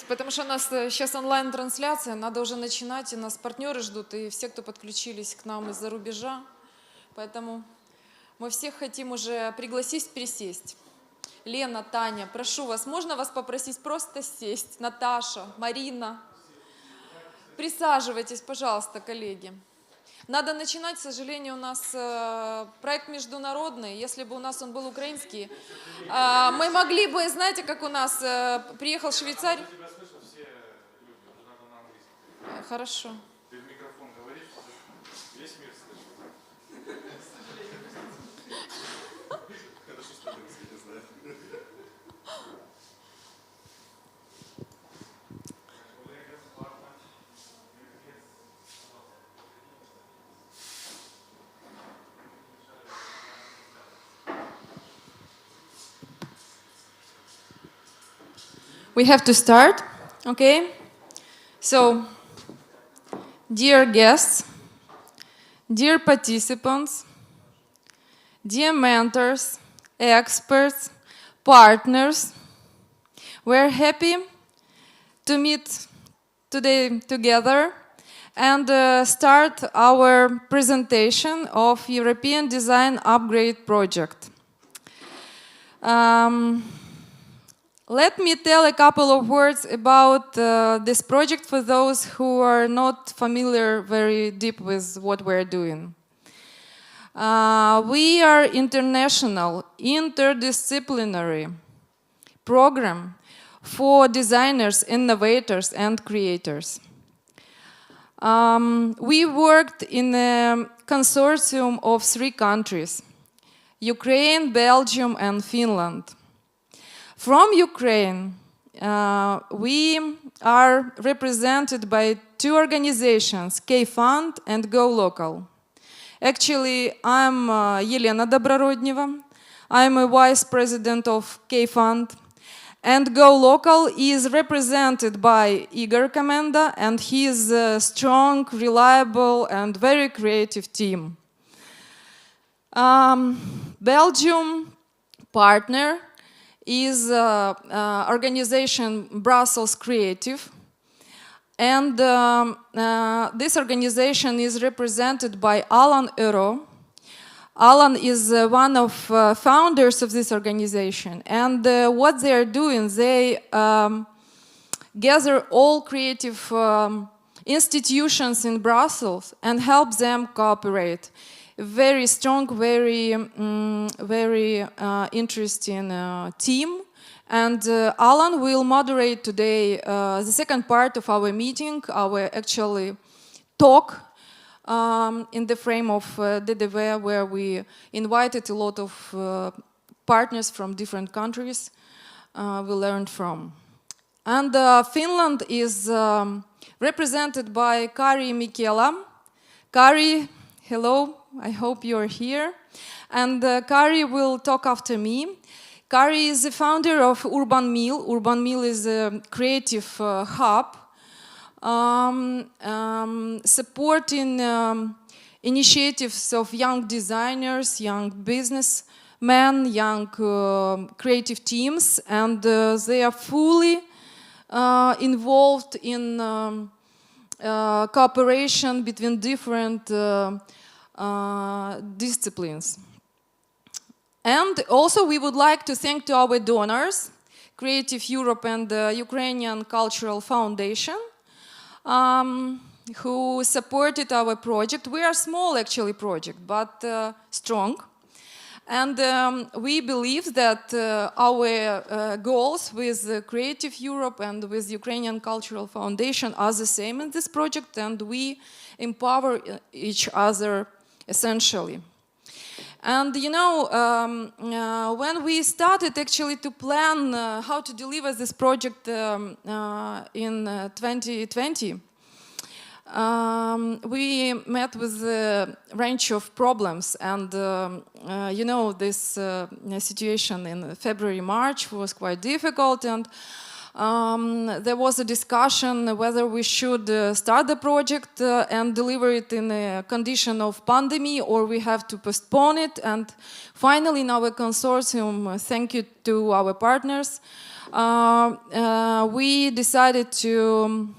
Потому что у нас сейчас онлайн-трансляция, надо уже начинать, и нас партнеры ждут, и все, кто подключились к нам из-за рубежа. Поэтому мы всех хотим уже пригласить присесть. Лена, Таня, прошу вас, можно вас попросить просто сесть? Наташа, Марина. Присаживайтесь, пожалуйста, коллеги. Надо начинать, к сожалению, у нас проект международный. Если бы у нас он был украинский, мы могли бы, знаете, как у нас приехал швейцарь. Хорошо. Ты в микрофон говоришь, весь мир слышит. Хорошо, что ты не знаешь. We have to start, okay? So, dear guests, dear participants, dear mentors, experts, partners, we're happy to meet today together and start our presentation of European Design Upgrade Project. Let me tell a couple of words about this project for those who are not familiar very deep with what we're doing. We are international, interdisciplinary program for designers, innovators, and creators. We worked in a consortium of 3 countries, Ukraine, Belgium, and Finland. From Ukraine, we are represented by 2 organizations, K.Fund and Go Local. Actually, I'm Elena Dobrorodneva. I'm a vice president of K.Fund. And Go Local is represented by Igor Komendo and his strong, reliable, and very creative team. Belgium partner is organization Brussels Creative, and this organization is represented by Alain Heureux. Alain is one of founders of this organization, and what they are doing, they gather all creative institutions in Brussels and help them cooperate. Very strong, very interesting team. And Alain will moderate today the second part of our meeting, our actually talk in the frame of DDV, where we invited a lot of partners from different countries we learned from. And Finland is represented by Kari Mikkelä. Kari, hello. I hope you're here. And Kari will talk after me. Kari is the founder of Urban Mill. Urban Mill is a creative hub supporting initiatives of young designers, young businessmen, young creative teams, and they are fully involved in cooperation between different disciplines. And also we would like to thank to our donors, Creative Europe and the Ukrainian Cultural Foundation, who supported our project. We are small actually project, but strong. And we believe that our goals with Creative Europe and with Ukrainian Cultural Foundation are the same in this project, and we empower each other essentially. And you know, when we started actually to plan how to deliver this project in 2020, we met with a range of problems, and you know, this situation in February, March was quite difficult, and There was a discussion whether we should start the project and deliver it in a condition of pandemic, or we have to postpone it. And finally, in our consortium, thank you to our partners, we decided to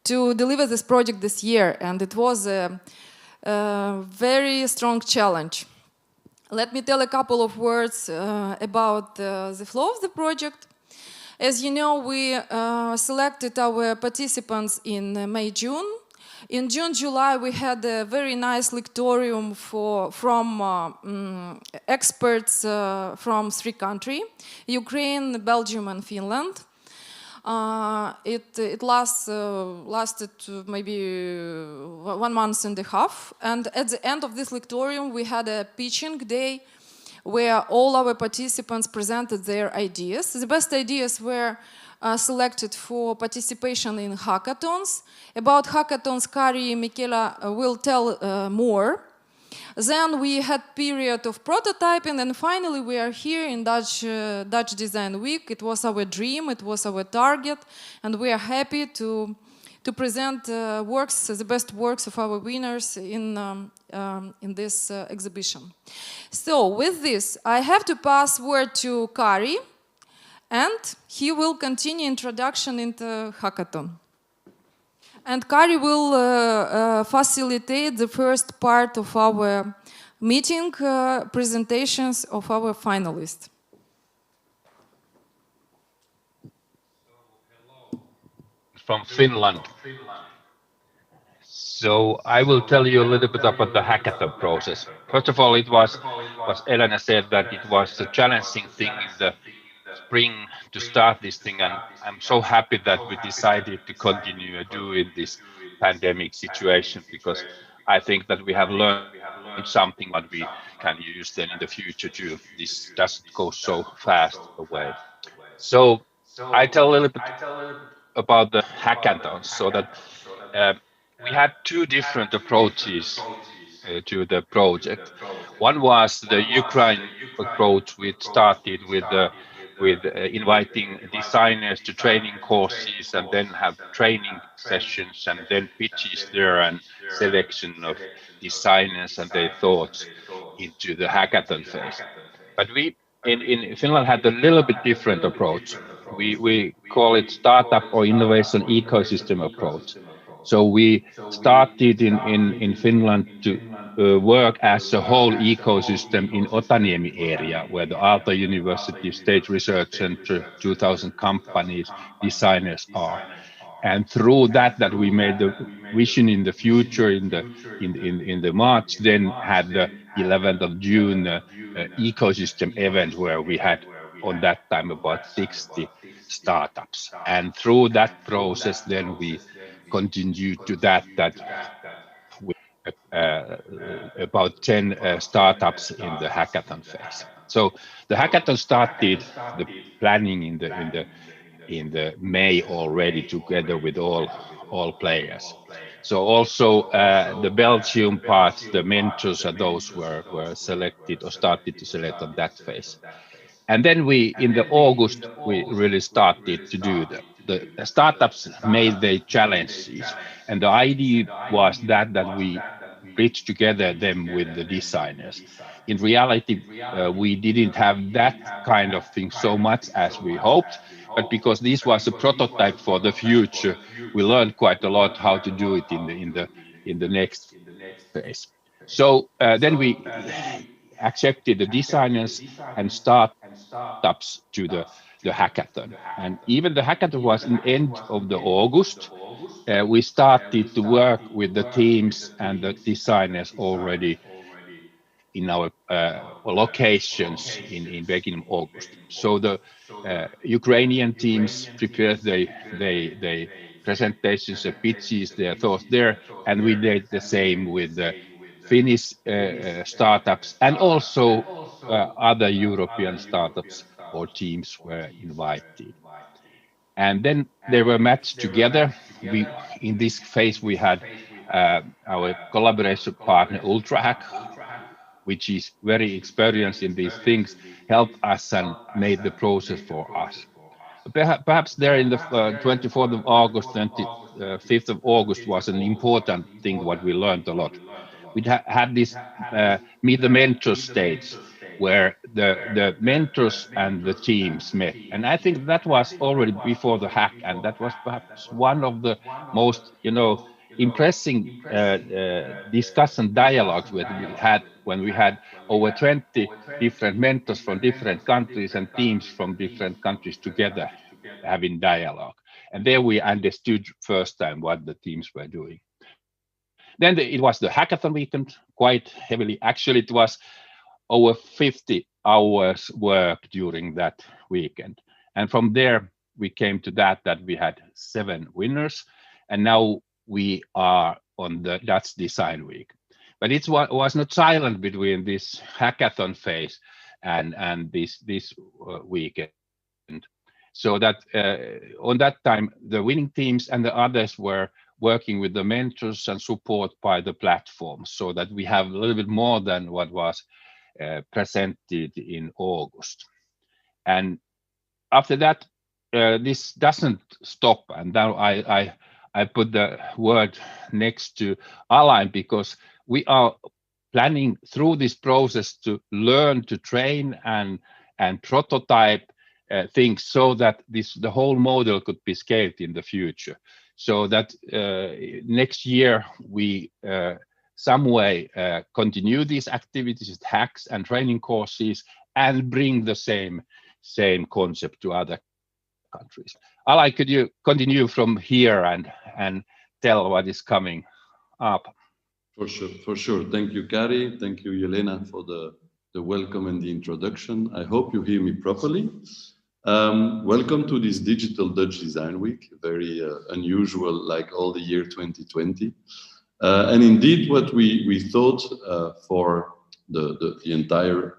deliver this project this year, and it was a very strong challenge. Let me tell a couple of words about the flow of the project. As you know, we selected our participants in May, June. In June, July, we had a very nice lectorium from experts from 3 countries, Ukraine, Belgium, and Finland. It lasted maybe 1 month and a half. And at the end of this lectorium, we had a pitching day where all our participants presented their ideas. The best ideas were selected for participation in hackathons. About hackathons, Kari and Mikkelä will tell more. Then we had period of prototyping, and finally we are here in Dutch Design Week. It was our dream, it was our target, and we are happy to present the best works of our winners in this exhibition. So with this, I have to pass word to Kari, and he will continue introduction into hackathon. And Kari will facilitate the first part of our meeting, presentations of our finalists. From Finland. So I will tell you a little bit about the hackathon process. First of all, it was Elena said that it was a challenging thing in the spring to start this thing, and I'm so happy that we decided to continue doing this pandemic situation, because I think that we have learned something that we can use then in the future too. This doesn't go so fast away. So I tell a little bit about the hackathons, so that we had 2 different approaches to the project. One was the Ukraine approach, which started with inviting designers to training courses, and then have training sessions, and then pitches there, and selection of designers and their thoughts into the hackathon phase. But we in Finland had a little bit different approach. We call it startup or innovation ecosystem approach. So we started in Finland to work as a whole ecosystem in Otaniemi area, where the Aalto University State Research Center, 2,000 companies, designers are. And through that we made the vision in the future in the March, then had the 11th of June ecosystem event, where we had on that time about 60 startups. And through that process, then we continued to that with about 10 startups in the hackathon phase. So the hackathon started the planning in the May already, together with all players. So also the Belgium parts, the mentors, those were selected or started to select on that phase. And then in the August, we really started to do the startups made their challenges. And the idea was that we bridge together them with the designers. In reality, we didn't have that kind of thing so much as we hoped, but because this was a prototype for the future, we learned quite a lot how to do it in the next phase. So then we accepted the designers and startups to the hackathon. And even the hackathon was in end of the August. We started to work with the teams and the designers already in our locations in beginning of August. So the Ukrainian teams prepared their presentations, the pitches, their thoughts there, and we did the same with the Finnish startups, and also other European startups or teams were invited. And then they were matched together. In this phase, we had our collaboration partner UltraHack, which is very experienced in these things, helped us and made the process for us. perhaps there in the 24th of August, 25th of August was an important thing what we learned a lot. We had this meet the mentors stage where the mentors and the teams met. And I think that was already before the hack, and that was perhaps one of the most, impressing discussion dialogues that we had when we had over 20 different mentors from different countries and teams from different countries together having dialogue. And there we understood first time what the teams were doing. Then it was the hackathon weekend, quite heavily. Actually, it was over 50 hours work during that weekend. And from there, we came to that we had 7 winners. And now we are on the Dutch Design Week. But it was not silent between this hackathon phase and this weekend. So that on that time, the winning teams and the others were working with the mentors and support by the platform, so that we have a little bit more than what was presented in August. And after that, this doesn't stop. And now I put the word next to Alain, because we are planning through this process to learn to train and prototype things so that the whole model could be scaled in the future. So that next year we some way continue these activities, hacks and training courses, and bring the same concept to other countries. Alain, could you continue from here and tell what is coming up? For sure. Thank you, Kari. Thank you, Elena, for the welcome and the introduction. I hope you hear me properly. Welcome to this Digital Dutch Design Week, very unusual, like all the year 2020. And indeed, what we thought for the entire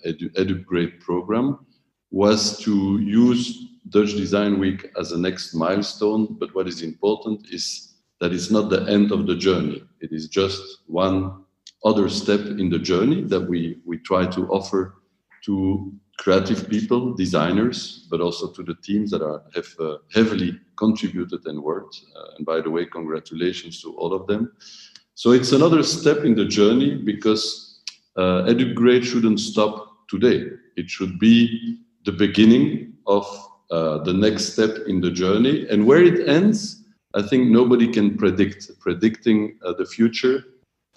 EduGrade program was to use Dutch Design Week as a next milestone. But what is important is that it's not the end of the journey. It is just one other step in the journey that we try to offer to creative people, designers, but also to the teams that have heavily contributed and worked. And by the way, congratulations to all of them. So it's another step in the journey, because EduGrade shouldn't stop today. It should be the beginning of the next step in the journey. And where it ends, I think nobody can predict. Predicting the future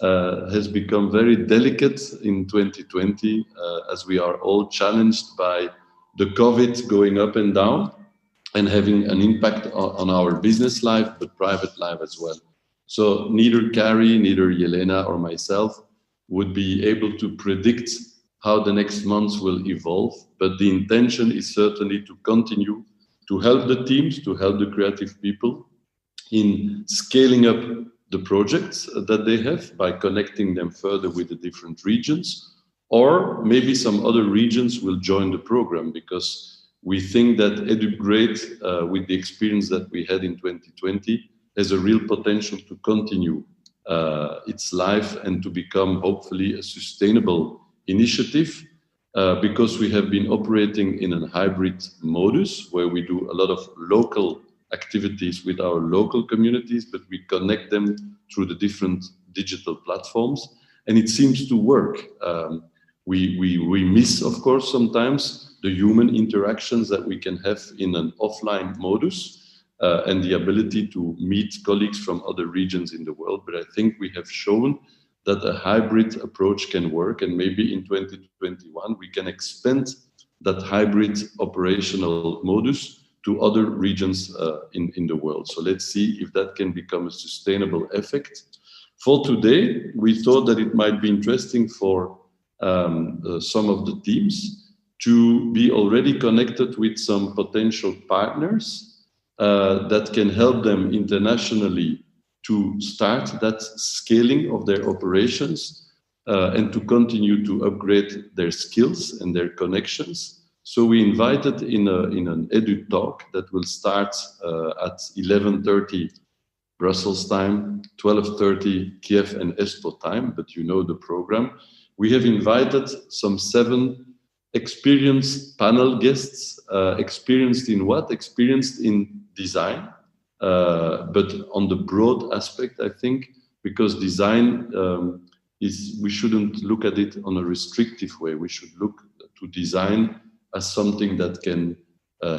has become very delicate in 2020, as we are all challenged by the COVID going up and down and having an impact on our business life, but private life as well. So neither Kari, neither Elena or myself would be able to predict how the next months will evolve, but the intention is certainly to continue to help the teams, to help the creative people in scaling up the projects that they have by connecting them further with the different regions, or maybe some other regions will join the program, because we think that EduGrade, with the experience that we had in 2020, has a real potential to continue its life and to become hopefully a sustainable initiative, because we have been operating in a hybrid modus where we do a lot of local activities with our local communities, but we connect them through the different digital platforms, and it seems to work. We miss, of course, sometimes the human interactions that we can have in an offline modus, and the ability to meet colleagues from other regions in the world. But I think we have shown that a hybrid approach can work, and maybe in 2021 we can expand that hybrid operational modus to other regions in the world. So let's see if that can become a sustainable effect. For today, we thought that it might be interesting for some of the teams to be already connected with some potential partners that can help them internationally to start that scaling of their operations and to continue to upgrade their skills and their connections. So we invited in an Edu talk that will start at 11:30 Brussels time, 12:30 Kiev and Espoo time, but you know the program. We have invited some 7 experienced panel guests, experienced in what? Experienced in design, but on the broad aspect, I think, because design we shouldn't look at it on a restrictive way. We should look to design as something that can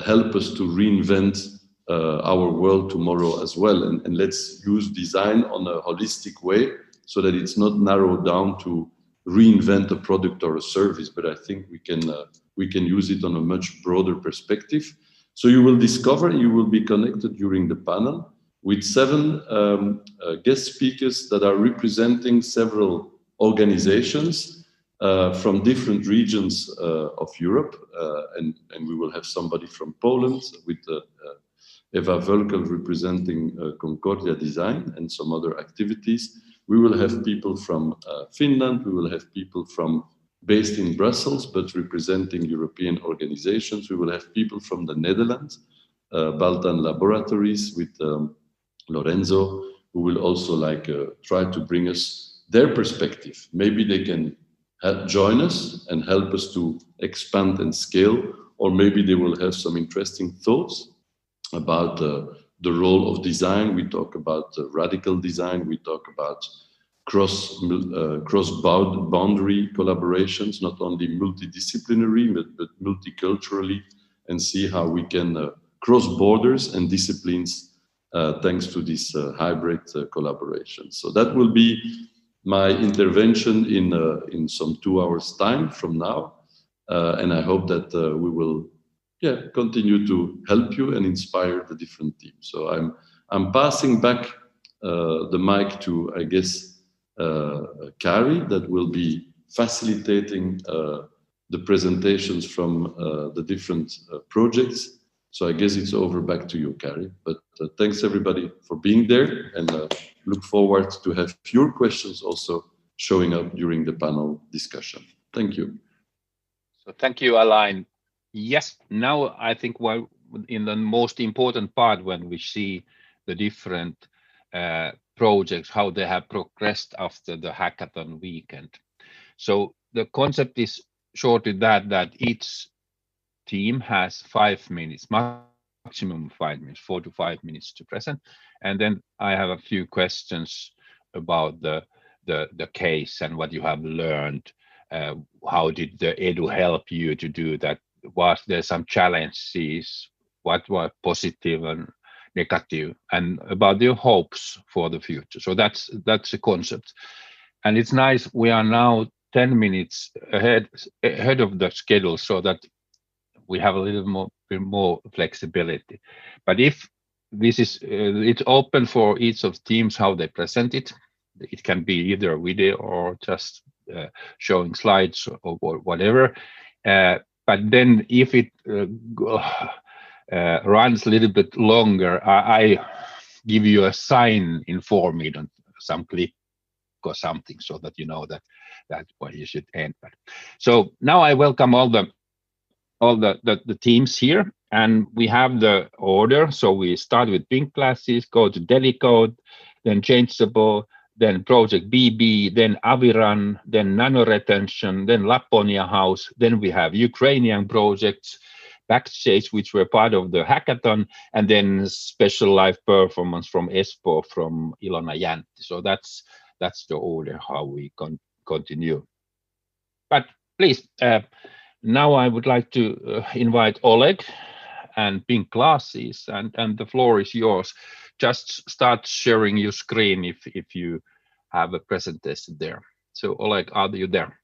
help us to reinvent our world tomorrow as well. And let's use design on a holistic way so that it's not narrowed down to reinvent a product or a service, but I think we can use it on a much broader perspective. So you will discover, you will be connected during the panel with 7 guest speakers that are representing several organizations from different regions of Europe, and we will have somebody from Poland with Eva Völkel representing Concordia Design and some other activities. We will have people from Finland, we will have people based in Brussels, but representing European organizations. We will have people from the Netherlands, Baltan Laboratories with Lorenzo, who will also try to bring us their perspective. Maybe they can join us and help us to expand and scale, or maybe they will have some interesting thoughts about the role of design. We talk about radical design. We talk about cross-boundary collaborations, not only multidisciplinary, but multiculturally, and see how we can cross borders and disciplines thanks to this hybrid collaboration. So that will be my intervention in some 2 hours time from now. And I hope that we will continue to help you and inspire the different teams. So I'm passing back the mic to, I guess, Kari, that will be facilitating the presentations from the different projects. So I guess it's over back to you, Kari. But thanks everybody for being there, and look forward to have your questions also showing up during the panel discussion. Thank you. So thank you, Alain. Yes, now I think in the most important part, when we see the different projects, how they have progressed after the hackathon weekend. So the concept is shortly that each team has 5 minutes, maximum 5 minutes, 4 to 5 minutes to present. And then I have a few questions about the case and what you have learned. How did the EDU help you to do that? Was there some challenges? What were positive and negative, and about your hopes for the future? So that's the concept. And it's nice, we are now 10 minutes ahead of the schedule, so that we have a little more flexibility. But if this is it's open for each of teams how they present it. It can be either a video or just showing slides or whatever. But then if it runs a little bit longer, I give you a sign, inform me on some click or something, so that you know that where you should end. So now I welcome all the teams here, and we have the order. So we start with pink glasses, go to Delicode, then Changeable, then Project BB, then Aviran, then Nano Retention, then Laponia House. Then we have Ukrainian projects, Backstage, which were part of the hackathon, and then special live performance from Espoo from Ilona Jäntti. So that's the order how we continue. But please, now I would like to invite Oleg and Pink Glasses, and the floor is yours. Just start sharing your screen if you have a presentation there. So Oleg, are you there?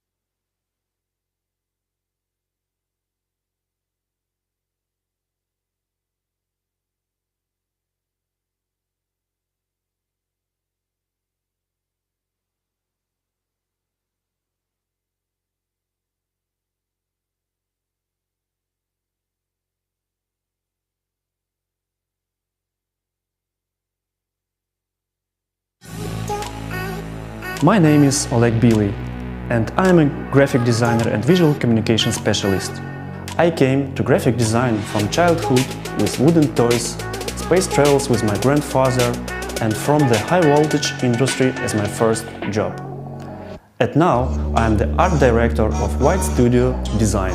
My name is Oleg Billy, and I am a graphic designer and visual communication specialist. I came to graphic design from childhood with wooden toys, space travels with my grandfather, and from the high voltage industry as my first job. And now I am the art director of White Studio Design.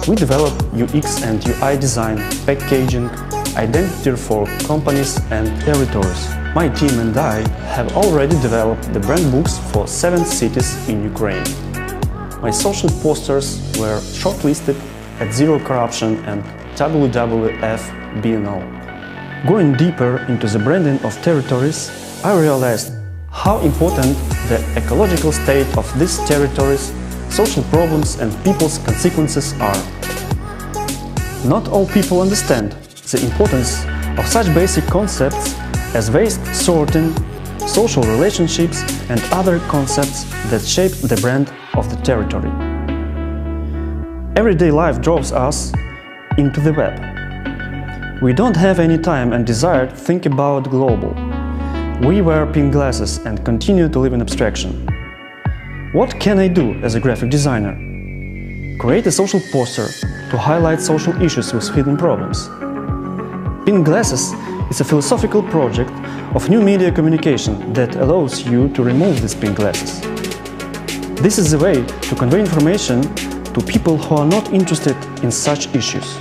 We develop UX and UI design, packaging, identity for companies and territories. My team and I have already developed the brand books for 7 cities in Ukraine. My social posters were shortlisted at Zero Corruption and WWF Biennale. Going deeper into the branding of territories, I realized how important the ecological state of these territories, social problems and people's consequences are. Not all people understand the importance of such basic concepts as waste sorting, social relationships and other concepts that shape the brand of the territory. Everyday life draws us into the web. We don't have any time and desire to think about global. We wear pink glasses and continue to live in abstraction. What can I do as a graphic designer? Create a social poster to highlight social issues with hidden problems. Pink Glasses is a philosophical project of new media communication that allows you to remove these pink glasses. This is the way to convey information to people who are not interested in such issues.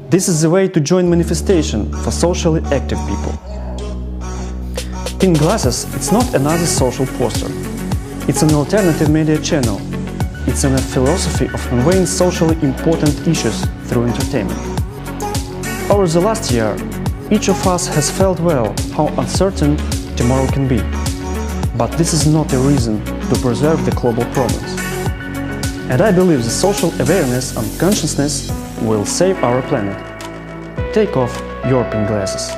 This is the way to join manifestation for socially active people. Pink Glasses, it's not another social poster. It's an alternative media channel. It's a philosophy of conveying socially important issues through entertainment. Over the last year, each of us has felt well how uncertain tomorrow can be. But this is not a reason to preserve the global problems. And I believe the social awareness and consciousness will save our planet. Take off your pink glasses.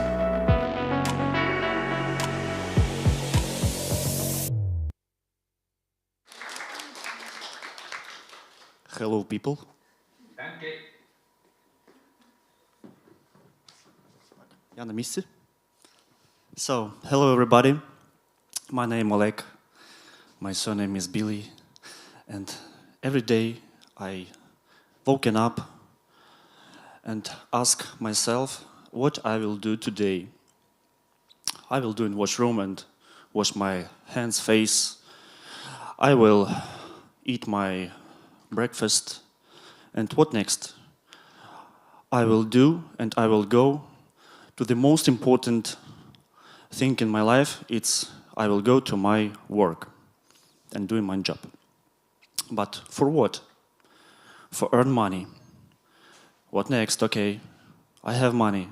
Hello, people. Я на місці. So, hello everybody. My name is Oleg. My surname is Billy. And every day I woken up and ask myself what I will do today. I will do in washroom and wash my hands, face. I will eat my breakfast. And what next? I will do and I will go to the most important thing in my life. It's I will go to my work and doing my job. But for what? For earn money. What next? Okay, I have money.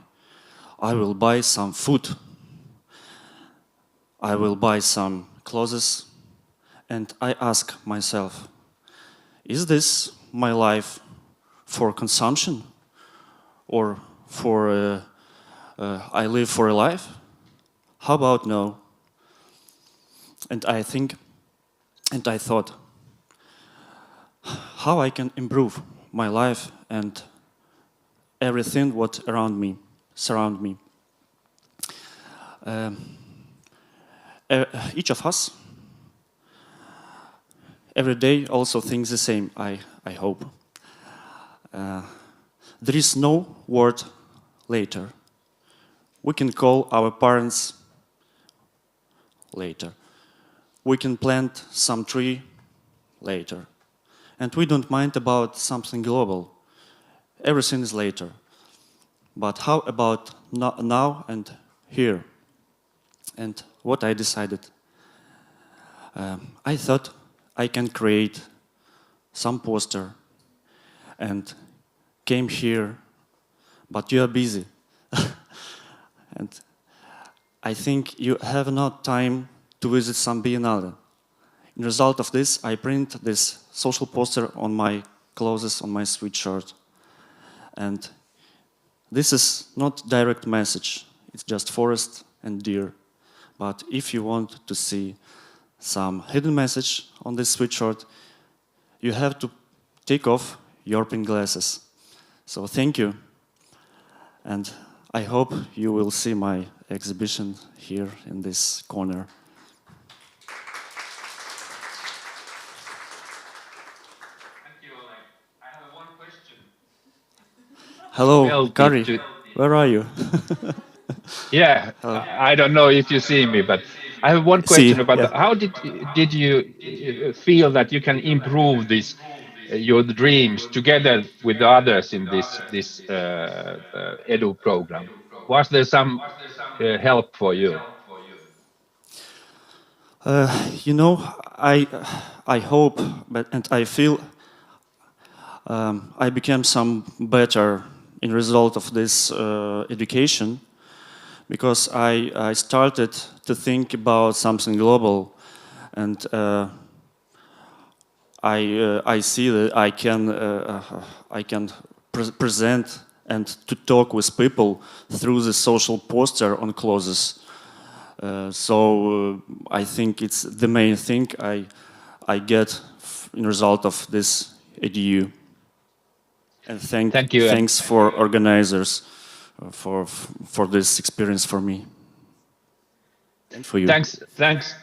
I will buy some food. I will buy some clothes. And I ask myself, is this my life for consumption or for I live for a life? How about no? And I think, and I thought, how I can improve my life and everything what around me, surround me. Each of us, every day also thinks the same, I hope. There is no word later. We can call our parents later. We can plant some tree later. And we don't mind about something global. Everything is later. But how about now and here? And what I decided? I thought I can create some poster and came here, but you are busy. And I think you have not time to visit some biennale. In result of this, I print this social poster on my clothes, on my sweatshirt. And this is not direct message. It's just forest and deer. But if you want to see some hidden message on this sweatshirt, you have to take off your pink glasses. So thank you. And I hope you will see my exhibition here in this corner. Thank you, Alain. I have one question. Hello, Well, Kari. Where are you? Yeah, I don't know if you see me, but I have one question about yeah. how did you feel that you can improve this your dreams together with others in this edu program? Was there some help for you? You know, I hope, and I feel I became some better in result of this education, because I started to think about something global, and I see that I can present and to talk with people through the social poster on clothes. So I think it's the main thing I get in result of this EDU. And Thank you. Thanks for organizers for this experience for me and for you. Thanks,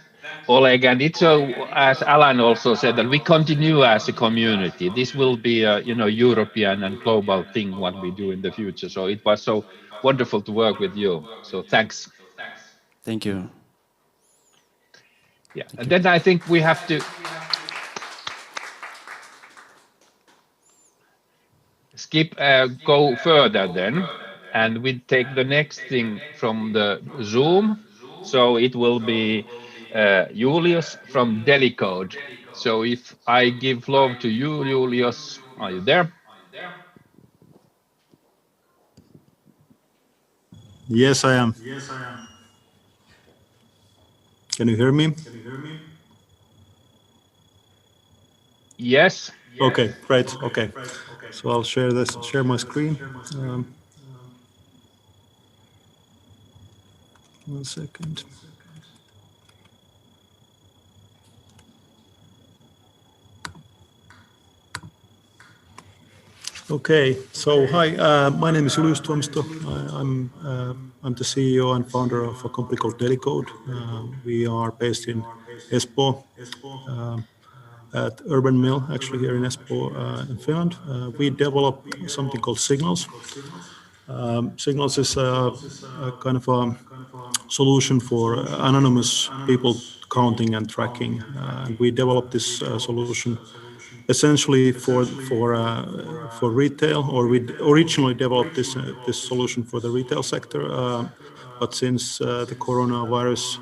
Oleg. And it's as Alain also said, that we continue as a community. This will be a European and global thing what we do in the future. So it was so wonderful to work with you. So thanks. Thank you. Yeah, and then I think we have to go further then, and we take the next thing from the Zoom. So it will be Julius from Delicode. So if I give floor to you, Julius, are you there? Yes, I am. Can you hear me? Yes. Okay, great. Okay, so I'll share my screen. 1 second. Okay, so hi, my name is Julius Tuomisto. I'm the CEO and founder of a company called Delicode. We are based in Espoo, at Urban Mill, actually here in Espoo, in Finland. We develop something called Signals. Signals is a kind of a solution for anonymous people counting and tracking. And we developed this solution essentially for retail, or we originally developed this solution for the retail sector, but since the coronavirus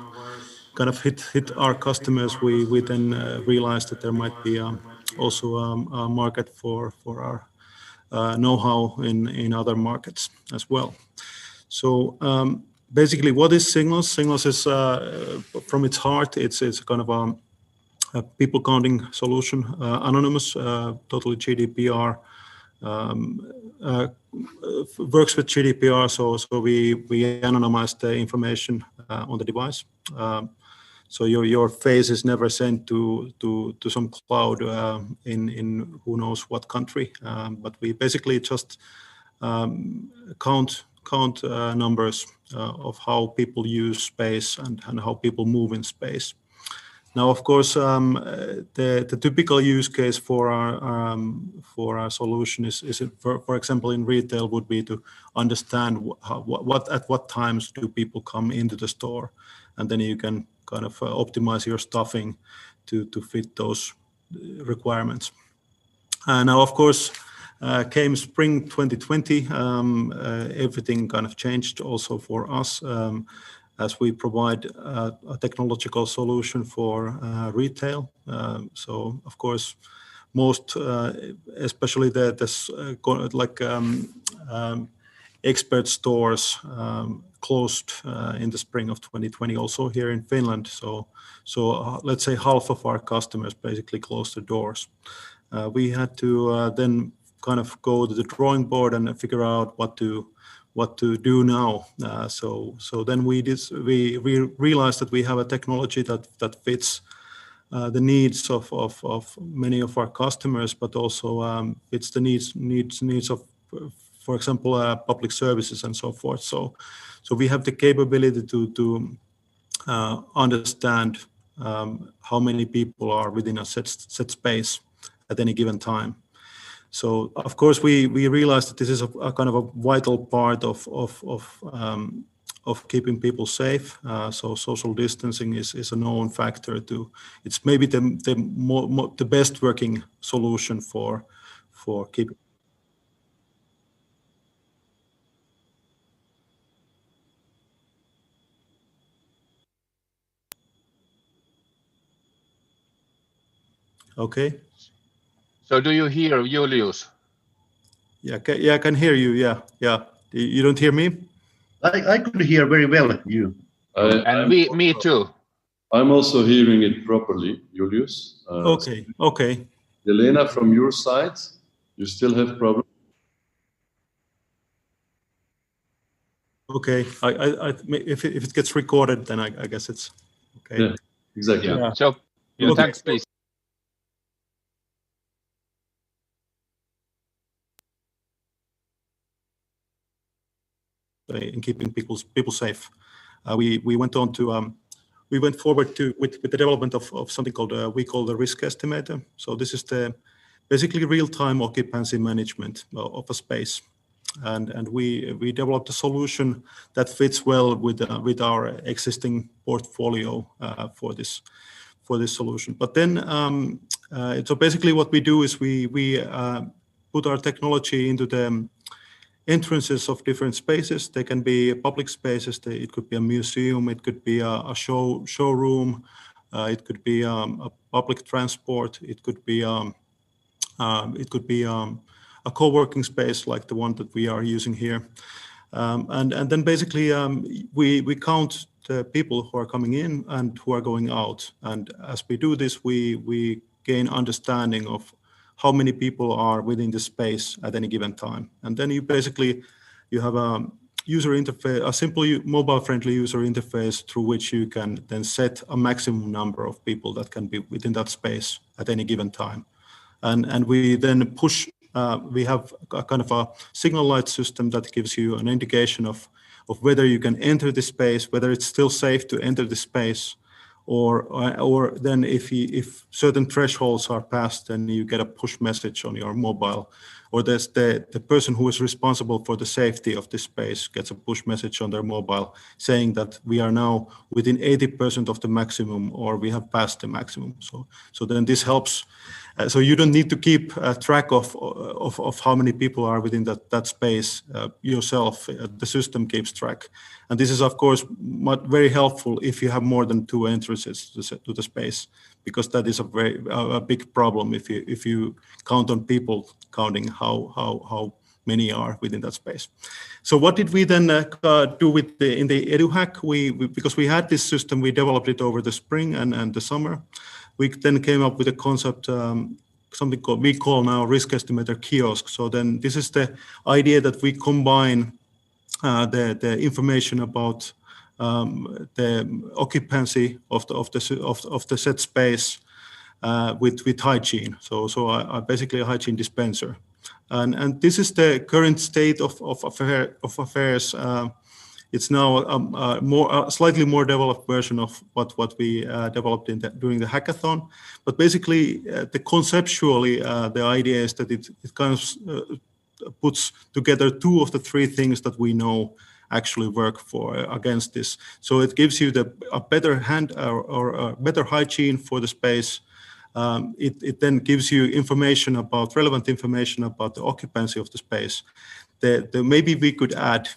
kind of hit our customers, we then realized that there might be also a market for our know-how in other markets as well. So basically, what is Signals? Signals is from its heart, it's kind of a people counting solution, anonymous, totally GDPR, works with GDPR. So we anonymize the information on the device. So your face is never sent to some cloud in who knows what country, but we basically just count numbers of how people use space and how people move in space. Now, of course, the typical use case for our solution is for example, in retail would be to understand at what times do people come into the store, and then you can kind of optimize your stuffing to fit those requirements. Now, of course, came spring 2020, everything kind of changed also for us, as we provide a technological solution for retail. So, of course, most, especially expert stores, closed in the spring of 2020, also here in Finland. So let's say half of our customers basically closed the doors. We had to then kind of go to the drawing board and figure out what to do now. So then we realized that we have a technology that fits the needs of many of our customers, but also fits the needs of, for example, public services and so forth. So we have the capability to understand how many people are within a set space at any given time. So of course we realized that this is a kind of a vital part of keeping people safe. So social distancing is a known factor to. It's maybe the best working solution for keeping. Okay. So do you hear Julius? Yeah, I can hear you. Yeah. You don't hear me? I could hear very well you. Me too. I'm also hearing it properly, Julius. Okay. Elena, from your side, you still have problems? Okay. If it gets recorded, then I guess it's okay. Yeah, exactly. Yeah. So Okay. thanks, please. In keeping people safe, we went on to we went forward to with the development of something called we call the risk estimator. So this is the basically real-time occupancy management of a space, and we developed a solution that fits well with our existing portfolio for this solution. But then so basically what we do is we put our technology into the entrances of different spaces. They can be public spaces. It could be a museum. It could be a showroom. It could be a public transport. It could be a co-working space like the one that we are using here. And then basically we count the people who are coming in and who are going out. And as we do this, we gain understanding of how many people are within the space at any given time. And then you have a user interface, a simple mobile-friendly user interface through which you can then set a maximum number of people that can be within that space at any given time. And we then push, we have a kind of a signal light system that gives you an indication of whether you can enter the space, whether it's still safe to enter the space, or then if certain thresholds are passed, then you get a push message on your mobile, or there's the person who is responsible for the safety of this space gets a push message on their mobile saying that we are now within 80% of the maximum, or we have passed the maximum. So then this helps. So you don't need to keep track of how many people are within that space yourself. The system keeps track. And this is, of course, very helpful if you have more than 2 entrances to the space, because that is a big problem if you count on people counting how many are within that space. So what did we then do in the EDU hack? Because we had this system, we developed it over the spring and the summer. We then came up with a concept, something we call now risk estimator kiosk. So then this is the idea that we combine the information about the occupancy of the set space with hygiene. So basically a hygiene dispenser, and this is the current state of affairs. It's now a slightly more developed version of what we developed during the hackathon. But basically, conceptually, the idea is that it kind of puts together 2 of the 3 things that we know actually work against this. So it gives you a better better hygiene for the space. It then gives you relevant information about the occupancy of the space. Maybe we could add,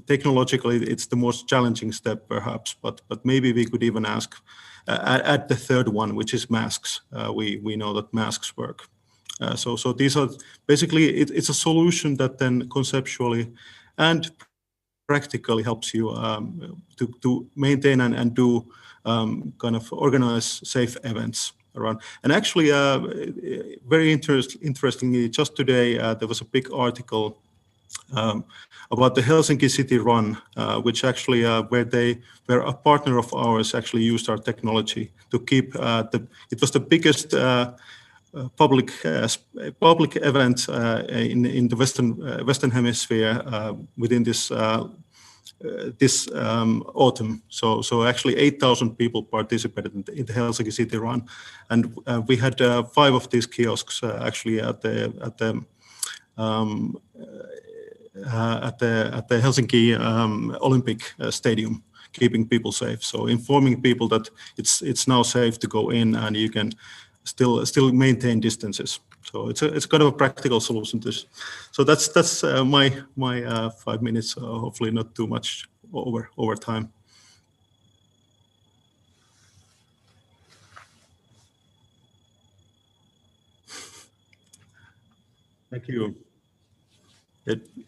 technologically, it's the most challenging step perhaps, but maybe we could even add the 3rd one, which is masks. We know that masks work. So these are basically, it's a solution that then conceptually and practically helps you to maintain and do kind of organize safe events around. And actually, very interestingly, just today, there was a big article about the Helsinki City Run, which actually where a partner of ours actually used our technology to keep it was the biggest public event in the Western Hemisphere within this autumn. So actually 8,000 people participated in the Helsinki City Run, and we had 5 of these kiosks actually at the the Helsinki Olympic Stadium, keeping people safe. So informing people that it's now safe to go in and you can still maintain distances. So it's kind of a practical solution to this. So that's my 5 minutes. Hopefully not too much over time. Thank you.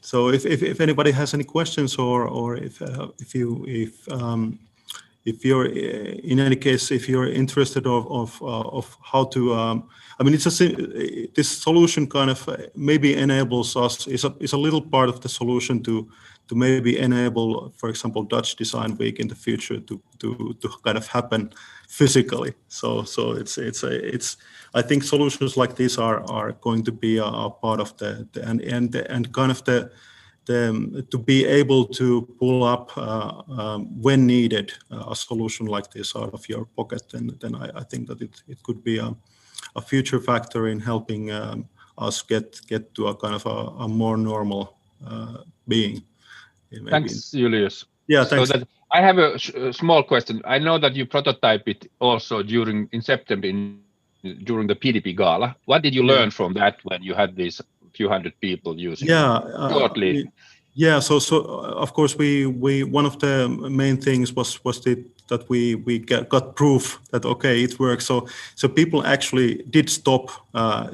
So if anybody has any questions, or if you're in any case, if you're interested of how to, I mean, this solution kind of maybe enables us, is a little part of the solution to maybe enable, for example, Dutch Design Week in the future to kind of happen physically. So it's I think solutions like these are going to be a part of and kind of to be able to pull up when needed a solution like this out of your pocket, then I think that it could be a future factor in helping us get to a kind of a more normal being. Thanks, Julius. Yeah, thanks. So that I have a small question. I know that you prototype it also in September during the PDP Gala. What did you learn from that when you had these few hundred people using it? Shortly. Yeah, so of course we one of the main things was that we got proof that okay, it works. So people actually did stop.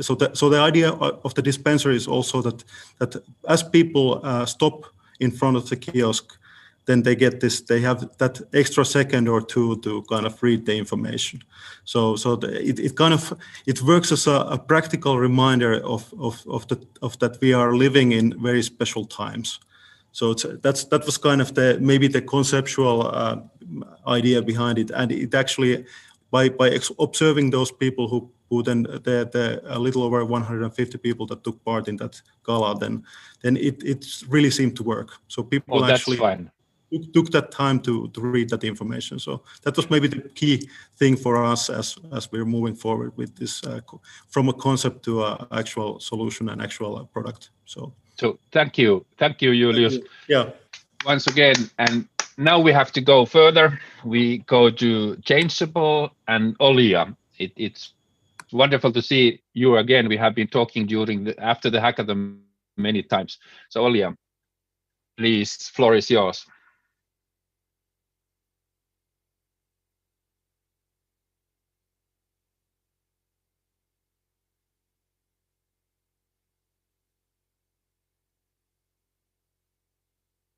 So the idea of the dispenser is also that as people stop in front of the kiosk, then they have that extra second or two to kind of read the information. So it works as a practical reminder of that we are living in very special times. So that was kind of maybe the conceptual idea behind it, and it actually by observing those people who then the a little over 150 people that took part in that gala, then it really seemed to work. So people actually took that time to read that information. So that was maybe the key thing for us as we're moving forward with this from a concept to an actual solution and actual product. So thank you, Julius. Yeah. Once again, and now we have to go further. We go to Changeable and Olga. It's wonderful to see you again. We have been talking after the hackathon many times. So Olga, please, floor is yours.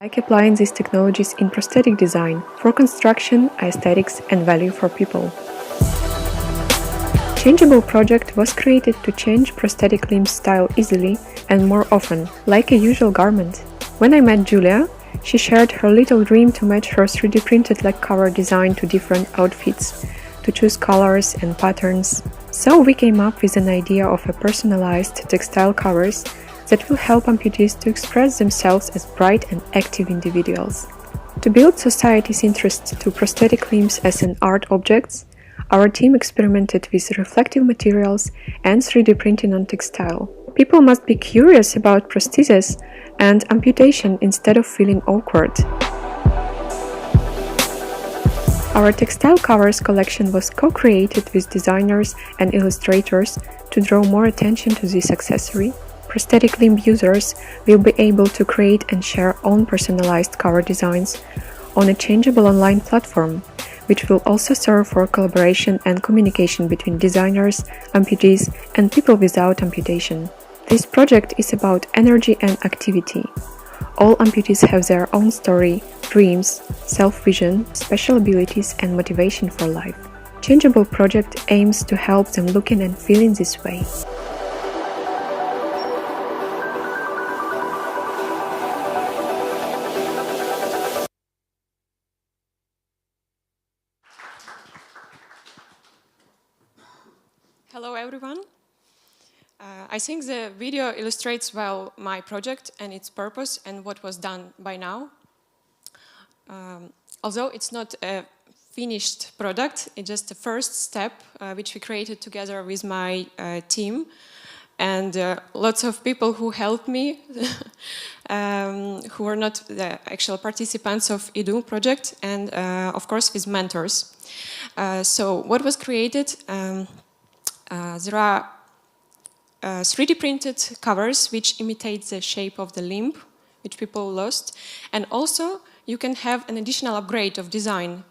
Like applying these technologies in prosthetic design for construction, aesthetics, and value for people. Changeable project was created to change prosthetic limb style easily and more often, like a usual garment. When I met Julia, she shared her little dream to match her 3D printed leg cover design to different outfits, to choose colors and patterns. So we came up with an idea of a personalized textile covers that will help amputees to express themselves as bright and active individuals. To build society's interest to prosthetic limbs as an art objects, our team experimented with reflective materials and 3D printing on textile. People must be curious about prostheses and amputation instead of feeling awkward. Our textile covers collection was co-created with designers and illustrators to draw more attention to this accessory. Prosthetic limb users will be able to create and share own personalized cover designs on a changeable online platform, which will also serve for collaboration and communication between designers, amputees, and people without amputation. This project is about energy and activity. All amputees have their own story, dreams, self-vision, special abilities, and motivation for life. Changeable project aims to help them looking and feeling this way. Hello everyone. I think the video illustrates well my project and its purpose and what was done by now. Although it's not a finished product, it's just the first step which we created together with my team. and lots of people who helped me, who were not the actual participants of EDU project, and of course with mentors. So what was created? There are 3D printed covers which imitate the shape of the limb, which people lost, and also you can have an additional upgrade of design,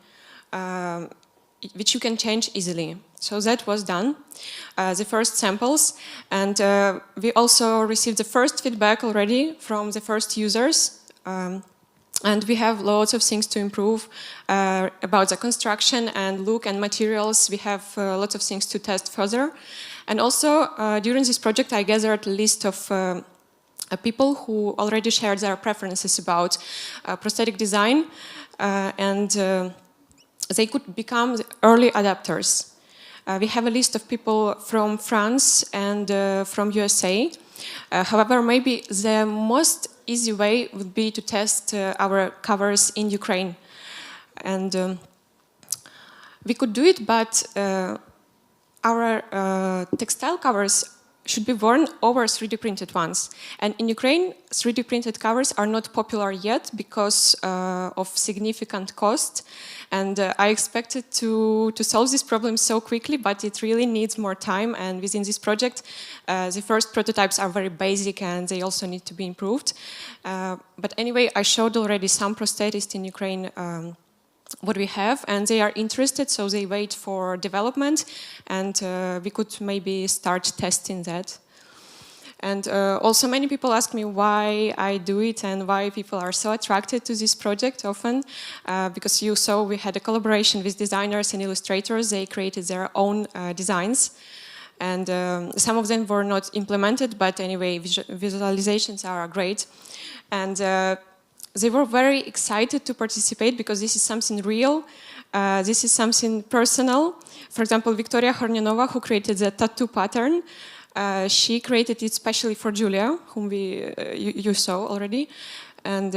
which you can change easily. So that was done, the first samples, and we also received the first feedback already from the first users, and we have lots of things to improve about the construction and look and materials. We have lots of things to test further. And also, during this project, I gathered a list of people who already shared their preferences about prosthetic design, and they could become the early adapters. We have a list of people from France and from USA. However, maybe the most easy way would be to test our covers in Ukraine. And we could do it, but our textile covers should be worn over 3D printed ones. And in Ukraine, 3D printed covers are not popular yet because of significant cost. And I expected to solve this problem so quickly, but it really needs more time. And within this project, the first prototypes are very basic and they also need to be improved. But anyway, I showed already some prosthetists in Ukraine what we have, and they are interested, so they wait for development, and we could maybe start testing that. And also many people ask me why I do it and why people are so attracted to this project often, because you saw we had a collaboration with designers and illustrators. They created their own designs, and some of them were not implemented, but anyway, visualizations are great. And they were very excited to participate because this is something real, this is something personal. For example, Victoria Hornyanova, who created the tattoo pattern, she created it specially for Julia, whom you saw already. And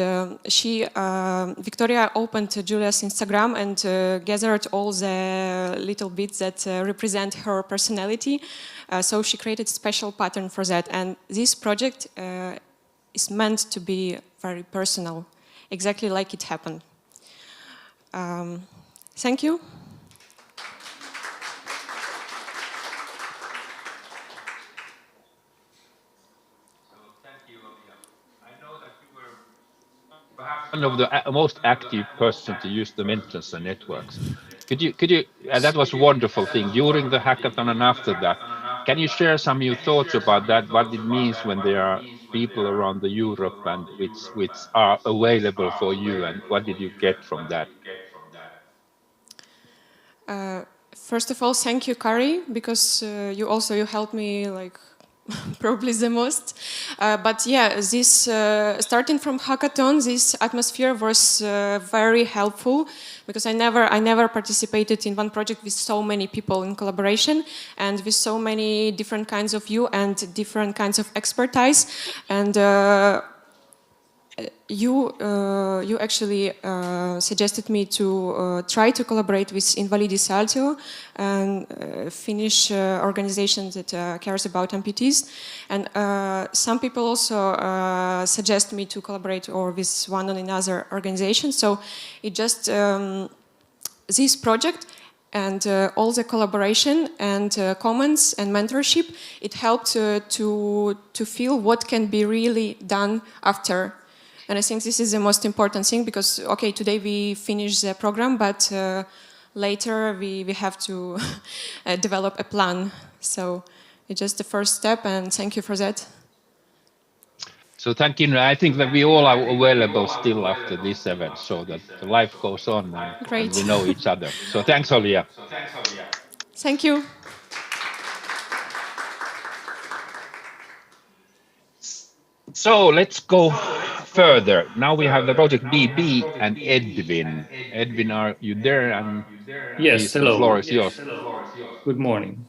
Victoria opened Julia's Instagram and gathered all the little bits that represent her personality. So she created a special pattern for that. And this project is meant to be very personal, exactly like it happened. Thank you. One of the most active person to use the mentors and networks. Could you? That was a wonderful thing during the hackathon and after that. Can you share some of your thoughts about that? What it means when there are people around the Europe and which are available for you, and what did you get from that? First of all, thank you, Kari, because you helped me like probably the most. But yeah, this starting from hackathon, this atmosphere was very helpful because I never participated in one project with so many people in collaboration and with so many different kinds of view and different kinds of expertise. And you actually suggested me to try to collaborate with Invalidi Saltio, and Finnish organization that cares about amputees. And some people also suggest me to collaborate or with one or another organization. So it just this project and all the collaboration and comments and mentorship, it helped to feel what can be really done after. And I think this is the most important thing because, okay, today we finish the program, but later we have to develop a plan. So it's just the first step, and thank you for that. So thank you. I think that we all are available still after this event, so that the life goes on and we know each other. So thanks, Olga. Thank you. So let's go further. Now we have the project BB and Edwin. Edwin, are you there? And yes, hello. The floor is yours. Good morning.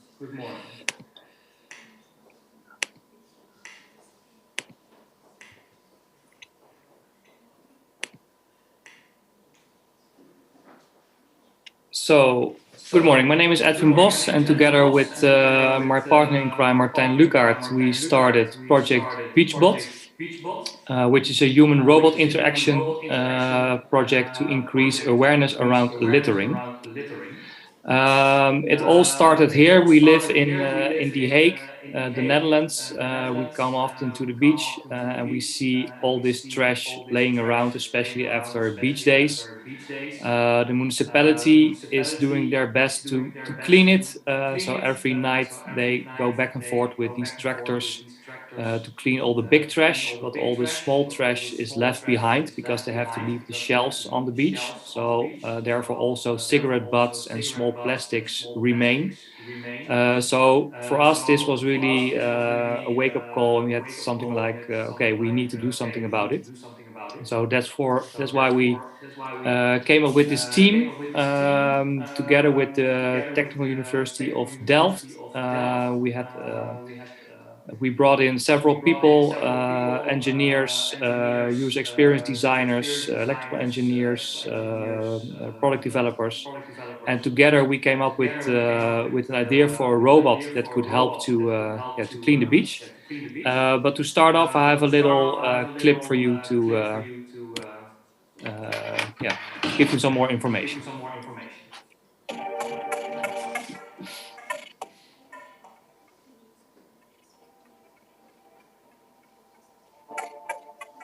So Good morning. My name is Edwin Bos, and together with my partner in crime, Martijn Lukaert, we started project Beachbot, which is a human-robot interaction project to increase awareness around littering. It all started here. We live in The Hague, the Netherlands. We come often to the beach and we see all this trash laying around, especially after beach days. The municipality is doing their best to clean it. So every night they go back and forth with these tractors to clean all the big trash, but all the small trash is left behind because they have to leave the shells on the beach. So therefore also cigarette butts and small plastics remain. So for us, this was really a wake-up call, and we had something like, okay, we need to do something about it. So that's why we came up with this team together with the Technical University of Delft. We brought in several people, engineers, user experience designers, electrical engineers, product developers, and together we came up with an idea for a robot that could help to clean the beach. But to start off, I have a little clip for you to give you some more information.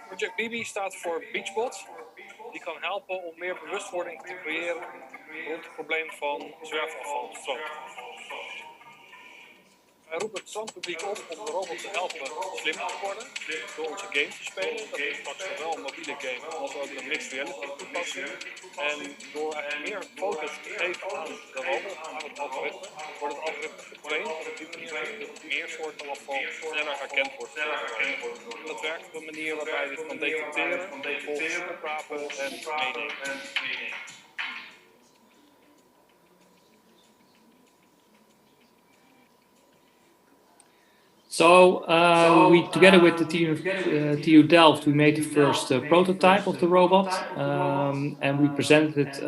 Project BB staat voor Beachbot. Die kan helpen om meer bewustwording te creëren rond het probleem van zwerfafval op het strand. Wij roepen het strandpubliek op om de robot te helpen slimmer te worden door onze game te spelen. Dat is straks zowel een mobiele game als ook een mixed reality toepassing. En door eigenlijk meer focus te geven aan de robot, aan het algoritme, wordt het algoritme getraind op die manier dat meer soorten afval sneller herkend wordt. En dat werkt op een manier waarbij je dit kan detecteren, vervolgens oprapen en meenemen. So we, together with the team of TU Delft, we made the first prototype of the robot, and we presented it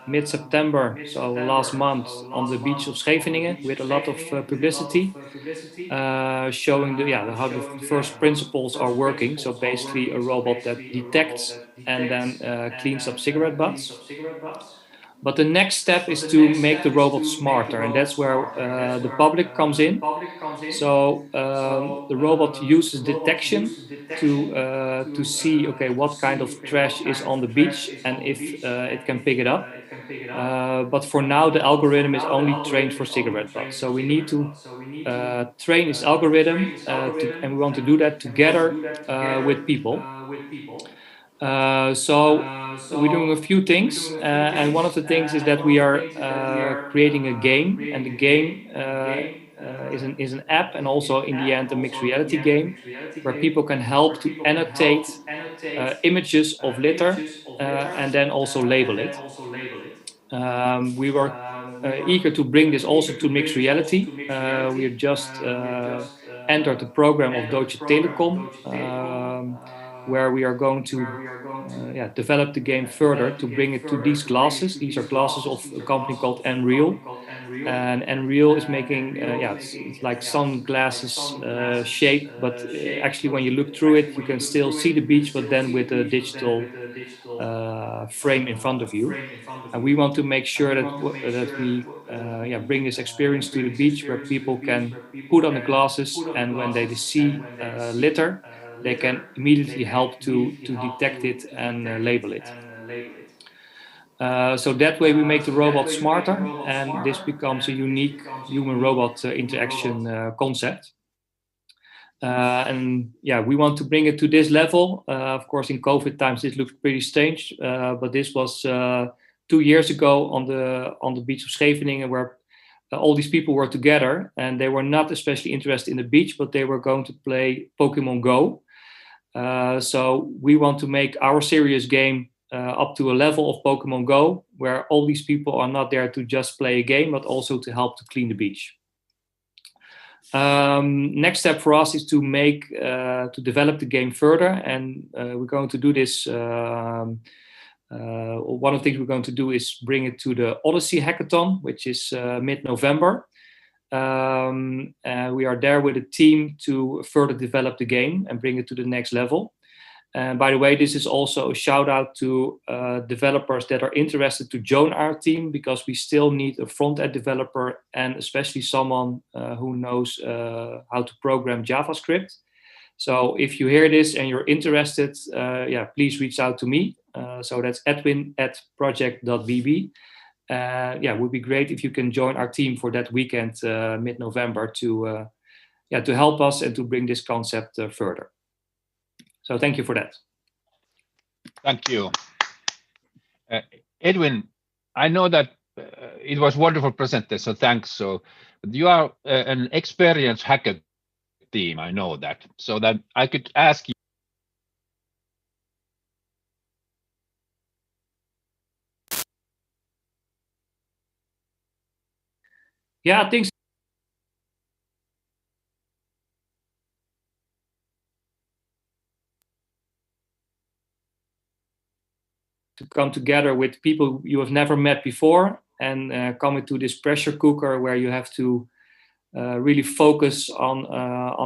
mid-September, so last month, on the beach of Scheveningen with a lot of publicity, showing how the first principles are working. So basically a robot that detects and then cleans up cigarette butts. But the next step is to make the robot smarter, and that's where the public comes in. So the robot uses detection to see, okay, what kind of trash is on the beach and if it can pick it up. But for now, the algorithm is only trained for cigarette butts. So we need to train this algorithm, and we want to do that together with people. So we're doing a few things, and one of the things is that we are creating a game, and the game is an app and also in the end a mixed reality game where people can help to annotate images of litter and then also label it. We were eager to bring this also to mixed reality. We just entered the program of Deutsche Telekom, where we are going to develop the game further to bring it to these glasses. These are glasses of a company called Unreal. And Unreal is making, it's like sunglasses shape, but actually when you look through it, you can still see the beach, but then with a digital frame in front of you. And we want to make sure that we bring this experience to the beach where people can put on the glasses, and when they see litter, they can immediately help to detect it and label it. So that way we make the robot smarter, and this becomes a unique human-robot interaction concept. We want to bring it to this level. Of course, in COVID times, this looked pretty strange, but this was 2 years ago on the beach of Scheveningen, where all these people were together, and they were not especially interested in the beach, but they were going to play Pokemon Go. So we want to make our serious game up to a level of Pokemon Go, where all these people are not there to just play a game, but also to help to clean the beach. Next step for us is to develop the game further, and we're going to do this One of the things we're going to do is bring it to the Odyssey hackathon, which is mid-November. We are there with a team to further develop the game and bring it to the next level. And by the way, this is also a shout out to developers that are interested to join our team, because we still need a front-end developer and especially someone who knows how to program JavaScript. So if you hear this and you're interested, please reach out to me. So that's edwin@project.bb. It would be great if you can join our team for that weekend, mid-November, to help us and to bring this concept further. So thank you for that. Thank you. Edwin, I know that it was wonderful presentation, so thanks. So you are an experienced hacker team, I know that. So that I could ask you. Yeah, I think so. To come together with people you have never met before and come into this pressure cooker where you have to really focus on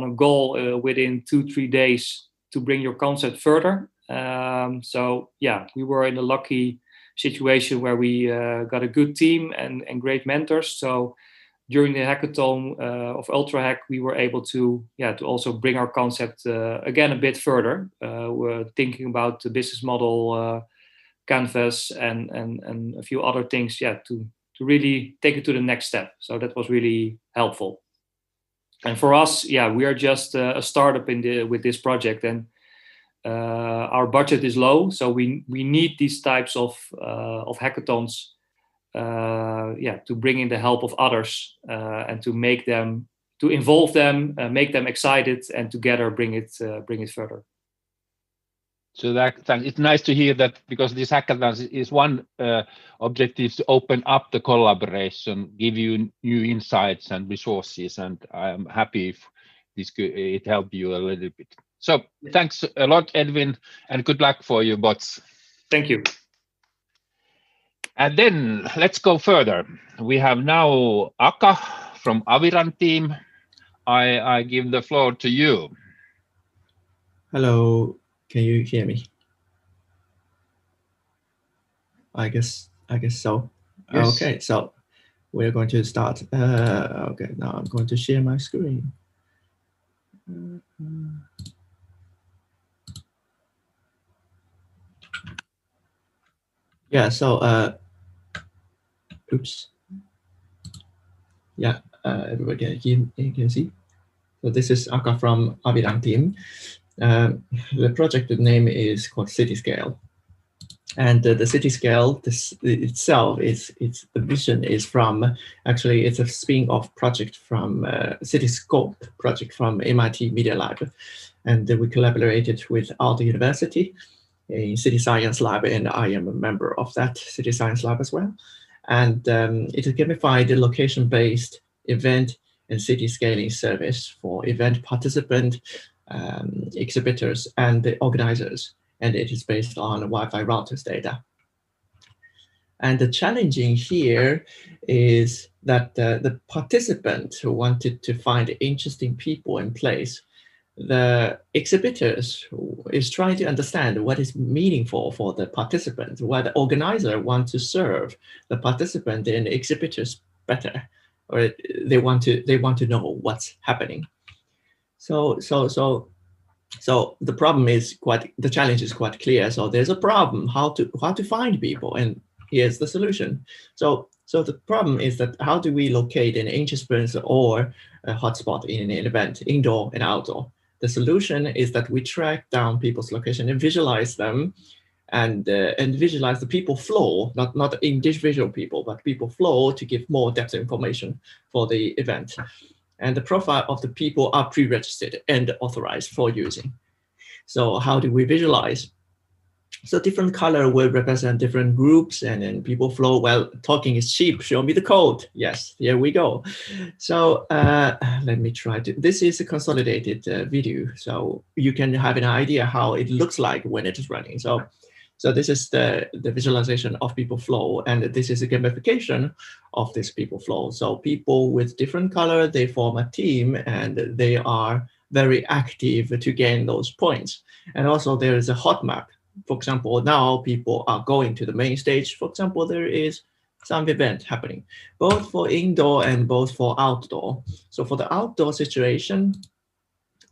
a goal within 2-3 days to bring your concept further. We were in a lucky situation where we got a good team and great mentors. So during the hackathon of UltraHack, we were able to also bring our concept again a bit further. We're thinking about the business model canvas and a few other things, to really take it to the next step. So that was really helpful. And for us, we are just a startup with this project, and our budget is low, so we need these types of hackathons, to bring in the help of others and to involve them, make them excited, and together bring it further. So it's nice to hear that, because this hackathon is one objective to open up the collaboration, give you new insights and resources, and I'm happy if it helped you a little bit. So thanks a lot, Edwin, and good luck for your bots. Thank you. And then let's go further. We have now Aka from Aviran team. I give the floor to you. Hello. Can you hear me? I guess so. Yes. Okay, so we're going to start. Okay, now I'm going to share my screen. Yeah, so oops. Yeah, everybody can see. So this is Aka from Aviran team. The project name is called Cityscale, and the Cityscale itself the vision is from, actually it's a spin-off project from Cityscope project from MIT Media Lab, and we collaborated with Aalto University in City Science Lab, and I am a member of that City Science Lab as well. And it is gamified location-based event and city scaling service for event participant, exhibitors, and the organizers, and it is based on Wi-Fi routers data. And the challenging here is that the participant who wanted to find interesting people in place, the exhibitors is trying to understand what is meaningful for the participant, while the organizer wants to serve the participant and exhibitors better, or they want to know what's happening. So the problem is the challenge is quite clear. So there's a problem how to find people, and here's the solution. So the problem is that how do we locate an interest person or a hotspot in an event, indoor and outdoor? The solution is that we track down people's location and visualize them, and visualize the people flow, not individual people, but people flow, to give more depth information for the event. And the profile of the people are pre-registered and authorized for using. So how do we visualize? So different color will represent different groups, and then people flow. Well, talking is cheap. Show me the code. Yes, here we go. So let me try to, this is a consolidated video. So you can have an idea how it looks like when it is running. So So this is the visualization of people flow, and this is a gamification of this people flow. So people with different color, they form a team, and they are very active to gain those points. And also there is a hot map. For example, now people are going to the main stage. For example, there is some event happening, both for indoor and both for outdoor. So for the outdoor situation,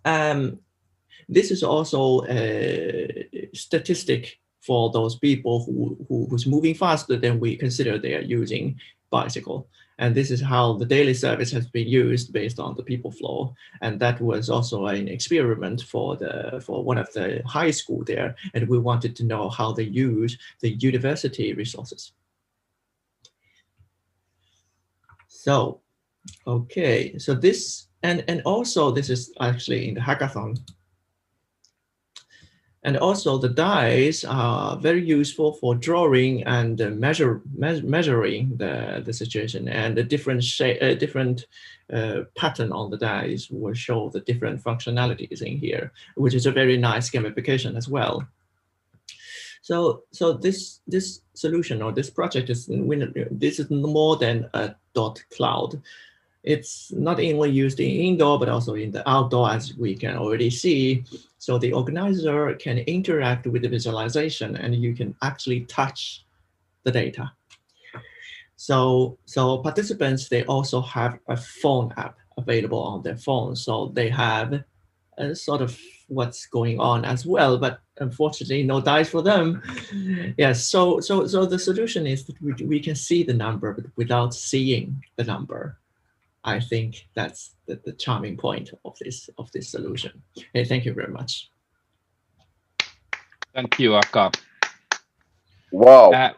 this is also a statistic for those people who's moving faster than we consider they are using bicycle. And this is how the daily service has been used based on the people flow. And that was also an experiment for one of the high school there. And we wanted to know how they use the university resources. So, okay, so this, and also this is actually in the hackathon. And also the dice are very useful for drawing and measuring the situation, and the different pattern on the dice will show the different functionalities in here, which is a very nice gamification as well. So this solution or this project is more than a dot cloud. It's not only used in indoor, but also in the outdoor, as we can already see. So the organizer can interact with the visualization, and you can actually touch the data. So participants, they also have a phone app available on their phone. So they have a sort of what's going on as well, but unfortunately no dice for them. Yes, so the solution is that we can see the number, but without seeing the number. I think that's the charming point of this solution. Hey, thank you very much. Thank you, Aka. Wow.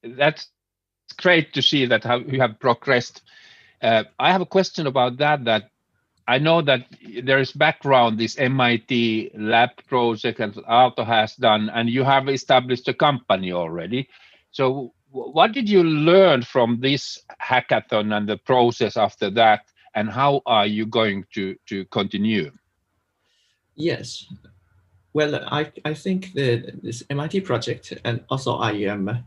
That's great to see that how you have progressed. I have a question about that I know that there is background, this MIT lab project that Aalto has done, and you have established a company already. So what did you learn from this hackathon and the process after that, and how are you going to continue? Yes, well, I think that this MIT project, and also I am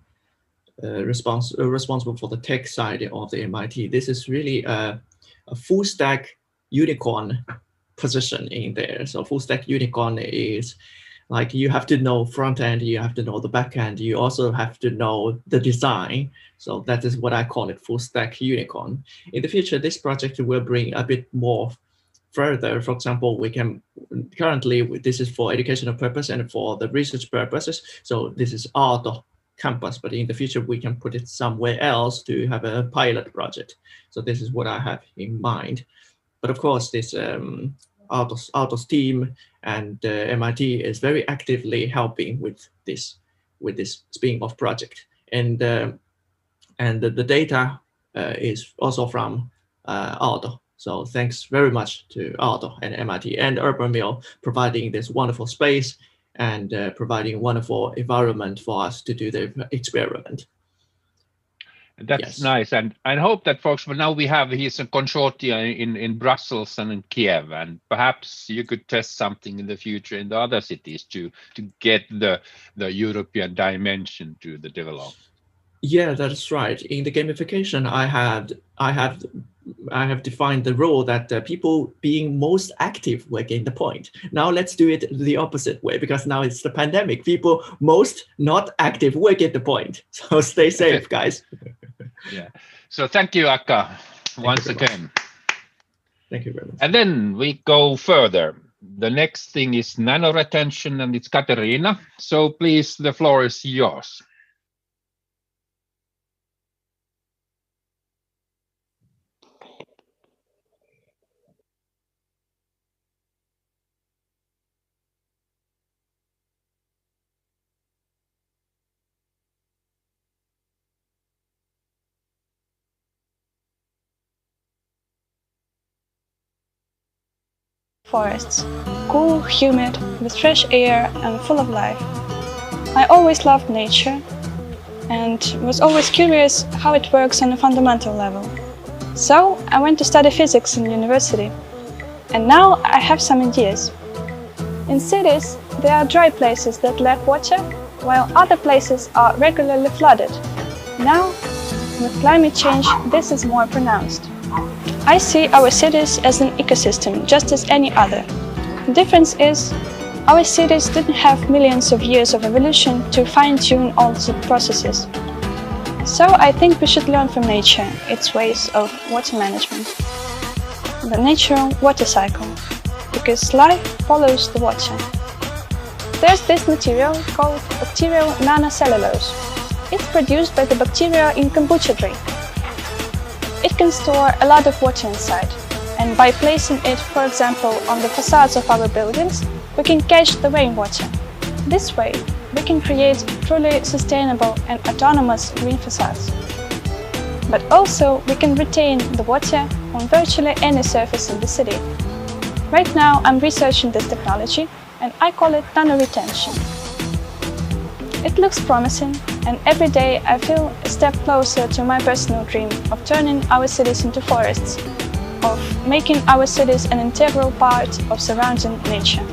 responsible for the tech side of the MIT. This is really a full stack unicorn position in there. So full stack unicorn is like you have to know front end, you have to know the back end, you also have to know the design. So that is what I call it, full stack unicorn. In the future, this project will bring a bit more further. For example, we can currently, this is for educational purpose and for the research purposes. So this is Aalto campus, but in the future we can put it somewhere else to have a pilot project. So this is what I have in mind. But of course, this Aalto's team and MIT is very actively helping with this spin-off project, and the data is also from Aalto. So thanks very much to Aalto and MIT and Urban Mill providing this wonderful space and providing a wonderful environment for us to do the experiment. That's yes. Nice, and I hope that, folks, but now we have his consortia in Brussels and in Kiev, and perhaps you could test something in the future in the other cities to get the European dimension to the development. Yeah, that's right. In the gamification, I have defined the rule that people being most active will gain the point. Now let's do it the opposite way, because now it's the pandemic. People most not active will get the point. So stay safe, guys. Yeah. So thank you, Aka, once again. Thank you very much. And then we go further. The next thing is nano retention, and it's Katerina. So please, the floor is yours. Forests, cool, humid, with fresh air and full of life. I always loved nature and was always curious how it works on a fundamental level. So I went to study physics in university, and now I have some ideas. In cities, there are dry places that lack water, while other places are regularly flooded. Now, with climate change, this is more pronounced. I see our cities as an ecosystem, just as any other. The difference is, our cities didn't have millions of years of evolution to fine-tune all the processes. So I think we should learn from nature, its ways of water management. The natural water cycle, because life follows the water. There's this material called bacterial nanocellulose. It's produced by the bacteria in kombucha drink. It can store a lot of water inside, and by placing it, for example, on the facades of our buildings, we can catch the rainwater. This way, we can create truly sustainable and autonomous green facades. But also, we can retain the water on virtually any surface in the city. Right now, I'm researching this technology, and I call it nano-retention. It looks promising, and every day I feel a step closer to my personal dream of turning our cities into forests, of making our cities an integral part of surrounding nature.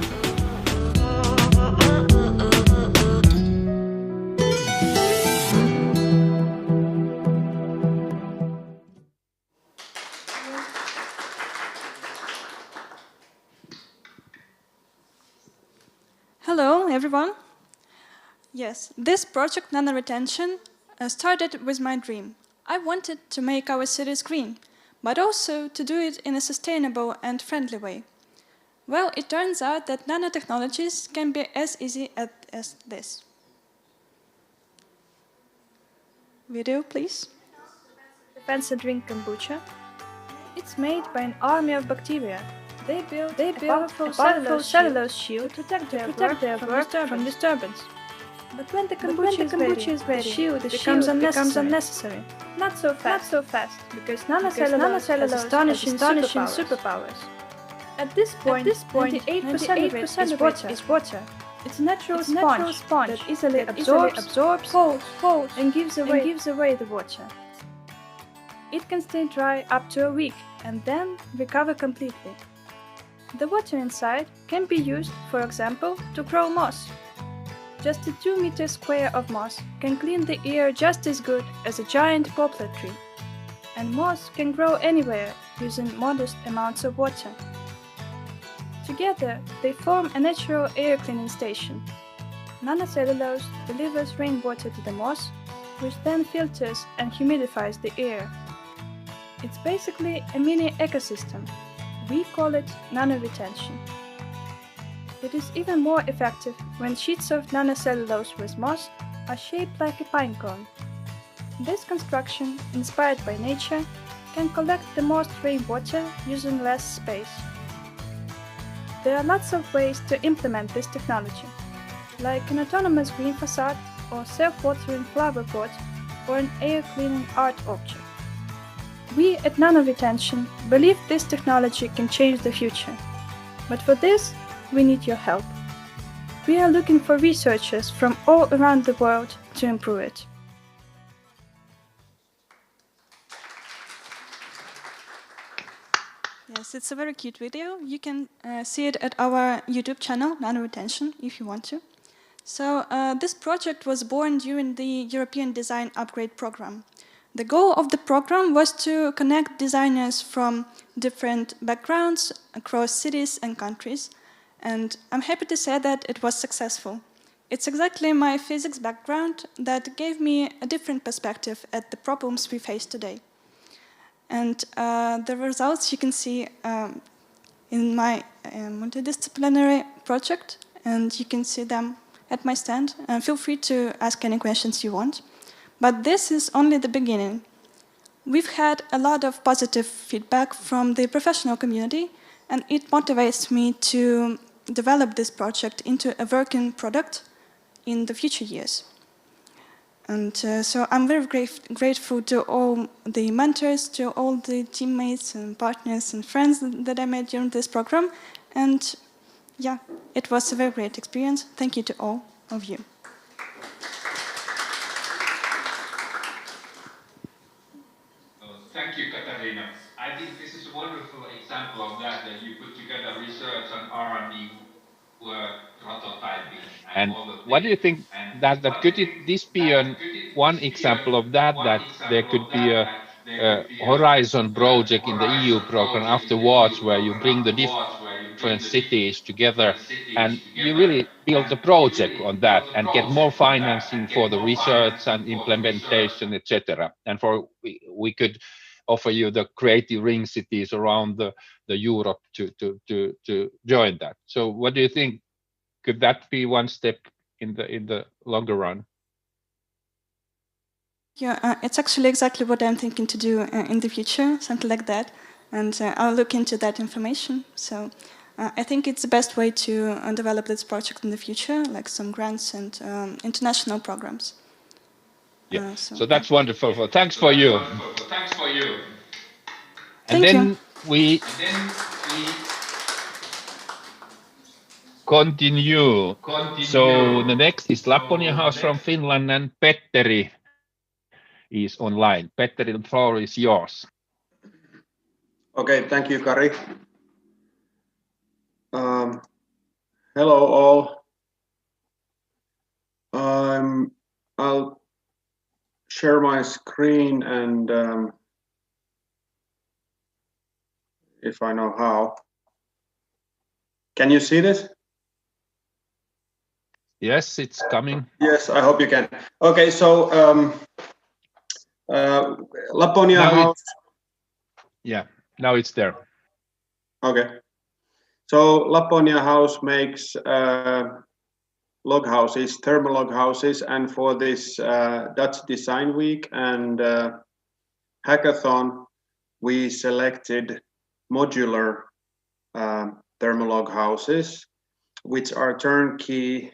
Hello, everyone. Yes, this project, Nano-Retention, started with my dream. I wanted to make our cities green, but also to do it in a sustainable and friendly way. Well, it turns out that nanotechnologies can be as easy as this. Video, please. The fancy drink kombucha. It's made by an army of bacteria. They build a powerful cellulose shield to protect their work from disturbance. But when the kombucha is ready, the shield becomes unnecessary. Not so fast, because nanocellulose has astonishing superpowers. At this point, 98% of it is water. It's a natural sponge that easily absorbs, holds, and gives away the water. It can stay dry up to a week and then recover completely. The water inside can be used, for example, to grow moss. Just a 2 meter square of moss can clean the air just as good as a giant poplar tree. And moss can grow anywhere using modest amounts of water. Together, they form a natural air cleaning station. Nanocellulose delivers rainwater to the moss, which then filters and humidifies the air. It's basically a mini ecosystem. We call it nano-retention. It is even more effective when sheets of nanocellulose with moss are shaped like a pine cone. This construction, inspired by nature, can collect the most rainwater using less space. There are lots of ways to implement this technology, like an autonomous green facade or self-watering flower pot or an air-cleaning art object. We at Nano-Retention believe this technology can change the future. But for this, we need your help. We are looking for researchers from all around the world to improve it. Yes, it's a very cute video. You can see it at our YouTube channel, Nano-Retention, if you want to. So this project was born during the European Design Upgrade Program. The goal of the program was to connect designers from different backgrounds across cities and countries, and I'm happy to say that it was successful. It's exactly my physics background that gave me a different perspective at the problems we face today. And the results you can see in my multidisciplinary project, and you can see them at my stand. Feel free to ask any questions you want. But this is only the beginning. We've had a lot of positive feedback from the professional community, and it motivates me to develop this project into a working product in the future years. And so I'm very grateful to all the mentors, to all the teammates and partners and friends that I met during this program. And yeah, it was a very great experience. Thank you to all of you. Thank you, Katerina. I think this is a wonderful example of that you put together research and R&D work And what do you think that could this be one example of that there could be a horizon project in the EU program afterwards where you bring the different cities together and you really build the project on that and get more financing for the research and implementation, etc. And we could offer you the creative ring cities around the Europe to join that. So what do you think? Could that be one step in the longer run? Yeah, it's actually exactly what I'm thinking to do in the future, something like that. And I'll look into that information. So I think it's the best way to develop this project in the future, like some grants and international programs. Yeah, so that's wonderful. Thanks for you. And then we continue. So the next is Laponia House from Finland, and Petteri is online. Petteri, the floor is yours. Okay, thank you, Kari. Hello all. I'll share my screen and if I know how. Can you see this? Yes, it's coming. Yes, I hope you can. Okay, so Laponia House. Yeah, now it's there. Okay. So Laponia House makes log houses, thermal log houses, and for this Dutch Design Week and hackathon, we selected modular thermal log houses, which are turnkey,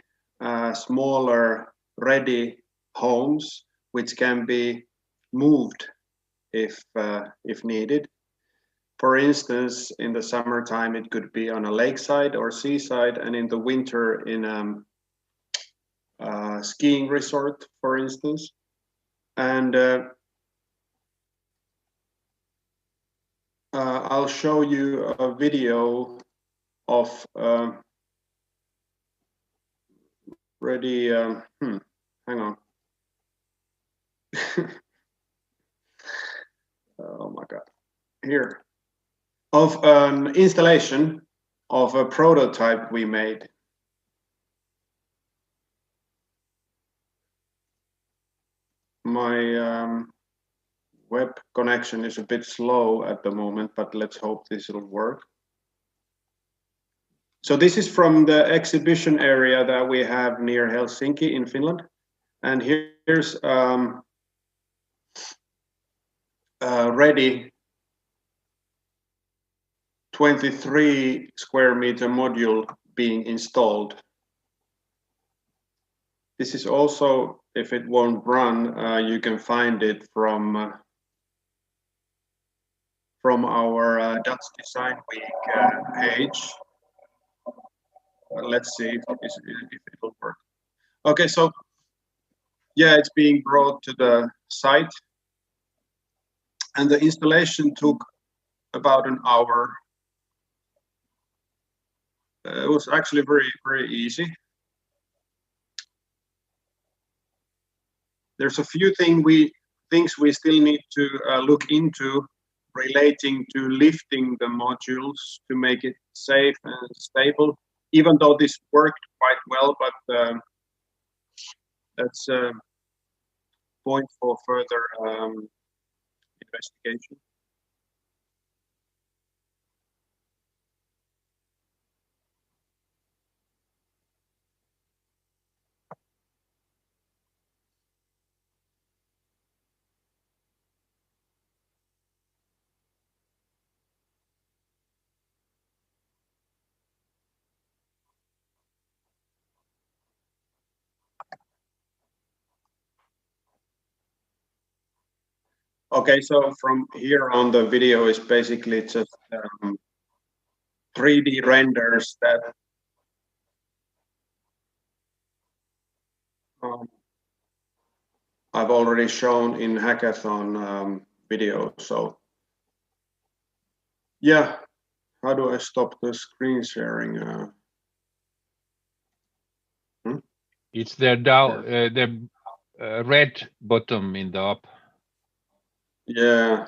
smaller, ready homes, which can be moved if needed. For instance, in the summertime, it could be on a lakeside or seaside, and in the winter in a skiing resort, for instance. And I'll show you a video of ready. Hang on. Oh my God. Here. Of an installation of a prototype we made. My web connection is a bit slow at the moment, but let's hope this will work. So this is from the exhibition area that we have near Helsinki in Finland. And here's ready 23 square meter module being installed. This is also, if it won't run, you can find it from our Dutch Design Week page. Let's see if it will work. Okay, so yeah, it's being brought to the site, and the installation took about an hour. It was actually very, very easy. There's a few things we still need to look into relating to lifting the modules to make it safe and stable, even though this worked quite well, but that's a point for further investigation. Okay, so from here on, the video is basically just 3D renders that I've already shown in hackathon video. So yeah, how do I stop the screen sharing? It's the red bottom in the up. Yeah.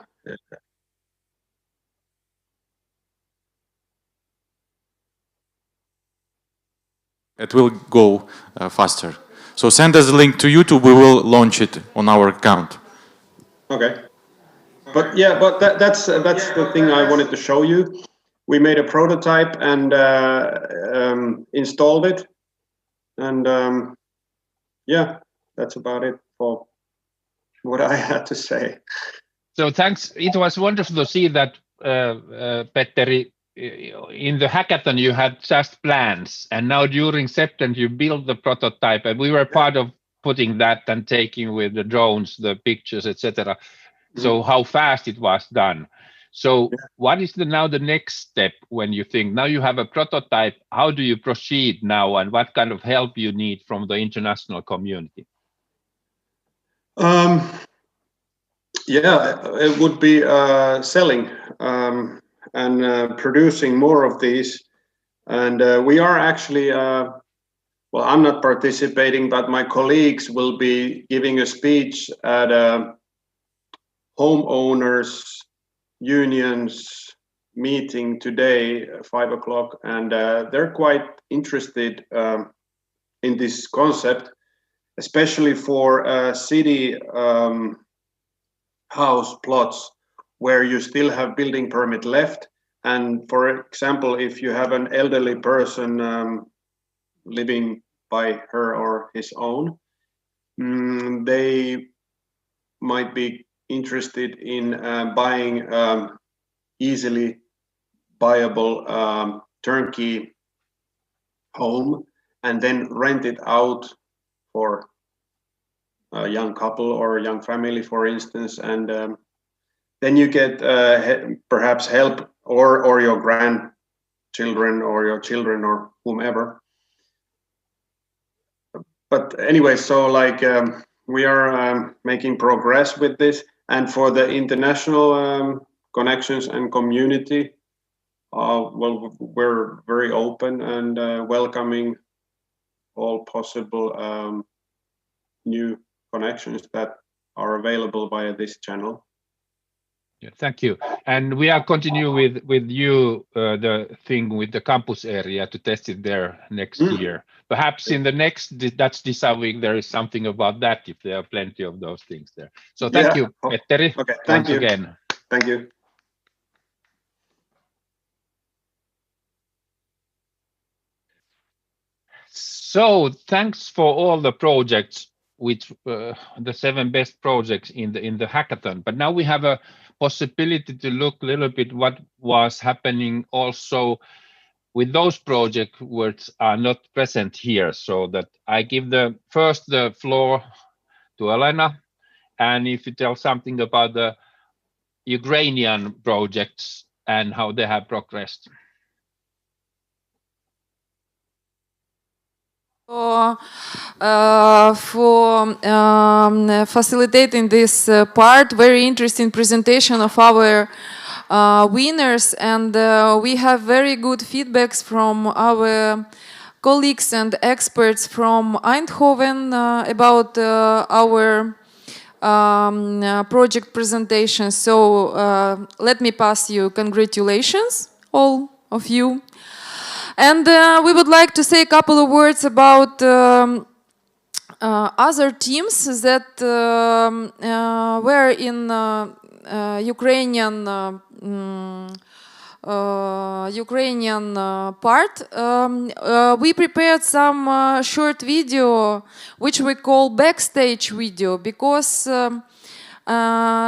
It will go faster. So send us a link to YouTube. We will launch it on our account. Okay. But yeah, but that's the thing I wanted to show you. We made a prototype and installed it, and yeah, that's about it for what I had to say. So thanks. It was wonderful to see that, Petteri, in the hackathon you had just plans, and now during September you built the prototype, and we were part of putting that and taking with the drones the pictures, etc. So how fast it was done. So what is now the next step when you think now you have a prototype? How do you proceed now, and what kind of help you need from the international community? Yeah, it would be selling and producing more of these. And we are actually, well, I'm not participating, but my colleagues will be giving a speech at a homeowners unions meeting today at 5 o'clock. And they're quite interested in this concept, especially for city house plots where you still have building permit left. And for example, if you have an elderly person living by her or his own, they might be interested in buying easily buyable turnkey home and then rent it out for a young couple or a young family, for instance, and then you get perhaps help or your grandchildren or your children or whomever. But anyway, so like we are making progress with this, and for the international connections and community, well, we're very open and welcoming all possible new connections that are available via this channel. Yeah, thank you. And we are continuing with you the thing with the campus area to test it there next year. Perhaps in the next Dutch Design Week there is something about that, if there are plenty of those things there. So thank you, Petteri, okay, thank once again. Thank you. So thanks for all the projects, which the 7 best projects in the hackathon. But now we have a possibility to look a little bit what was happening also with those projects which are not present here. So that I give the floor to Elena, and if you tell something about the Ukrainian projects and how they have progressed. For facilitating this part, very interesting presentation of our winners, and we have very good feedbacks from our colleagues and experts from Eindhoven about our project presentation. So let me pass you congratulations, all of you. And we would like to say a couple of words about other teams that were in Ukrainian part. We prepared some short video, which we call backstage video, because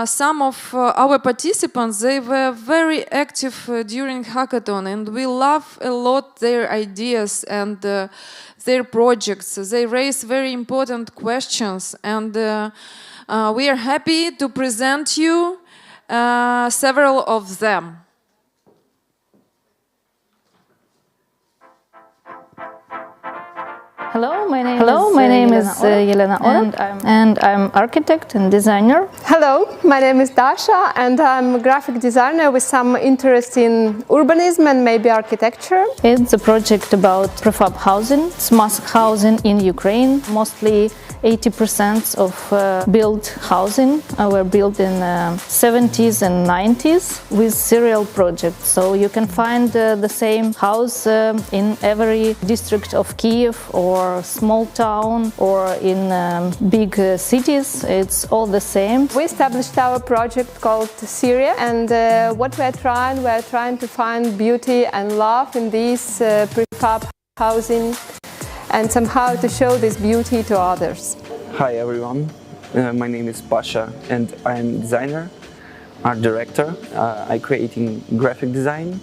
some of our participants, they were very active during hackathon, and we love a lot their ideas and their projects. They raise very important questions, and we are happy to present you several of them. Hello, my name is Elena and I'm architect and designer. Hello, my name is Dasha and I'm a graphic designer with some interest in urbanism and maybe architecture. It's a project about prefab housing. It's mass housing in Ukraine. Mostly 80% of built housing were built in 70s and 90s with serial projects. So you can find the same house in every district of Kiev or small town or in big cities. It's all the same. We established our project called Syria, and what we're trying to find beauty and love in this prefab housing and somehow to show this beauty to others. Hi everyone, my name is Pasha and I'm a designer, art director. I'm creating graphic design,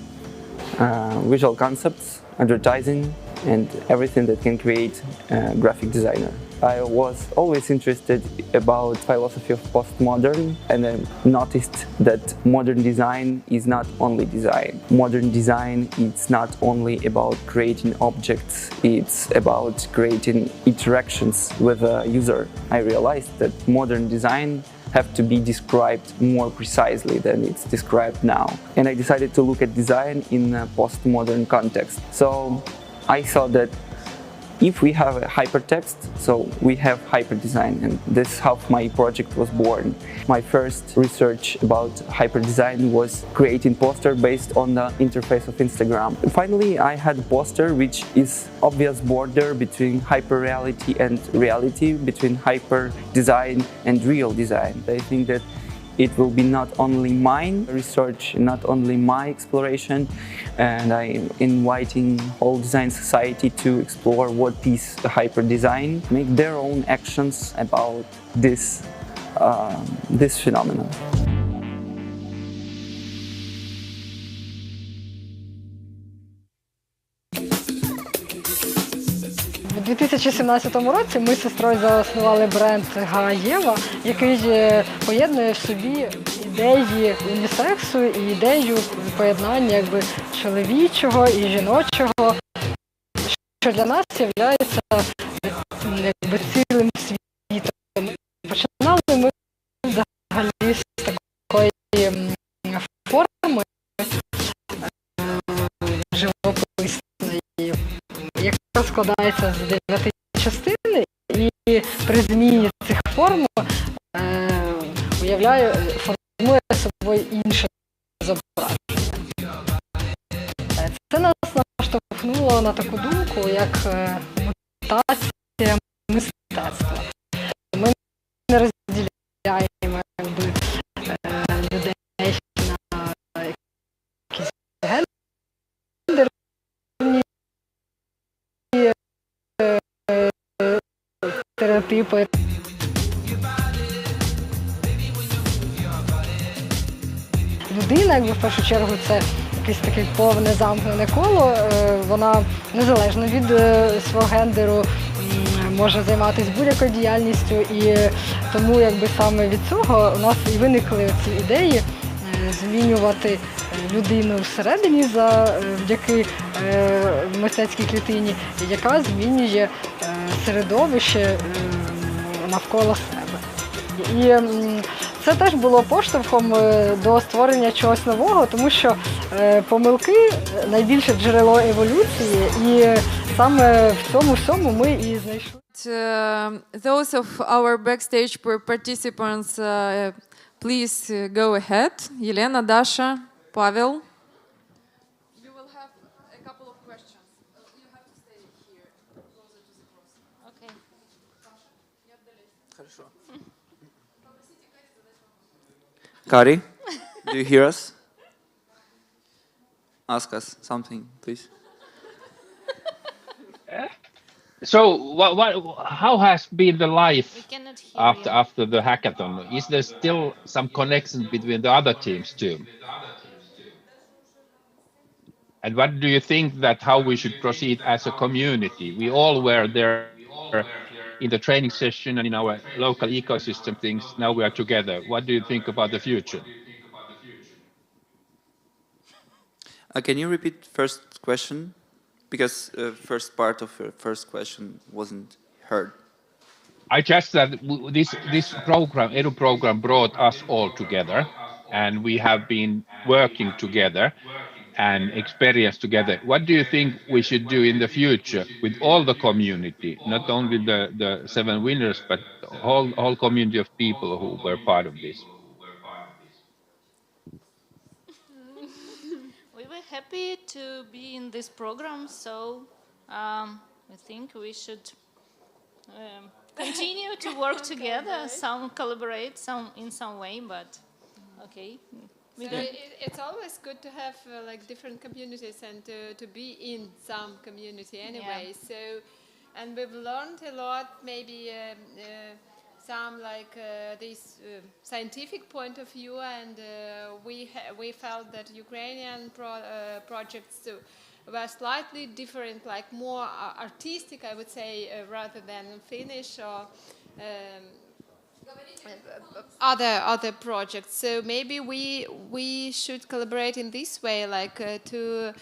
visual concepts, advertising and everything that can create a graphic designer. I was always interested about philosophy of postmodern, and I noticed that modern design is not only design. Modern design is not only about creating objects, it's about creating interactions with a user. I realized that modern design have to be described more precisely than it's described now. And I decided to look at design in a postmodern context. So I saw that if we have a hypertext, so we have hyperdesign, and this is how my project was born. My first research about hyperdesign was creating poster based on the interface of Instagram. Finally, I had a poster which is obvious border between hyperreality and reality, between hyperdesign and real design. I think that it will be not only my research, not only my exploration, and I'm inviting whole design society to explore what is hyper design, make their own actions about this phenomenon. У 2017 році ми з сестрою заснували бренд «Гаєва», який поєднує в собі ідеї унісексу і ідею поєднання чоловічого і жіночого, що для нас є цілим світом. Починали ми взагалі з такої форми живописної, яка складається з 9 частин, і при зміні цих форм формує собою інше зображення. Це нас наштовхнуло на таку думку, як мутація мистецтва. Ми не розділяємо людей на якісь гендерні стереотипи. Людина, в першу чергу, це якесь таке повне замкнене коло, вона незалежно від свого гендеру може займатися будь-якою діяльністю, і тому саме від цього у нас і виникли ці ідеї змінювати людину всередині завдяки мистецькій клітині, яка змінює середовище навколо себе. І це теж було поштовхом до створення чогось нового, тому що помилки – найбільше джерело еволюції, і саме в цьому всьому ми і знайшли. Those of our backstage participants, please go ahead. Elena, Dasha, Pavel. You will have a couple of questions. You have to stay here, closer to the cross. Okay. Хорошо. Kari, do you hear us? Ask us something, please. So, how has been the life after the hackathon? Is there still some connection between the other teams too? And what do you think that how we should proceed as a community? We all were there in the training session and in our local ecosystem things. Now we are together. What do you think about the future? Can you repeat first question? because first part of your first question wasn't heard. I just that this program, EDU program, brought us all together, and we have been working together and experience together. What do you think we should do in the future with all the community, not only the 7 winners, but the whole community of people who were part of this? We were happy to be in this program, so I think we should continue to work together, some collaborate, some in some way, but okay. So it's always good to have like different communities and to be in some community anyway. Yeah. So, and we've learned a lot, maybe some like this scientific point of view, and we felt that Ukrainian projects were slightly different, like more artistic, I would say, rather than Finnish or other projects. So maybe we should collaborate in this way, like to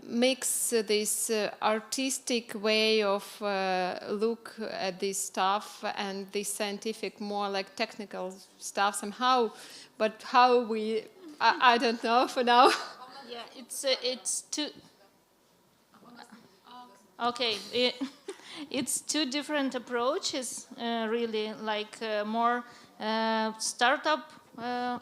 mix this artistic way of look at this stuff and this scientific, more like technical stuff somehow. But how we, I don't know for now. Yeah, it's too. Okay, it's two different approaches. Really, like more startup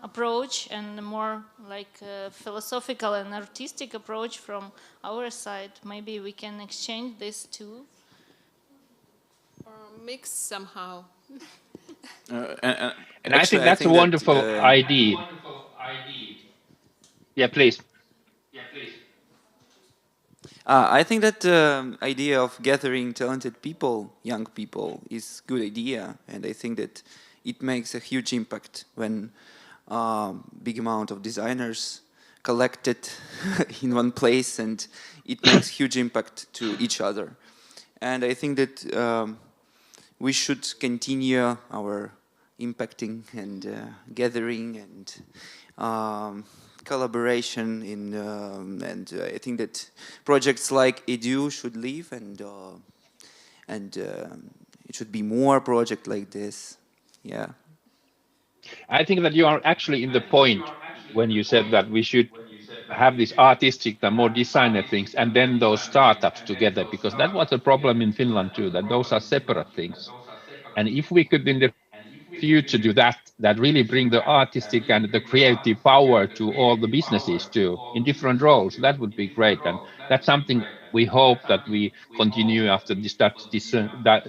approach and more like philosophical and artistic approach from our side. Maybe we can exchange these two. Or mix somehow. And I think that's a wonderful idea. Yeah, please. I think that the idea of gathering talented people, young people, is a good idea, and I think that it makes a huge impact when big amount of designers collected in one place, and it makes huge impact to each other. And I think that we should continue our impacting and gathering and collaboration in, and I think that projects like EDU should live, and it should be more projects like this. Yeah. I think that you are actually in the point when you said that we should have these artistic and more designer things and then those startups together, because that was a problem in Finland too, that those are separate things. And if we could in the future do that really bring the artistic and the creative power to all the businesses too, in different roles, that would be great. And that's something we hope that we continue after this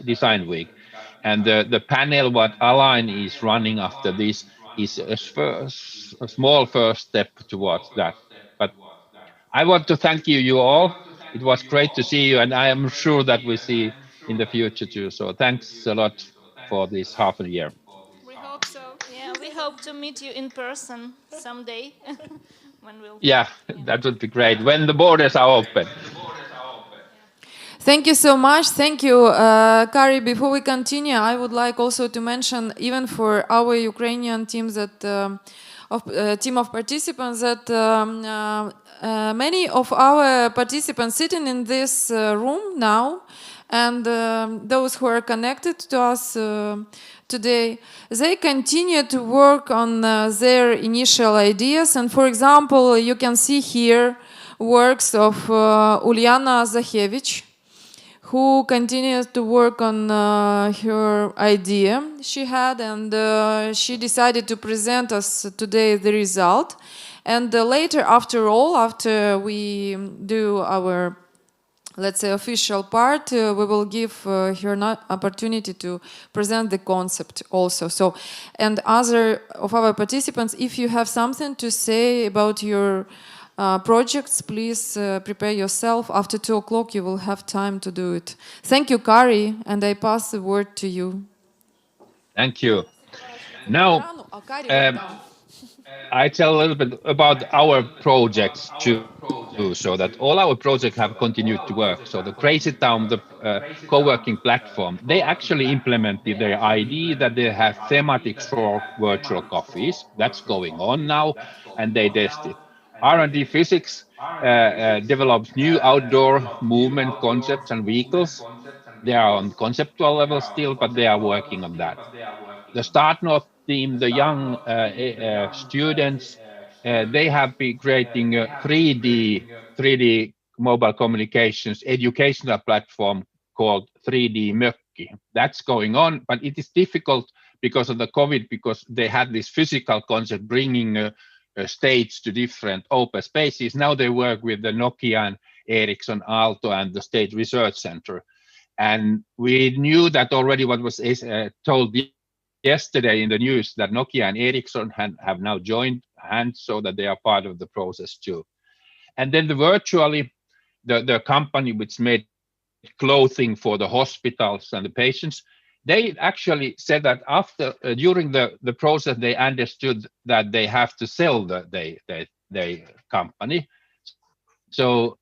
design week. And the panel what Alain is running after this is a small first step towards that. But I want to thank you all. It was great to see you, and I am sure that we see in the future too. So thanks a lot for this half a year. We hope so. Yeah, we hope to meet you in person someday. When we'll that would be great when the borders are open. Thank you so much. Thank you, Kari. Before we continue, I would like also to mention, even for our Ukrainian teams team of participants, that many of our participants sitting in this room now, and those who are connected to us today, they continue to work on their initial ideas. And for example, you can see here works of Uliana Zachevich, who continues to work on her idea she had, and she decided to present us today the result. And later, after we do our, let's say, official part, we will give her an opportunity to present the concept also. So, and other of our participants, if you have something to say about your projects, please prepare yourself. After 2 o'clock, you will have time to do it. Thank you, Kari, and I pass the word to you. Thank you. Now, I tell a little bit about our projects too, so that all our projects have continued to work. So the Crazy Town, the co-working platform, they actually implemented their idea that they have thematic short virtual coffees. That's going on now, and they test it. R&D Physics develops new outdoor movement concepts and vehicles. They are on conceptual level still, but they are working on that. The Start North team, the young students, they have been creating a 3D mobile communications educational platform called 3D Mökki. That's going on, but it is difficult because of the COVID, because they had this physical concept bringing states to different open spaces. Now they work with the Nokia and Ericsson, Aalto, and the State Research Center. And we knew that already what was told yesterday in the news, that Nokia and Ericsson have now joined hands so that they are part of the process too. And then virtually, the company which made clothing for the hospitals and the patients, they actually said that after during the process, they understood that they have to sell the company. So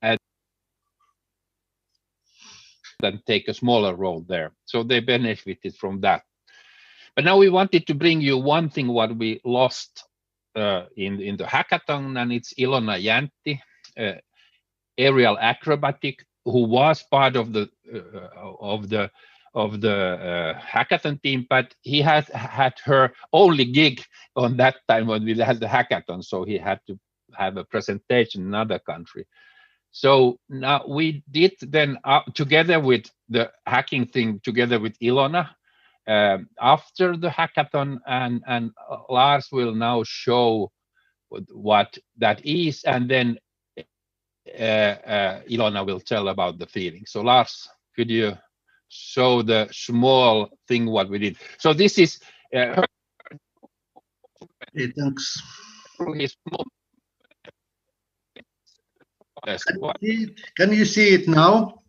then take a smaller role there. So they benefited from that. But now we wanted to bring you one thing what we lost in the hackathon, and it's Ilona Jäntti, aerial acrobatic, who was part of the hackathon team, but he had her only gig on that time when we had the hackathon, so he had to have a presentation in another country. So now we did then together with the hacking thing, together with Ilona, after the hackathon, and Lars will now show what that is, and then Ilona will tell about the feeling. So Lars, could you show the small thing what we did? So this is thanks. Can you see it now?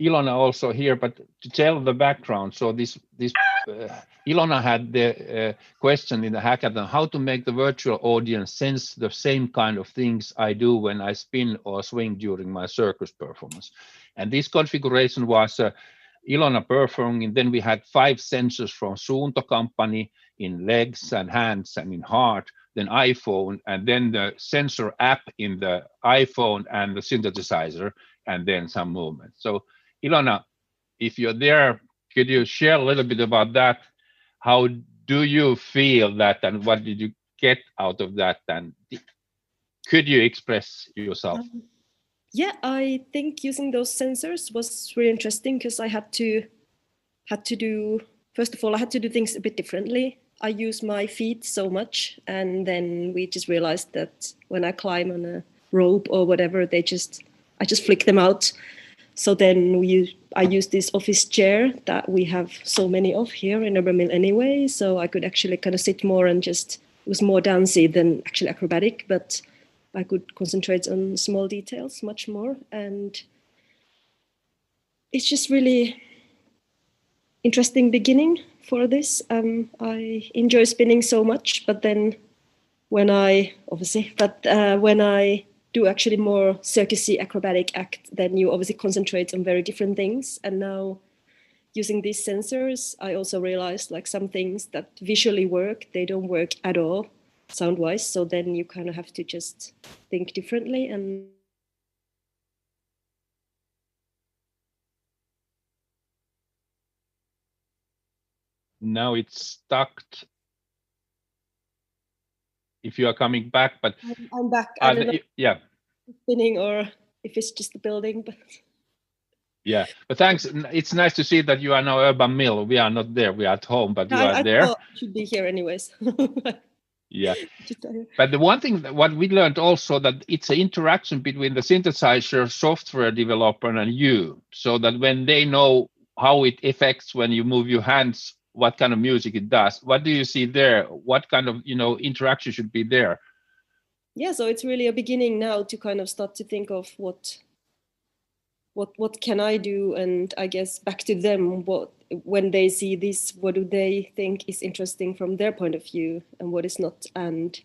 Ilona also here, but to tell the background. So this Ilona had the question in the hackathon, how to make the virtual audience sense the same kind of things I do when I spin or swing during my circus performance. And this configuration was Ilona performing, and then we had 5 sensors from Suunto company in legs and hands and in heart, then iPhone, and then the sensor app in the iPhone and the synthesizer, and then some movement. So Ilona, if you're there, could you share a little bit about that? How do you feel that, and what did you get out of that? And could you express yourself? Yeah, I think using those sensors was really interesting because I had to do, first of all, I had to do things a bit differently. I use my feet so much, and then we just realized that when I climb on a rope or whatever, I just flick them out. So then I used this office chair that we have so many of here in Obermill anyway, so I could actually kind of sit more and it was more dancey than actually acrobatic, but I could concentrate on small details much more. And it's just really interesting beginning for this. I enjoy spinning so much, but then when I do actually more circusy acrobatic act, then you obviously concentrate on very different things. And now using these sensors, I also realized like some things that visually work, they don't work at all sound-wise. So then you kind of have to just think differently. And now it's stuck. If you are coming back, but I'm back. I don't know yeah, spinning or if it's just the building, but yeah. But thanks. It's nice to see that you are now Urban Mill. We are not there. We are at home, but you are there. I should be here anyways. Yeah. But the one thing that what we learned also that it's an interaction between the synthesizer software developer and you, so that when they know how it affects when you move your hands, what kind of music it does. What do you see there? What kind of interaction should be there? Yeah, so it's really a beginning now to kind of start to think of what can I do, and I guess back to them, when they see this, what do they think is interesting from their point of view and what is not. And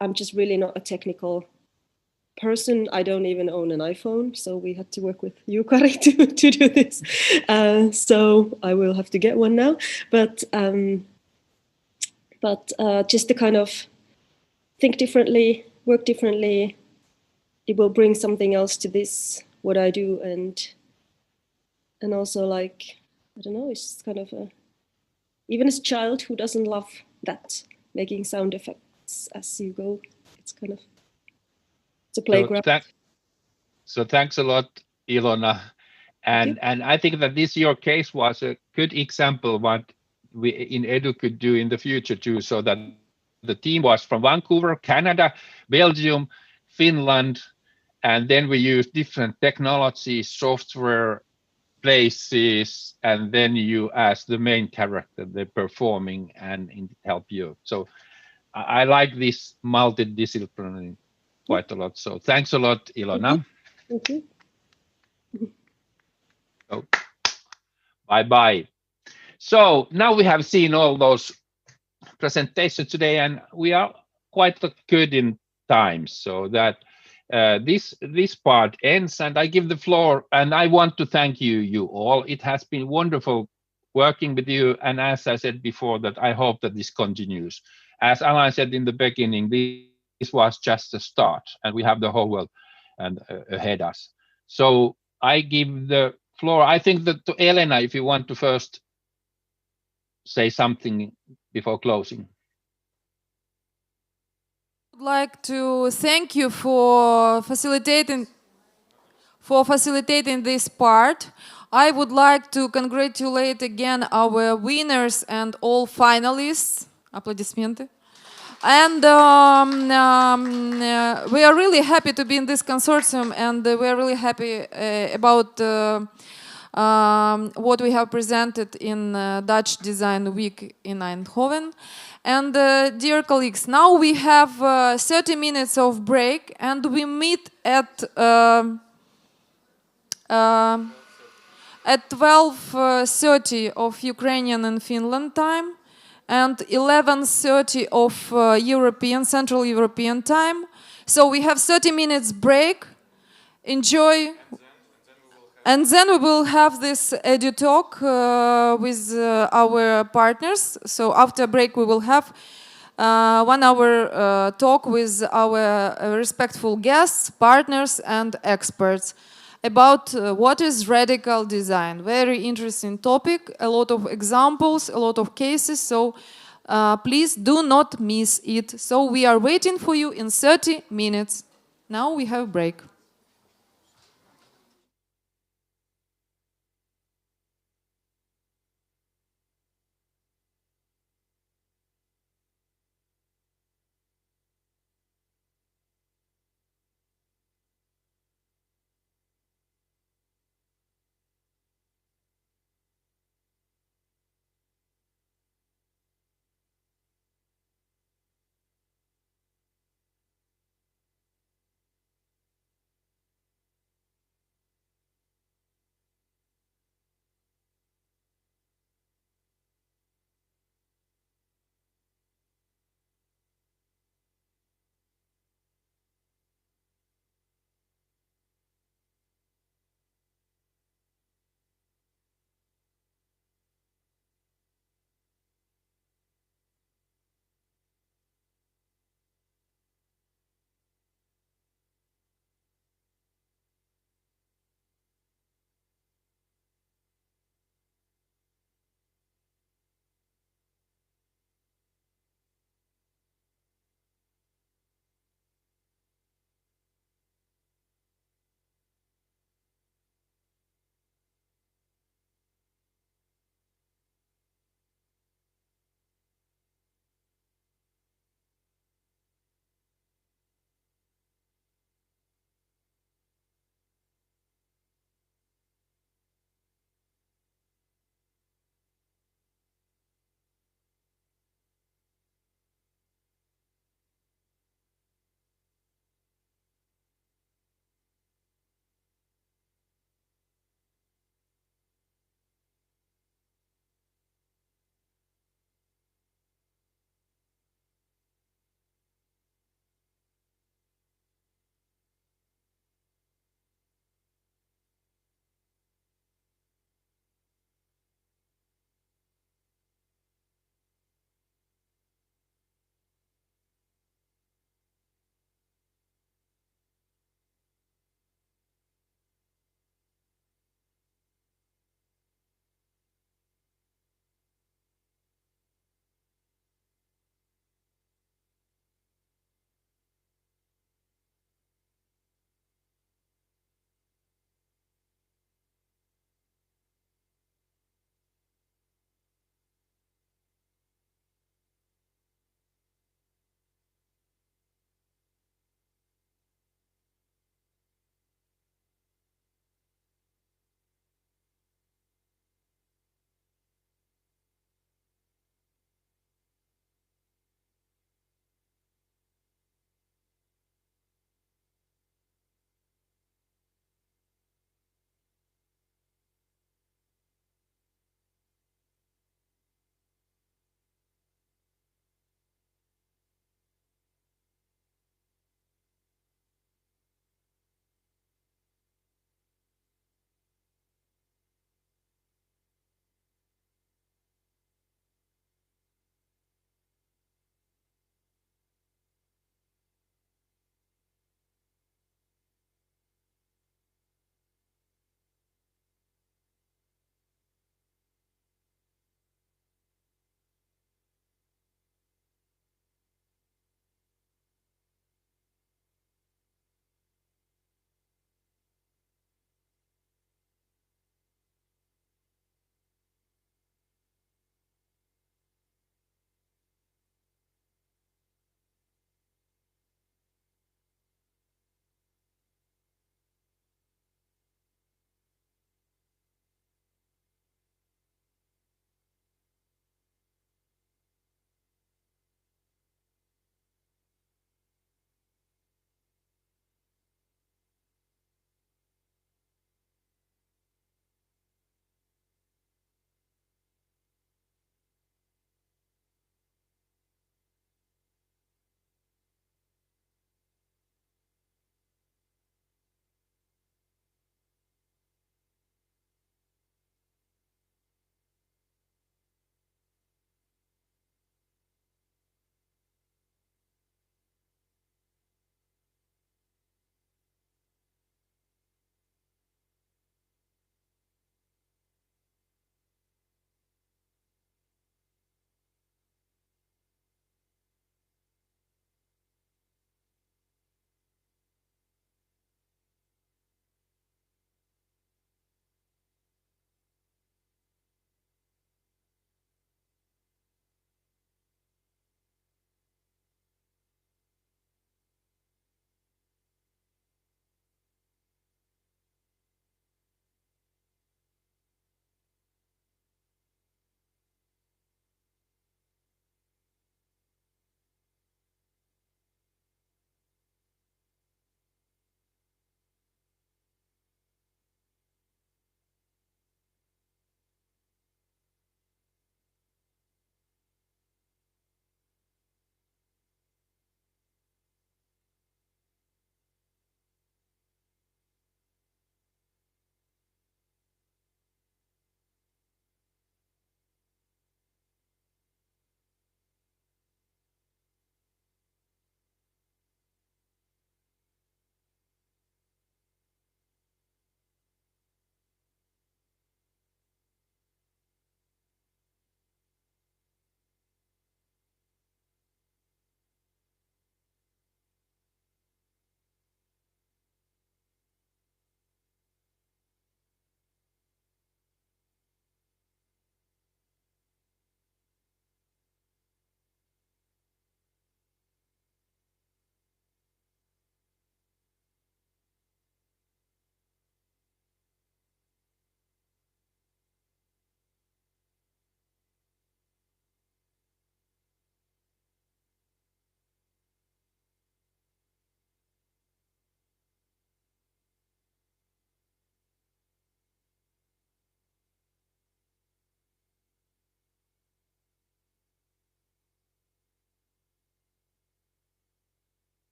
I'm just really not a technical person. I don't even own an iPhone, so we had to work with you, Kari, to do this. So I will have to get one now. But just to kind of think differently, work differently, it will bring something else to this, what I do, and also like, I don't know, it's kind of even as a child who doesn't love that, making sound effects as you go, it's kind of, it's a playground. So thanks a lot, Ilona. And I think that your case was a good example what we in EDU could do in the future too, so that the team was from Vancouver, Canada, Belgium, Finland, and then we used different technologies, software, places, and then you as the main character, they're performing and help you. So I like this multidisciplinary quite a lot. So thanks a lot, Ilona. Thank you. So, bye-bye. So now we have seen all those presentations today, and we are quite good in time, so that this part ends, and I give the floor, and I want to thank you all. It has been wonderful working with you, and as I said before, that I hope that this continues. As Alain said in the beginning, this was just a start, and we have the whole world ahead us. So I give the floor, I think that to Elena, if you want to first say something before closing. I would like to thank you for facilitating this part. I would like to congratulate again our winners and all finalists. Аплодисменты. And we are really happy to be in this consortium, and we are really happy about what we have presented in Dutch Design Week in Eindhoven. And dear colleagues, now we have 30 minutes of break, and we meet at at 12:30 of Ukrainian and Finland time, and 11:30 of Central European time. So we have 30 minutes break. Enjoy. And then we will have this EDU talk with our partners. So after break we will have 1 hour talk with our respectful guests, partners and experts about what is radical design. Very interesting topic, a lot of examples, a lot of cases, so please do not miss it. So we are waiting for you in 30 minutes. Now we have a break.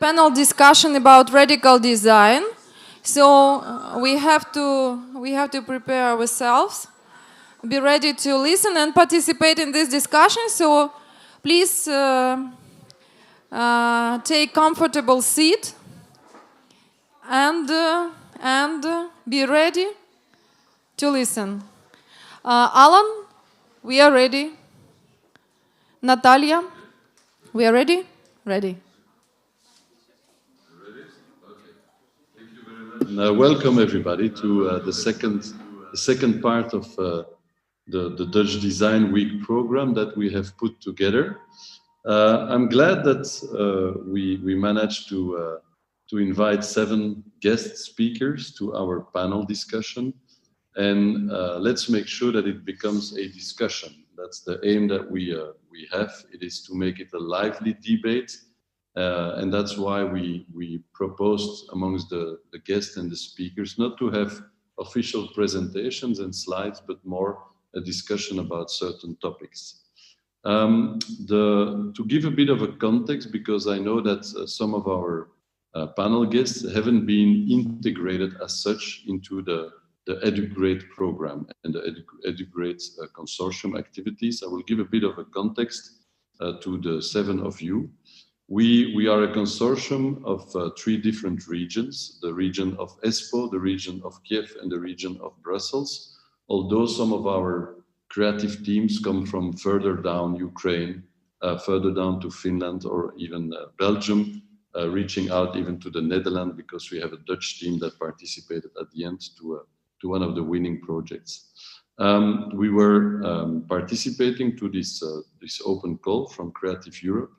Panel discussion about radical design. So we have to prepare ourselves, be ready to listen and participate in this discussion. So please take comfortable seat and be ready to listen. Alan, we are ready. Natalia, we are ready? Ready. Welcome everybody to the second part of the Dutch Design Week program that we have put together. I'm glad that we managed to invite 7 guest speakers to our panel discussion, and let's make sure that it becomes a discussion. That's the aim that we have. It is to make it a lively debate. And that's why we proposed amongst the guests and the speakers not to have official presentations and slides, but more a discussion about certain topics. To give a bit of a context, because I know that some of our panel guests haven't been integrated as such into the EduGrade program and the EduGrade consortium activities. I will give a bit of a context to the 7 of you. We are a consortium of 3 different regions, the region of Espoo, the region of Kiev, and the region of Brussels. Although some of our creative teams come from further down Ukraine, further down to Finland or even Belgium, reaching out even to the Netherlands, because we have a Dutch team that participated at the end to one of the winning projects. We were participating to this open call from Creative Europe.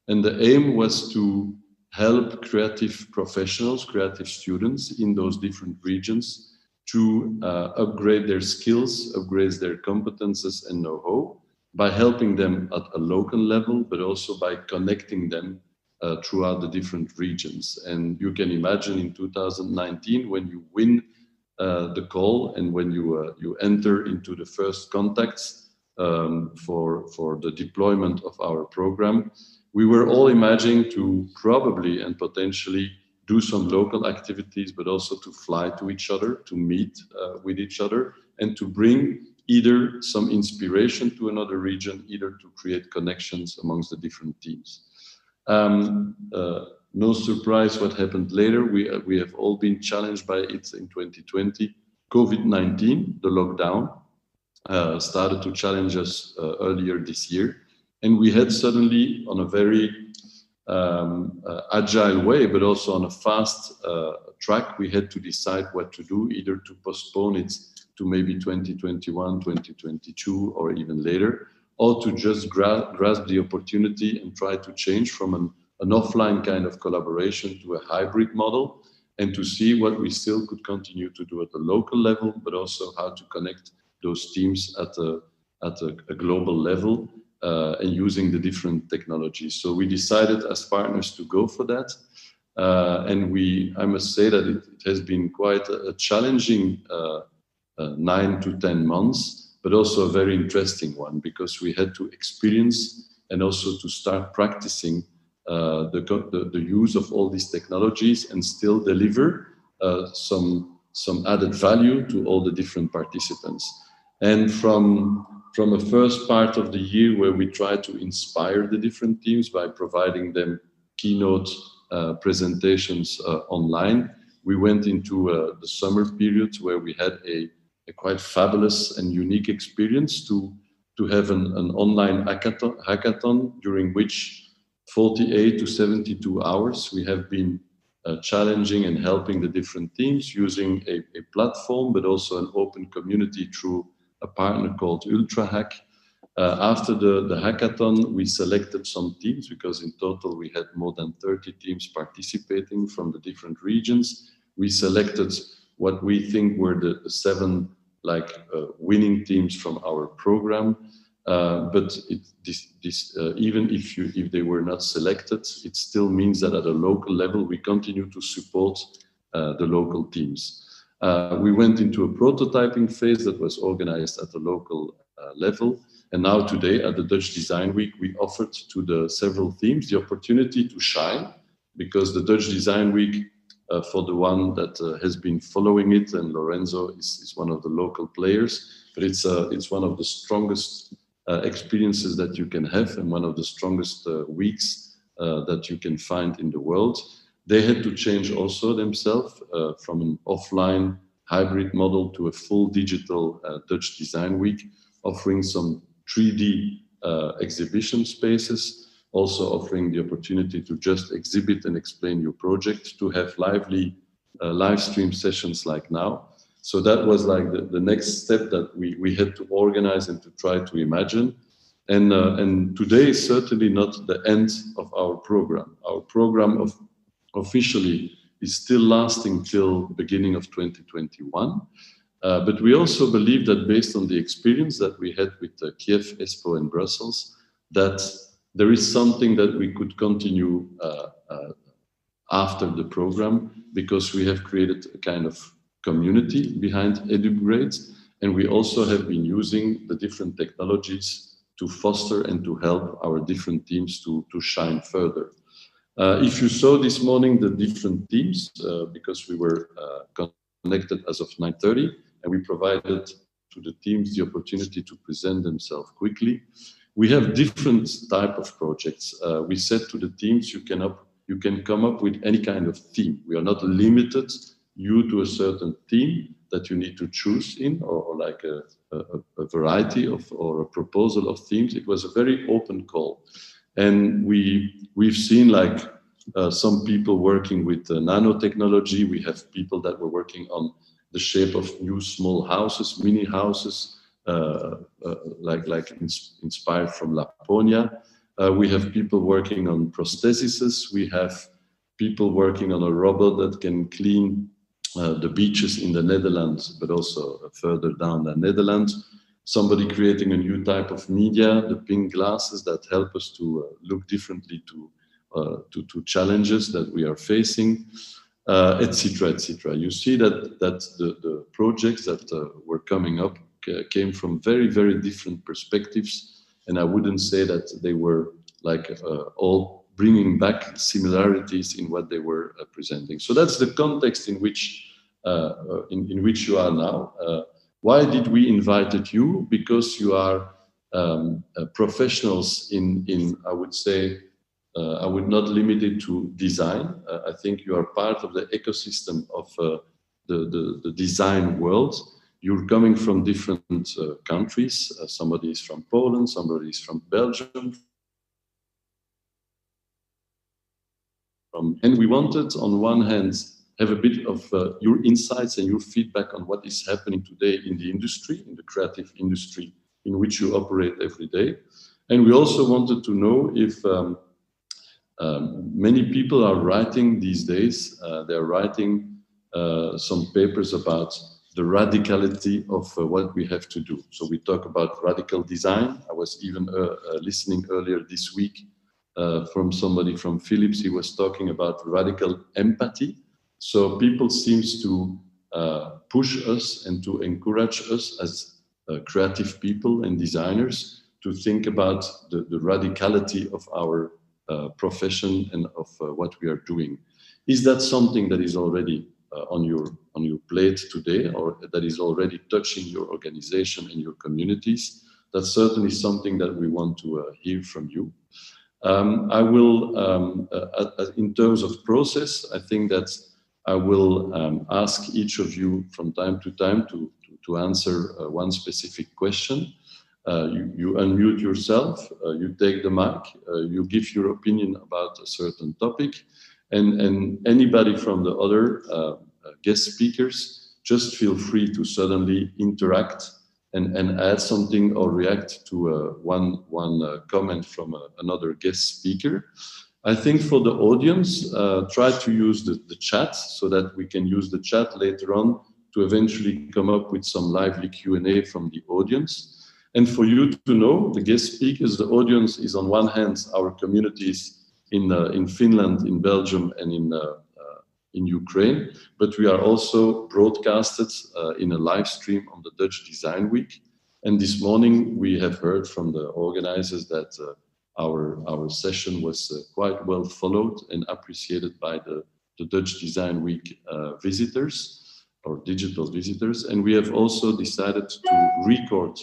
And the aim was to help creative professionals, creative students in those different regions to upgrade their skills, upgrade their competences and know-how by helping them at a local level, but also by connecting them throughout the different regions. And you can imagine in 2019, when you win the call and when you enter into the first contacts for the deployment of our program, we were all imagining to probably and potentially do some local activities, but also to fly to each other, to meet with each other, and to bring either some inspiration to another region, either to create connections amongst the different teams. No surprise what happened later. We have all been challenged by it in 2020. COVID-19, the lockdown, started to challenge us earlier this year. And we had suddenly, on a very agile way, but also on a fast track, we had to decide what to do, either to postpone it to maybe 2021, 2022, or even later, or to just grasp the opportunity and try to change from an offline kind of collaboration to a hybrid model, and to see what we still could continue to do at the local level, but also how to connect those teams at a global level. And using the different technologies. So we decided as partners to go for that. And I must say that it has been quite a challenging 9 to 10 months, but also a very interesting one, because we had to experience and also to start practicing the use of all these technologies and still deliver some added value to all the different participants. And from a first part of the year where we try to inspire the different teams by providing them keynote presentations online, we went into the summer period where we had a quite fabulous and unique experience to have an online hackathon, during which 48 to 72 hours we have been challenging and helping the different teams using a platform, but also an open community through a partner called UltraHack. After the hackathon, we selected some teams, because in total we had more than 30 teams participating from the different regions. We selected what we think were the 7 winning teams from our program. But even if they were not selected, it still means that at a local level we continue to support the local teams. We went into a prototyping phase that was organized at the local level. And now today at the Dutch Design Week, we offered to the several teams the opportunity to shine because the Dutch Design Week, for the one that has been following it, and Lorenzo is one of the local players, but it's one of the strongest experiences that you can have and one of the strongest weeks that you can find in the world. They had to change also themselves from an offline hybrid model to a full digital Dutch Design Week, offering some 3D exhibition spaces, also offering the opportunity to just exhibit and explain your project, to have lively live stream sessions like now. So that was like the next step that we had to organize and to try to imagine. And today is certainly not the end of our program. Our program officially is still lasting till beginning of 2021. But we also believe that based on the experience that we had with Kiev, Espoo and Brussels, that there is something that we could continue after the program, because we have created a kind of community behind EduGrades, and we also have been using the different technologies to foster and to help our different teams to shine further. If you saw this morning the different teams, because we were connected as of 9:30, and we provided to the teams the opportunity to present themselves quickly. We have different type of projects. We said to the teams, you can come up with any kind of theme. We are not limited you to a certain theme that you need to choose in, or like a variety of, or a proposal of themes. It was a very open call. And we've seen like some people working with nanotechnology. We have people that were working on the shape of new small houses, mini houses, like inspired from Laponia. We have people working on prostheses. We have people working on a robot that can clean the beaches in the Netherlands, but also further down the Netherlands. Somebody creating a new type of media, the pink glasses that help us to look differently to challenges that we are facing, etc., etc. You see that the projects that were coming up came from very, very different perspectives, and I wouldn't say that they were like all bringing back similarities in what they were presenting. So that's the context in which you are now. Why did we invite you? Because you are professionals in I would say, I would not limit it to design. I think you are part of the ecosystem of the design world. You're coming from different countries. Somebody is from Poland, somebody is from Belgium. And we wanted, on one hand, have a bit of your insights and your feedback on what is happening today in the industry, in the creative industry in which you operate every day. And we also wanted to know if many people are writing these days, they're writing some papers about the radicality of what we have to do. So we talk about radical design. I was even listening earlier this week from somebody from Philips. He was talking about radical empathy. So people seems to push us and to encourage us as creative people and designers to think about the radicality of our profession and of what we are doing. Is that something that is already on your plate today, or that is already touching your organization and your communities? That's certainly something that we want to hear from you. I will, in terms of process, I think that I will ask each of you from time to time to answer one specific question. You unmute yourself, you take the mic, you give your opinion about a certain topic, and anybody from the other guest speakers, just feel free to suddenly interact and add something or react to one comment from another guest speaker. I think for the audience, try to use the chat so that we can use the chat later on to eventually come up with some lively Q&A from the audience. And for you to know, the guest speakers, the audience is on one hand our communities in Finland, in Belgium, and in Ukraine, but we are also broadcasted in a live stream on the Dutch Design Week. And this morning we have heard from the organizers that our session was quite well followed and appreciated by the Dutch Design Week visitors or digital visitors. And we have also decided to record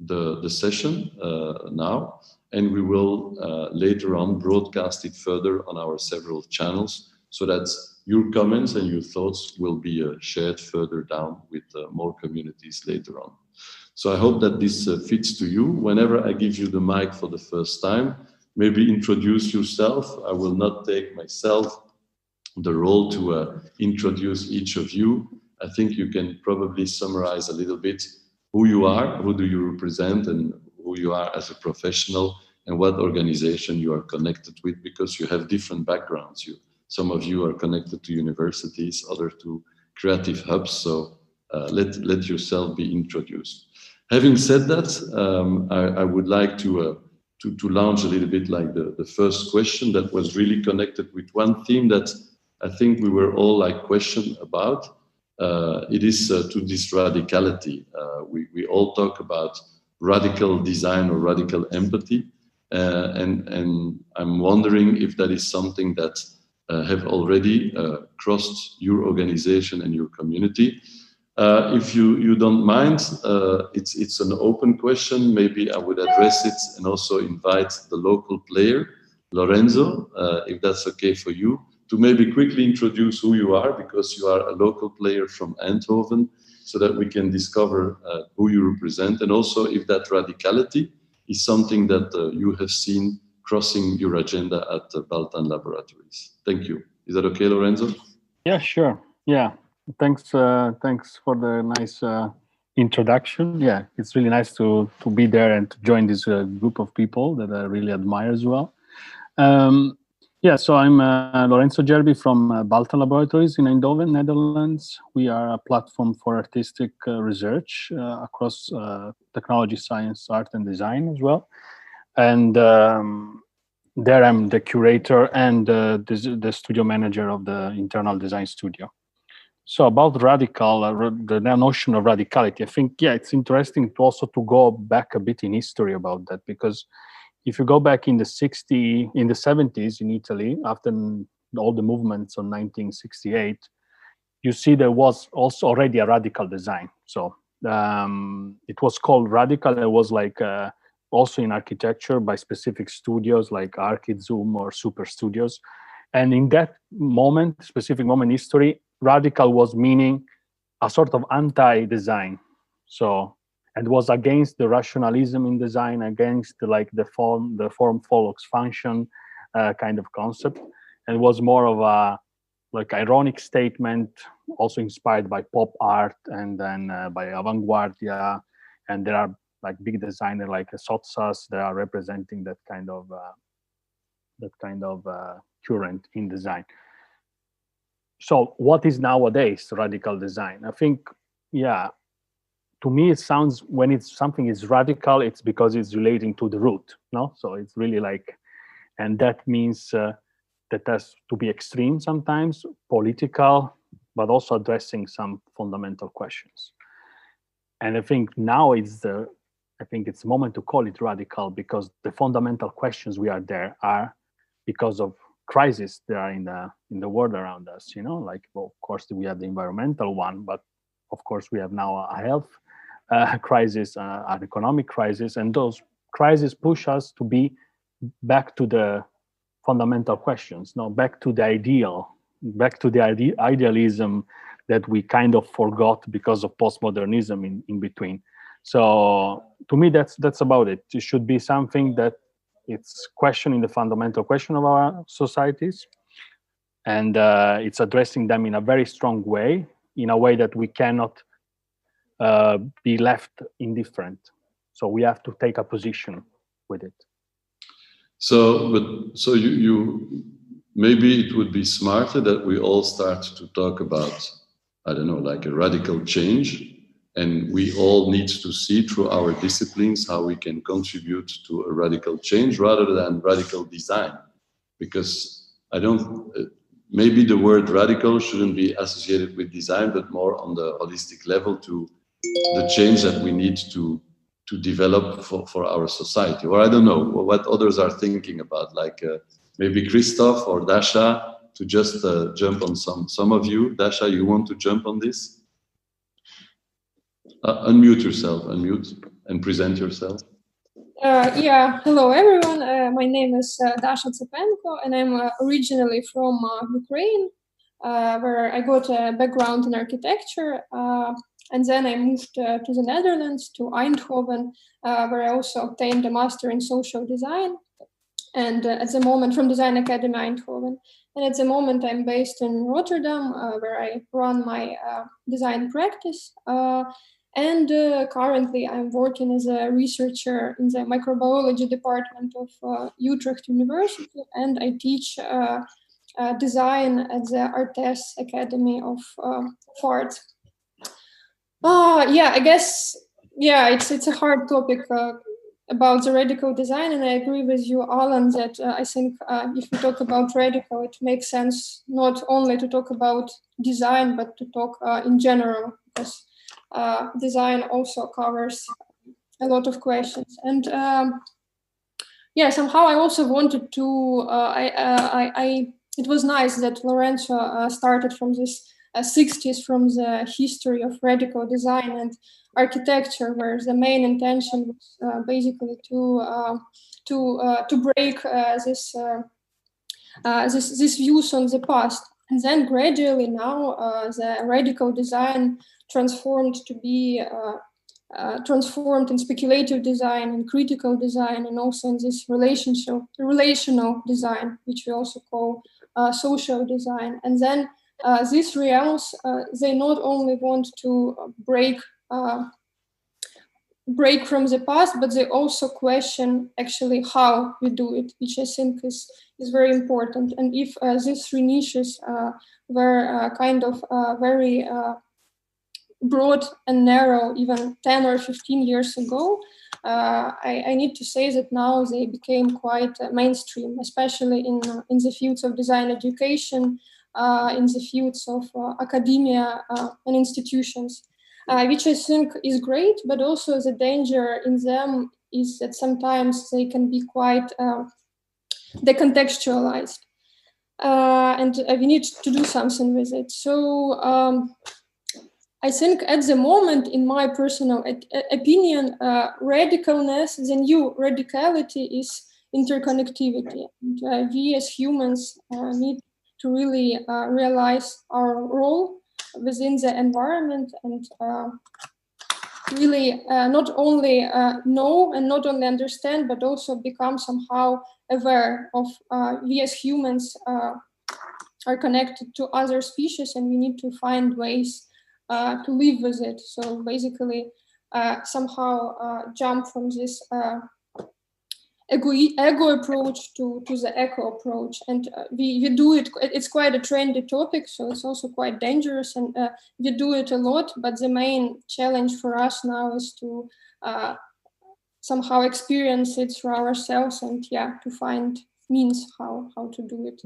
the session now, and we will later on broadcast it further on our several channels so that your comments and your thoughts will be shared further down with more communities later on. So I hope that this fits to you. Whenever I give you the mic for the first time, maybe introduce yourself. I will not take myself the role to introduce each of you. I think you can probably summarize a little bit who you are, who do you represent, and who you are as a professional, and what organization you are connected with, because you have different backgrounds. Some of you are connected to universities, others to creative hubs, so let yourself be introduced. Having said that, I would like to launch a little bit like the first question that was really connected with one theme that I think we were all like questioned about. It is to this radicality. We all talk about radical design or radical empathy, and I'm wondering if that is something that have already crossed your organization and your community. If you don't mind, it's an open question. Maybe I would address it and also invite the local player, Lorenzo, if that's okay for you, to maybe quickly introduce who you are, because you are a local player from Eindhoven, so that we can discover who you represent, and also if that radicality is something that you have seen crossing your agenda at Baltan Laboratories. Thank you. Is that okay, Lorenzo? Yeah, sure. Yeah. Thanks for the nice introduction. Yeah, it's really nice to be there and to join this group of people that I really admire as well. Yeah, so I'm Lorenzo Gerbi from Baltan Laboratories in Eindhoven, Netherlands. We are a platform for artistic research across technology, science, art, and design as well. And there I'm the curator and the studio manager of the internal design studio. So about radical, the notion of radicality, I think, yeah, it's interesting to also to go back a bit in history about that, because if you go back in the 70s in Italy, after all the movements of 1968, you see there was also already a radical design. So it was called radical. It was like also in architecture by specific studios like Archizoom or Super Studios. And in that moment, specific moment in history, radical was meaning a sort of anti-design. So, and was against the rationalism in design, against the form follows function kind of concept. And it was more of a like ironic statement, also inspired by pop art and then by avant-garde. And there are like big designers like Sotsas that are representing that kind of current in design. So what is nowadays radical design? I think, yeah, to me it sounds, when something is radical, it's because it's relating to the root, no? So it's really like, and that means that has to be extreme sometimes, political, but also addressing some fundamental questions. And I think now it's the moment to call it radical, because the fundamental questions we are there are because of crises that are in the world around us, you know, like, well, of course we have the environmental one, but of course we have now a health crisis, an economic crisis, and those crises push us to be back to the fundamental questions, no, back to the ideal, back to the idealism that we kind of forgot because of postmodernism in between. So to me, that's about it. It should be something that it's questioning the fundamental question of our societies, and it's addressing them in a very strong way, in a way that we cannot be left indifferent. So we have to take a position with it. So you maybe it would be smarter that we all start to talk about, I don't know, like a radical change, and we all need to see through our disciplines how we can contribute to a radical change rather than radical design. Because maybe the word radical shouldn't be associated with design, but more on the holistic level to the change that we need to to develop for our society. Or I don't know what others are thinking about, like maybe Christoph or Dasha, to just jump on some of you. Dasha, you want to jump on this? Unmute yourself, unmute and present yourself. Yeah, hello everyone. My name is Dasha Tsapenko, and I'm originally from Ukraine, where I got a background in architecture. And then I moved to the Netherlands, to Eindhoven, where I also obtained a master in social design. And at the moment, from Design Academy Eindhoven. And at the moment, I'm based in Rotterdam, where I run my design practice. And currently, I'm working as a researcher in the microbiology department of Utrecht University, and I teach design at the Artes Academy of Art. Yeah, I guess, yeah, it's a hard topic about the radical design, and I agree with you, Alain, that I think if we talk about radical, it makes sense not only to talk about design, but to talk in general, because design also covers a lot of questions. And yeah, somehow I also wanted to, it was nice that Lorenzo started from this 60s, from the history of radical design and architecture, where the main intention was basically to break this views on the past. And then gradually now the radical design transformed to be transformed in speculative design and critical design, and also in this relational design, which we also call social design. And then these realms, they not only want to break from the past, but they also question actually how we do it, which I think is very important. And if these three niches were kind of very broad and narrow even 10 or 15 years ago, I need to say that now they became quite mainstream, especially in the fields of design education, in the fields of academia and institutions, which I think is great, but also the danger in them is that sometimes they can be quite decontextualized, and we need to do something with it. So I think at the moment, in my personal opinion, radicalness, the new radicality is interconnectivity. And, we as humans need to really realize our role within the environment, and really not only know and not only understand, but also become somehow aware of we as humans are connected to other species, and we need to find ways to live with it. So basically somehow jump from this ego approach to the eco approach. And we do it, it's quite a trendy topic, so it's also quite dangerous, and we do it a lot, but the main challenge for us now is to somehow experience it for ourselves, and yeah, to find means how to do it.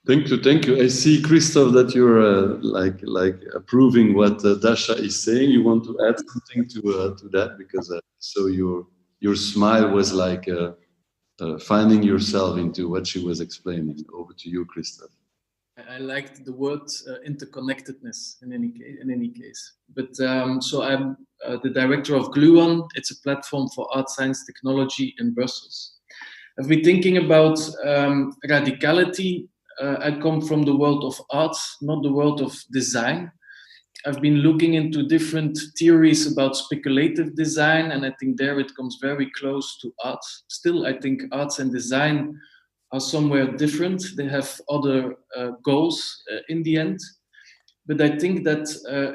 Thank you. I see, Christoph, that you're like approving what Dasha is saying. You want to add something to that, because so your smile was like finding yourself into what she was explaining. Over to you, Christoph. I liked the word interconnectedness in any case. But so I'm the director of Gluon. It's a platform for art, science, technology in Brussels. I've been thinking about radicality. I come from the world of art, not the world of design. I've been looking into different theories about speculative design, and I think there it comes very close to art. Still, I think arts and design are somewhere different. They have other goals in the end. But I think that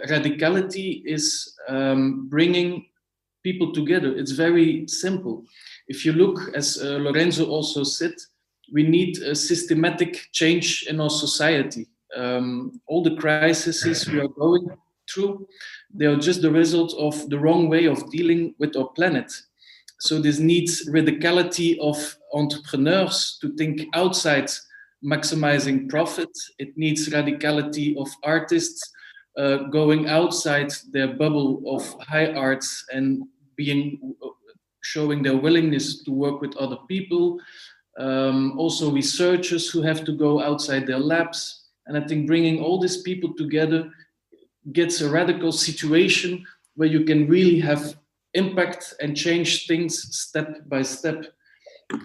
radicality is bringing people together. It's very simple. If you look, as Lorenzo also said, we need a systematic change in our society. All the crises we are going through, they are just the result of the wrong way of dealing with our planet. So this needs radicality of entrepreneurs to think outside maximizing profit. It needs radicality of artists going outside their bubble of high arts and showing their willingness to work with other people. Also researchers who have to go outside their labs. And I think bringing all these people together gets a radical situation where you can really have impact and change things step by step.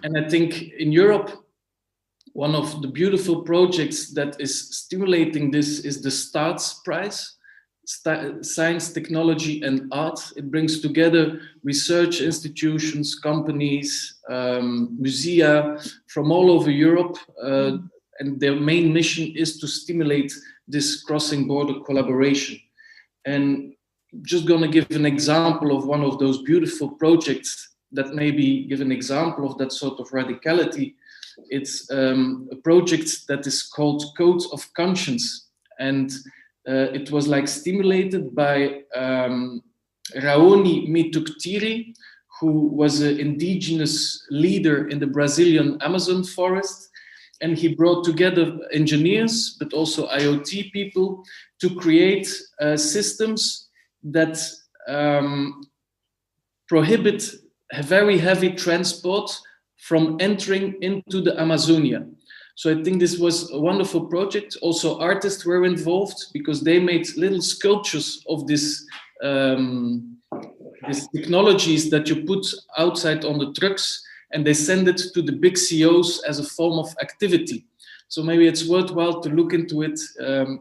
And I think in Europe, one of the beautiful projects that is stimulating this is the STARTS Prize, Science, Technology and Art. It brings together research institutions, companies, musea from all over Europe. And their main mission is to stimulate this crossing border collaboration. And just gonna give an example of one of those beautiful projects that maybe give an example of that sort of radicality. It's a project that is called Codes of Conscience. And it was like stimulated by Raoni Mituktiri, who was an indigenous leader in the Brazilian Amazon forest. And he brought together engineers, but also IoT people to create systems that prohibit very heavy transport from entering into the Amazonia. So I think this was a wonderful project. Also artists were involved because they made little sculptures of this, these technologies that you put outside on the trucks, and they send it to the big COs as a form of activity. So maybe it's worthwhile to look into it.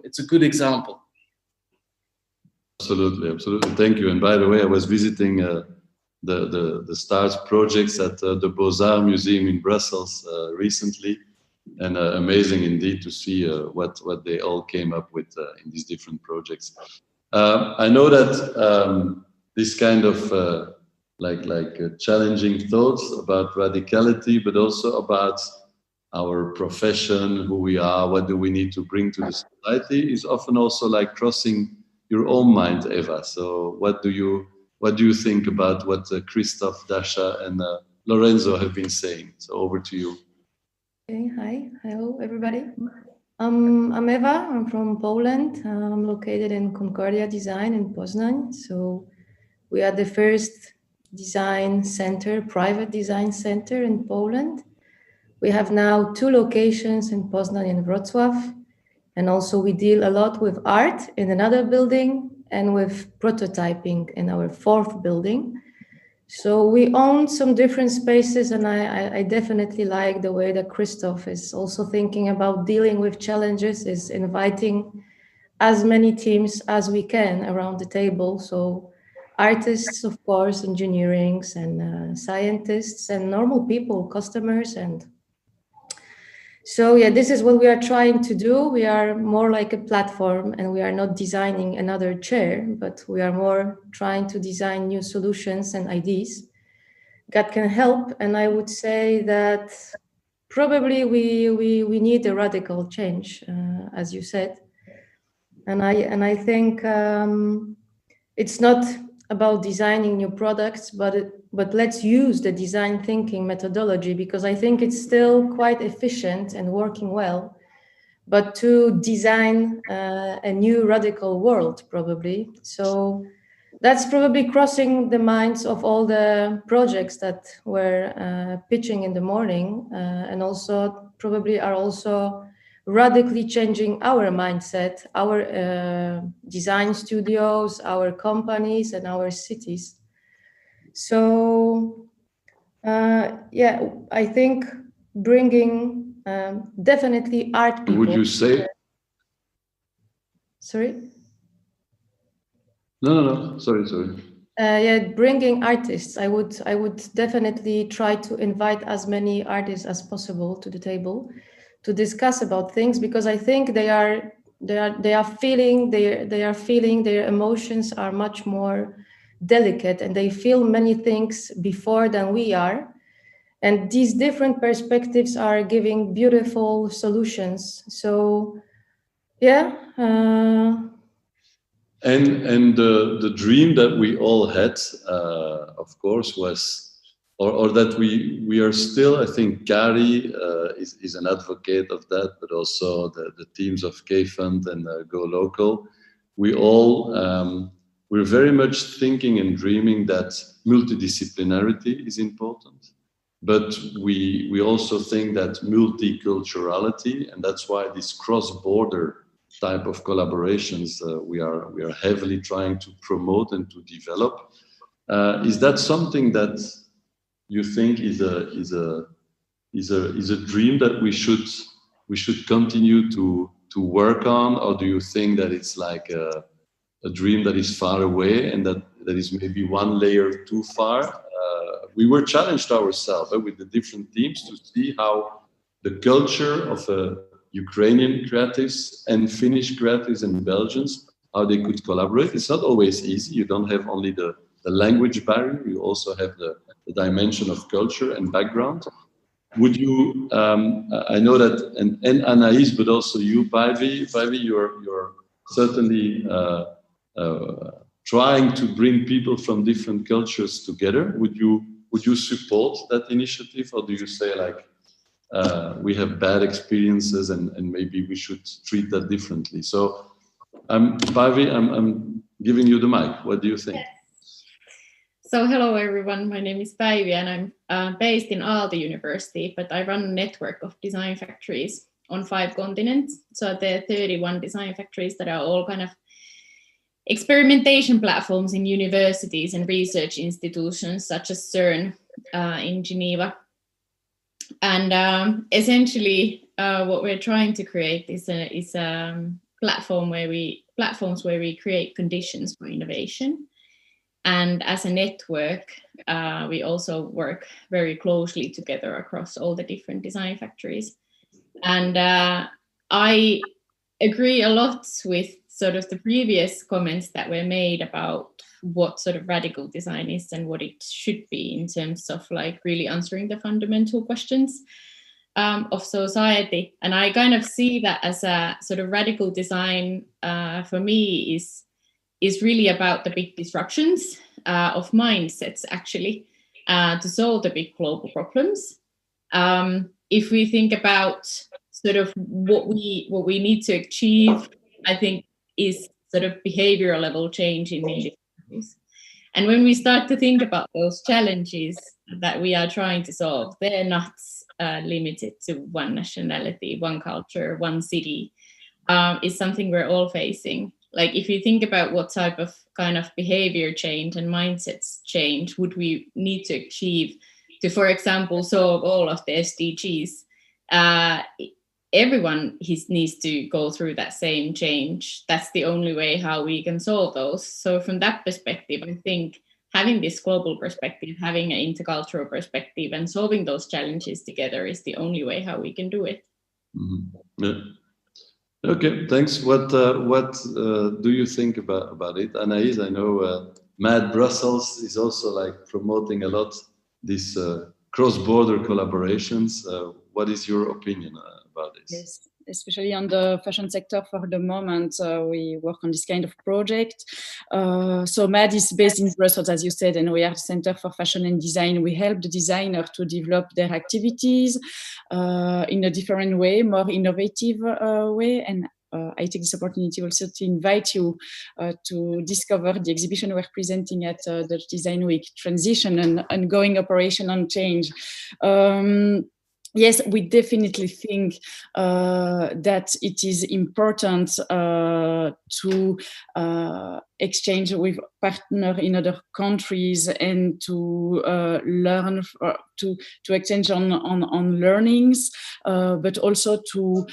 It's a good example. Absolutely, absolutely. Thank you. And by the way, I was visiting the STARS projects at the Beaux-Arts Museum in Brussels recently, and amazing indeed to see what they all came up with in these different projects. I know that this kind of challenging thoughts about radicality, but also about our profession, who we are, what do we need to bring to the society, is often also like crossing your own mind, Eva. So what do you think about what Christoph, Dasha and Lorenzo have been saying? So over to you. Okay, hi, hello everybody. I'm Eva, I'm from Poland. I'm located in Concordia Design in Poznań. So we are the first design center, private design center in Poland. We have now 2 locations in Poznań and Wrocław. And also we deal a lot with art in another building and with prototyping in our 4th building. So we own some different spaces, and I definitely like the way that Christoph is also thinking about dealing with challenges, is inviting as many teams as we can around the table. So artists, of course, engineerings and scientists and normal people, customers. And so, yeah, this is what we are trying to do. We are more like a platform, and we are not designing another chair, but we are more trying to design new solutions and ideas that can help. And I would say that probably we need a radical change, as you said. And I think it's not about designing new products, but let's use the design thinking methodology, because I think it's still quite efficient and working well, but to design a new radical world probably. So that's probably crossing the minds of all the projects that were pitching in the morning, and also probably are also radically changing our mindset, our design studios, our companies, and our cities. So, yeah, I think bringing definitely art people. Would you say? Sorry? No. Sorry. Yeah, bringing artists. I would definitely try to invite as many artists as possible to the table to discuss about things, because I think they are feeling their emotions are much more delicate, and they feel many things before than we are, and these different perspectives are giving beautiful solutions. So yeah, and the dream that we all had, of course, was or that we are still, I think Kari is an advocate of that, but also the teams of K.Fund and Go Local. We all, we're very much thinking and dreaming that multidisciplinarity is important. But we also think that multiculturality, and that's why this cross-border type of collaborations we are heavily trying to promote and to develop. Is that something that you think is a dream that we should continue to work on, or do you think that it's like a dream that is far away and that is maybe one layer too far? We were challenged ourselves with the different teams to see how the culture of Ukrainian creatives and Finnish creatives and Belgians, how they could collaborate. It's not always easy. You don't have only the language barrier, you also have the dimension of culture and background. Would you, I know that, and Anaïs, but also you, Päivi, you're certainly trying to bring people from different cultures together. Would you support that initiative, or do you say like, we have bad experiences and maybe we should treat that differently? So, Päivi, I'm giving you the mic. What do you think? Yes. So hello everyone, my name is Päivi and I'm based in Aalto University, but I run a network of design factories on 5 continents. So there are 31 design factories that are all kind of experimentation platforms in universities and research institutions such as CERN in Geneva. And essentially what we're trying to create is a platforms where we create conditions for innovation. And as a network, we also work very closely together across all the different design factories. And I agree a lot with sort of the previous comments that were made about what sort of radical design is and what it should be in terms of like really answering the fundamental questions of society. And I kind of see that as a sort of radical design for me is really about the big disruptions of mindsets, actually, to solve the big global problems. If we think about sort of what we need to achieve, I think is sort of behavioral level change in industries. And when we start to think about those challenges that we are trying to solve, they're not limited to one nationality, one culture, one city. It's something we're all facing. Like if you think about what type of kind of behavior change and mindsets change would we need to achieve to, for example, solve all of the SDGs, everyone needs to go through that same change. That's the only way how we can solve those. So from that perspective, I think having this global perspective, having an intercultural perspective and solving those challenges together is the only way how we can do it. Mm-hmm. Yeah. Okay, thanks. What do you think about it? Anaïs, I know Mad Brussels is also like promoting a lot this cross-border collaborations. What is your opinion about this? Yes, especially on the fashion sector for the moment, we work on this kind of project. So MAD is based in Brussels, as you said, and we are the Center for Fashion and Design. We help the designer to develop their activities in a different way, more innovative way. And I take this opportunity also to invite you to discover the exhibition we're presenting at the Design Week, Transition and Ongoing Operation on Change. Yes, we definitely think that it is important to exchange with partners in other countries and to learn, to exchange on learnings, but also to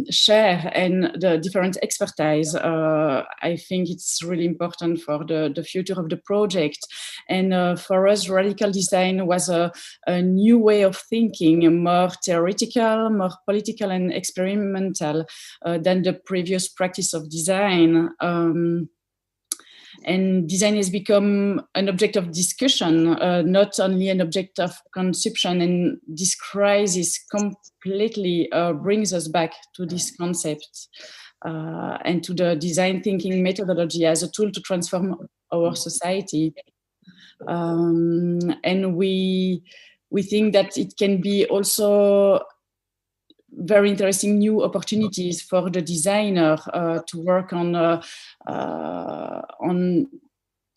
share and the different expertise. I think it's really important for the future of the project. And for us, radical design was a new way of thinking, more theoretical, more political and experimental than the previous practice of design. And design has become an object of discussion, not only an object of consumption. And this crisis completely brings us back to this concept and to the design thinking methodology as a tool to transform our society. And we think that it can be also very interesting new opportunities for the designer to work on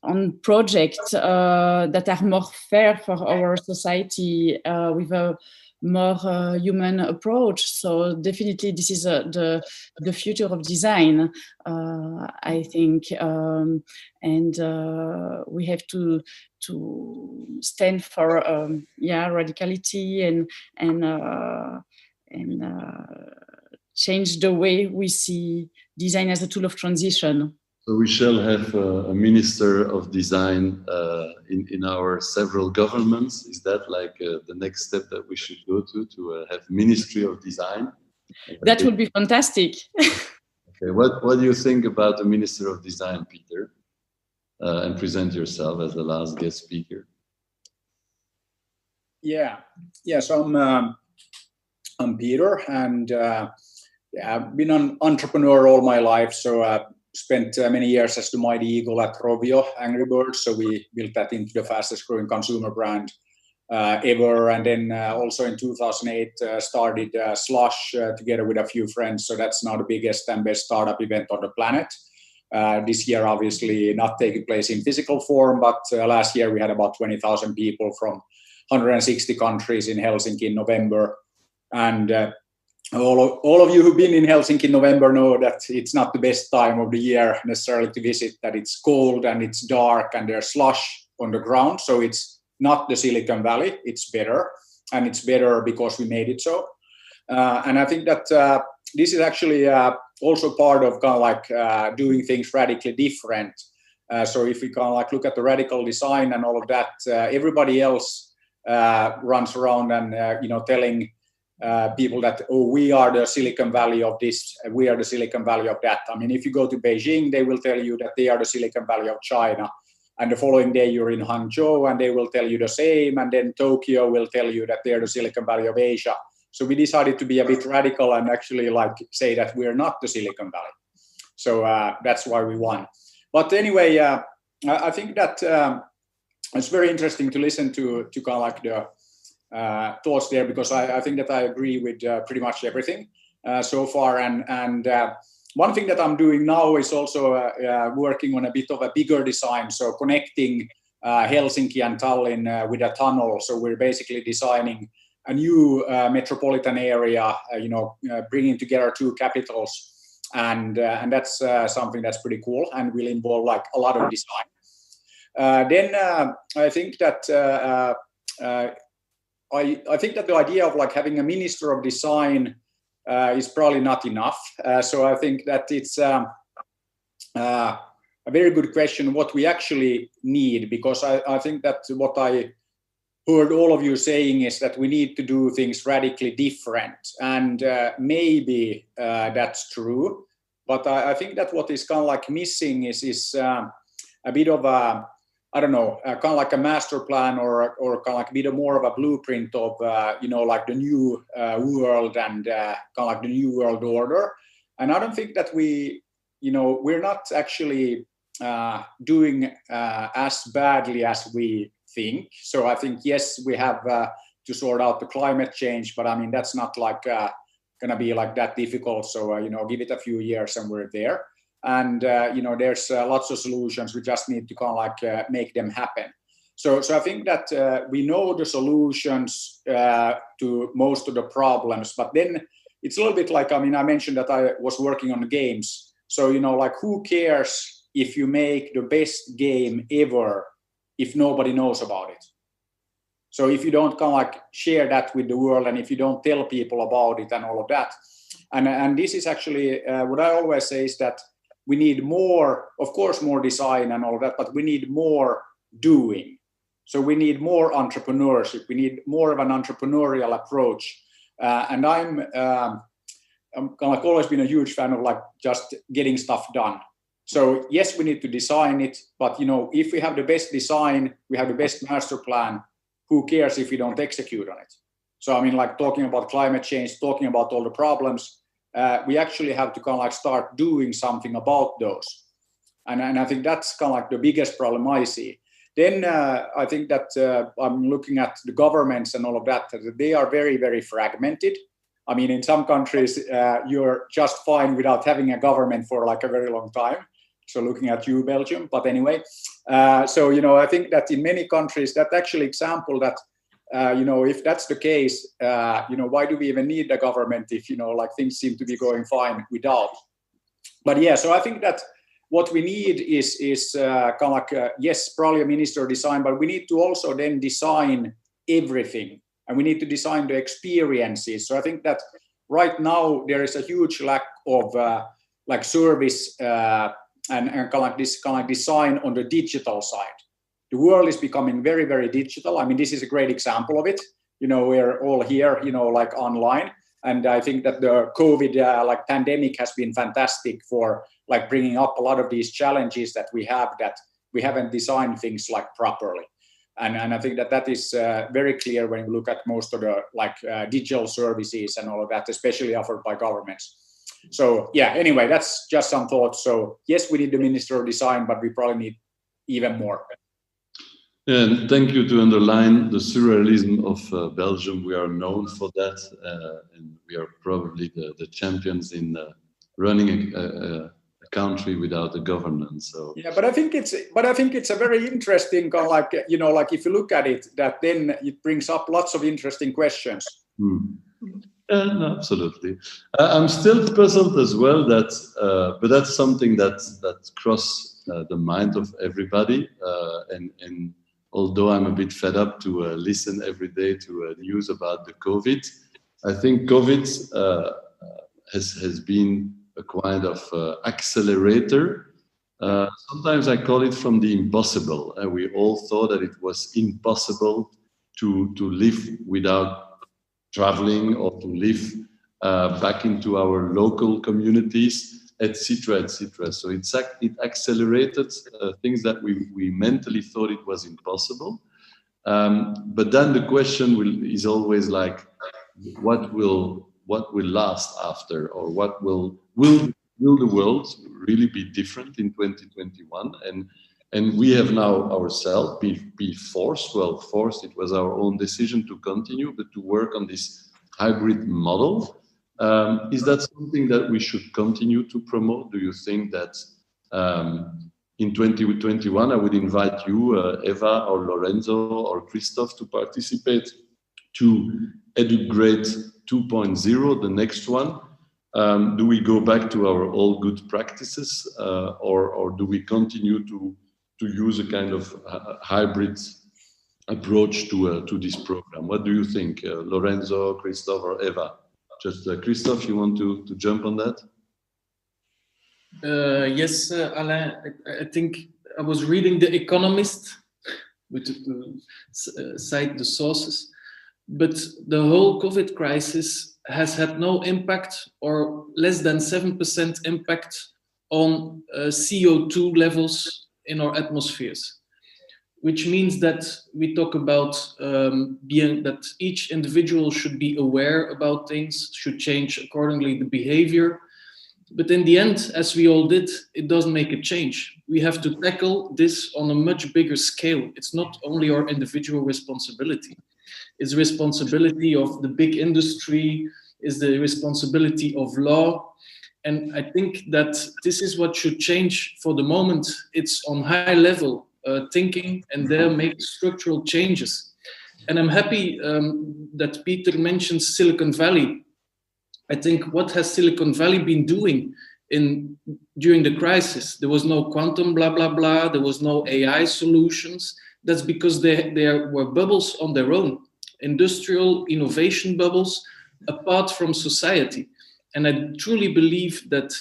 on projects that are more fair for our society with a more human approach. So definitely this is the future of design, I think, and we have to stand for radicality and change the way we see design as a tool of transition. So we shall have a minister of design in our several governments. Is that like the next step that we should go to have ministry of design? That would be fantastic. Okay, what do you think about the minister of design, Peter? And present yourself as the last guest speaker. So I'm Peter, and I've been an entrepreneur all my life. So spent many years as the mighty eagle at Rovio Angry Birds. So we built that into the fastest growing consumer brand ever. And then also in 2008 started Slush together with a few friends. So that's now the biggest and best startup event on the planet. This year, obviously not taking place in physical form, but last year we had about 20,000 people from 160 countries in Helsinki in November. And all of you who've been in Helsinki in November know that it's not the best time of the year necessarily to visit, that it's cold and it's dark and there's slush on the ground. So it's not the Silicon Valley, it's better. And it's better because we made it so. And I think that this is actually also part of kind of like doing things radically different. So if we kind of like look at the radical design and all of that, everybody else runs around and telling people that, oh, we are the Silicon Valley of this, we are the Silicon Valley of that. I mean, if you go to Beijing, they will tell you that they are the Silicon Valley of China. And the following day you're in Hangzhou and they will tell you the same. And then Tokyo will tell you that they're the Silicon Valley of Asia. So we decided to be a bit radical and actually like say that we're not the Silicon Valley. So that's why we won. But anyway, I think that it's very interesting to listen to kind of like the thoughts there, because I think that I agree with pretty much everything so far. And one thing that I'm doing now is also working on a bit of a bigger design. So connecting Helsinki and Tallinn with a tunnel. So we're basically designing a new metropolitan area, bringing together two capitals. And that's something that's pretty cool and will involve like a lot of design. Then I think that I think that the idea of like having a minister of design is probably not enough. So I think that it's a very good question what we actually need, because I think that what I heard all of you saying is that we need to do things radically different. And maybe that's true. But I think that what is kind of like missing is a bit of a, I don't know, kind of like a master plan or kind of like a bit more of a blueprint of, like the new world and kind of like the new world order. And I don't think that we're not actually doing as badly as we think. So I think, yes, we have to sort out the climate change, but I mean, that's not like going to be like that difficult. So, give it a few years and we're there. And, there's lots of solutions. We just need to kind of like make them happen. So I think that we know the solutions to most of the problems, but then it's a little bit like, I mean, I mentioned that I was working on games. So, like who cares if you make the best game ever if nobody knows about it? So if you don't kind of like share that with the world and if you don't tell people about it and all of that. And this is actually what I always say is that we need more, of course, more design and all of that, but we need more doing. So we need more entrepreneurship. We need more of an entrepreneurial approach. And I'm kind of like always been a huge fan of like just getting stuff done. So yes, we need to design it, but if we have the best design, we have the best master plan, who cares if we don't execute on it? So I mean, like talking about climate change, talking about all the problems, we actually have to kind of like start doing something about those. And I think that's kind of like the biggest problem I see. Then I think that I'm looking at the governments and all of that, they are very, very fragmented. I mean, in some countries, you're just fine without having a government for like a very long time. So looking at you, Belgium. But anyway, so, I think that in many countries, that actually example that, if that's the case, why do we even need the government if, like things seem to be going fine without? But yeah, so I think that what we need is kind of like, yes, probably a minister design, but we need to also then design everything. And we need to design the experiences. So I think that right now there is a huge lack of like service and kind of like this kind of design on the digital side. The world is becoming very, very digital. I mean, this is a great example of it. We're all here, like online. And I think that the COVID like pandemic has been fantastic for like bringing up a lot of these challenges that we haven't designed things like properly. And I think that is very clear when you look at most of the like digital services and all of that, especially offered by governments. So yeah, anyway, that's just some thoughts. So yes, we need the Minister of Design, but we probably need even more. And thank you to underline the surrealism of Belgium. We are known for that, and we are probably the champions in running a country without a governance. So yeah, but I think it's a very interesting kind of like like if you look at it, that then it brings up lots of interesting questions. No, absolutely. I'm still puzzled as well that, but that's something that crosses the mind of everybody, and although I'm a bit fed up to listen every day to news about the COVID, I think COVID has been a kind of accelerator. Sometimes I call it from the impossible. We all thought that it was impossible to live without traveling or to live back into our local communities, etc., etc. So it accelerated things that we mentally thought it was impossible. But then the question is always like, what will last after, or what will the world really be different in 2021? And we have now ourselves be forced. Well, forced. It was our own decision to continue, but to work on this hybrid model. Is that something that we should continue to promote? Do you think that in 2021, I would invite you, Eva or Lorenzo or Christoph, to participate to EduGrade 2.0, the next one? Do we go back to our all good practices, or do we continue to use a kind of hybrid approach to this program? What do you think, Lorenzo, Christoph, or Eva? Just Christoph, you want to jump on that? Yes, Alain. I think I was reading The Economist, to cite the sources, but the whole COVID crisis has had no impact, or less than 7% impact, on CO2 levels in our atmospheres, which means that we talk about that each individual should be aware about things, should change accordingly the behavior. But in the end, as we all did, it doesn't make a change. We have to tackle this on a much bigger scale. It's not only our individual responsibility. It's the responsibility of the big industry, it's the responsibility of law. And I think that this is what should change for the moment. It's on high level thinking, and there make structural changes. And I'm happy that Peter mentions Silicon Valley. I think, what has Silicon Valley been doing during the crisis? There was no quantum blah, blah, blah. There was no AI solutions. That's because there were bubbles on their own, industrial innovation bubbles apart from society. And I truly believe that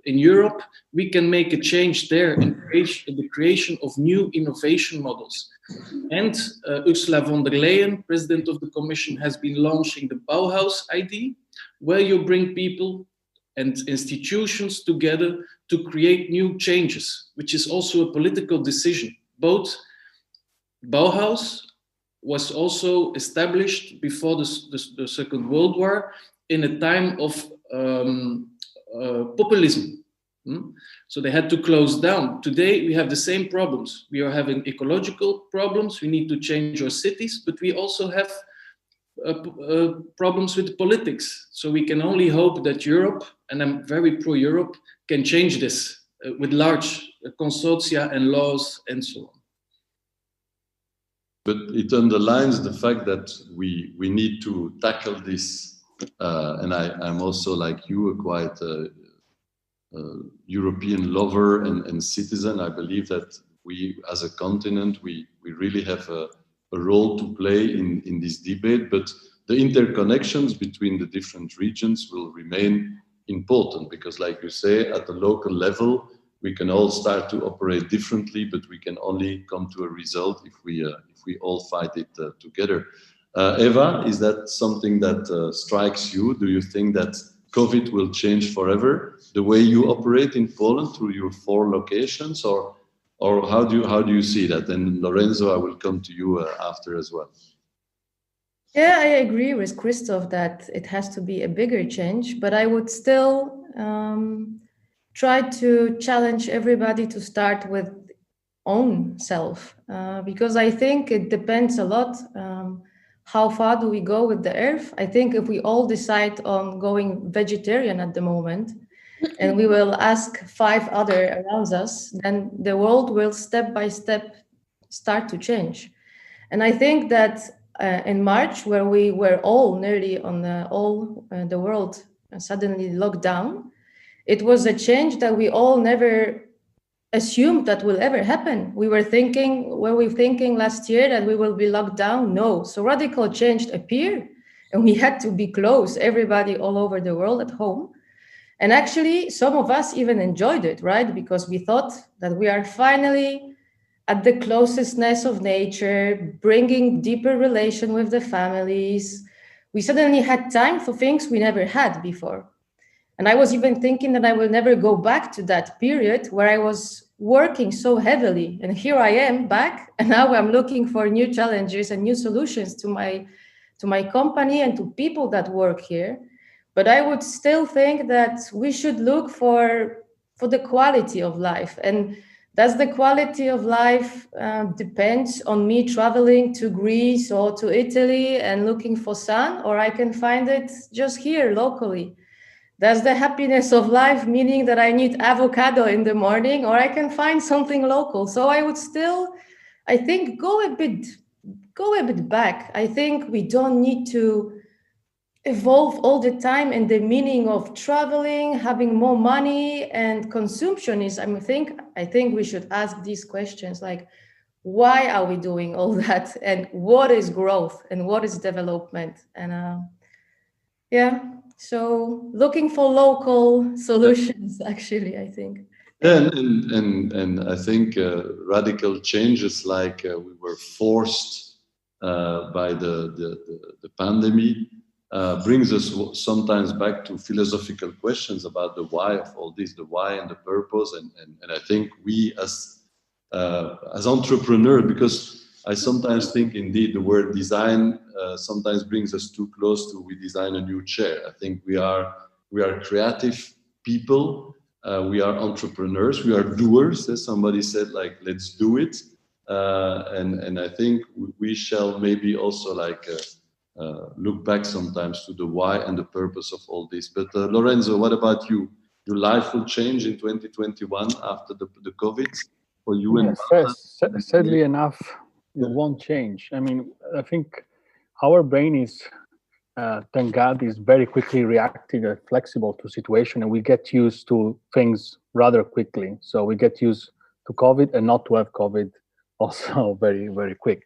in Europe, we can make a change there in the creation of new innovation models. And Ursula von der Leyen, President of the Commission, has been launching the Bauhaus ID, where you bring people and institutions together to create new changes, which is also a political decision. Both Bauhaus was also established before the Second World War, in a time of populism. So they had to close down. Today, we have the same problems. We are having ecological problems. We need to change our cities, but we also have problems with politics. So we can only hope that Europe, and I'm very pro-Europe, can change this. large consortia and laws and so on. But it underlines the fact that we need to tackle this, and I'm also, like you, a quite European lover and citizen. I believe that we, as a continent, we really have a role to play in this debate, but the interconnections between the different regions will remain important, because, like you say, at the local level, we can all start to operate differently, but we can only come to a result if we all fight it together. Eva, is that something that strikes you? Do you think that COVID will change forever the way you operate in Poland through your 4 locations, or how do you see that? And Lorenzo, I will come to you after as well. Yeah, I agree with Christoph that it has to be a bigger change, but I would still try to challenge everybody to start with own self, because I think it depends a lot. How far do we go with the earth? I think if we all decide on going vegetarian at the moment, and we will ask 5 others around us, then the world will step by step start to change. And I think that in March, where we were all nearly on the world suddenly locked down, it was a change that we all never assumed that will ever happen. Were we thinking last year that we will be locked down? No. So radical change appeared, and we had to be close, everybody all over the world at home. And actually, some of us even enjoyed it, right? Because we thought that we are finally at the closestness of nature, bringing deeper relation with the families. We suddenly had time for things we never had before. And I was even thinking that I will never go back to that period where I was working so heavily. And here I am back, and now I'm looking for new challenges and new solutions to my company and to people that work here. But I would still think that we should look for the quality of life. And does the quality of life depends on me traveling to Greece or to Italy and looking for sun, or I can find it just here locally? Does the happiness of life meaning that I need avocado in the morning, or I can find something local? So I would still, I think, go a bit back. I think we don't need to evolve all the time in the meaning of traveling, having more money, and consumptionism. I think we should ask these questions, like, why are we doing all that, and what is growth and what is development? And so looking for local solutions, actually, I think. And I think radical changes, like we were forced by the pandemic, brings us sometimes back to philosophical questions about the why of all this, the why and the purpose. And I think we as entrepreneurs, because I sometimes think indeed the word design sometimes brings us too close to we design a new chair. I think we are creative people, we are entrepreneurs, we are doers. As somebody said, like, let's do it. And I think we shall maybe also look back sometimes to the why and the purpose of all this. But Lorenzo, what about you? Your life will change in 2021 after the COVID for you? Yes, sadly enough, it won't change. I mean, I think our brain is, thank God, is very quickly reactive and flexible to situation, and we get used to things rather quickly. So we get used to COVID and not to have COVID also very, very quick.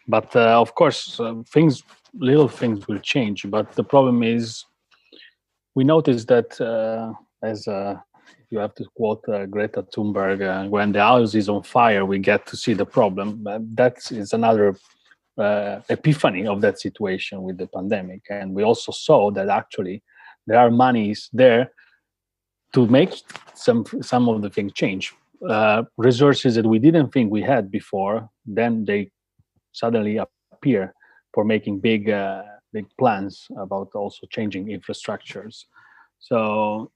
But of course, little things will change. But the problem is, we notice that as you have to quote Greta Thunberg, when the house is on fire, we get to see the problem. That is another epiphany of that situation with the pandemic. And we also saw that actually there are monies there to make some of the things change. Resources that we didn't think we had before, then they suddenly appear for making big plans about also changing infrastructures. So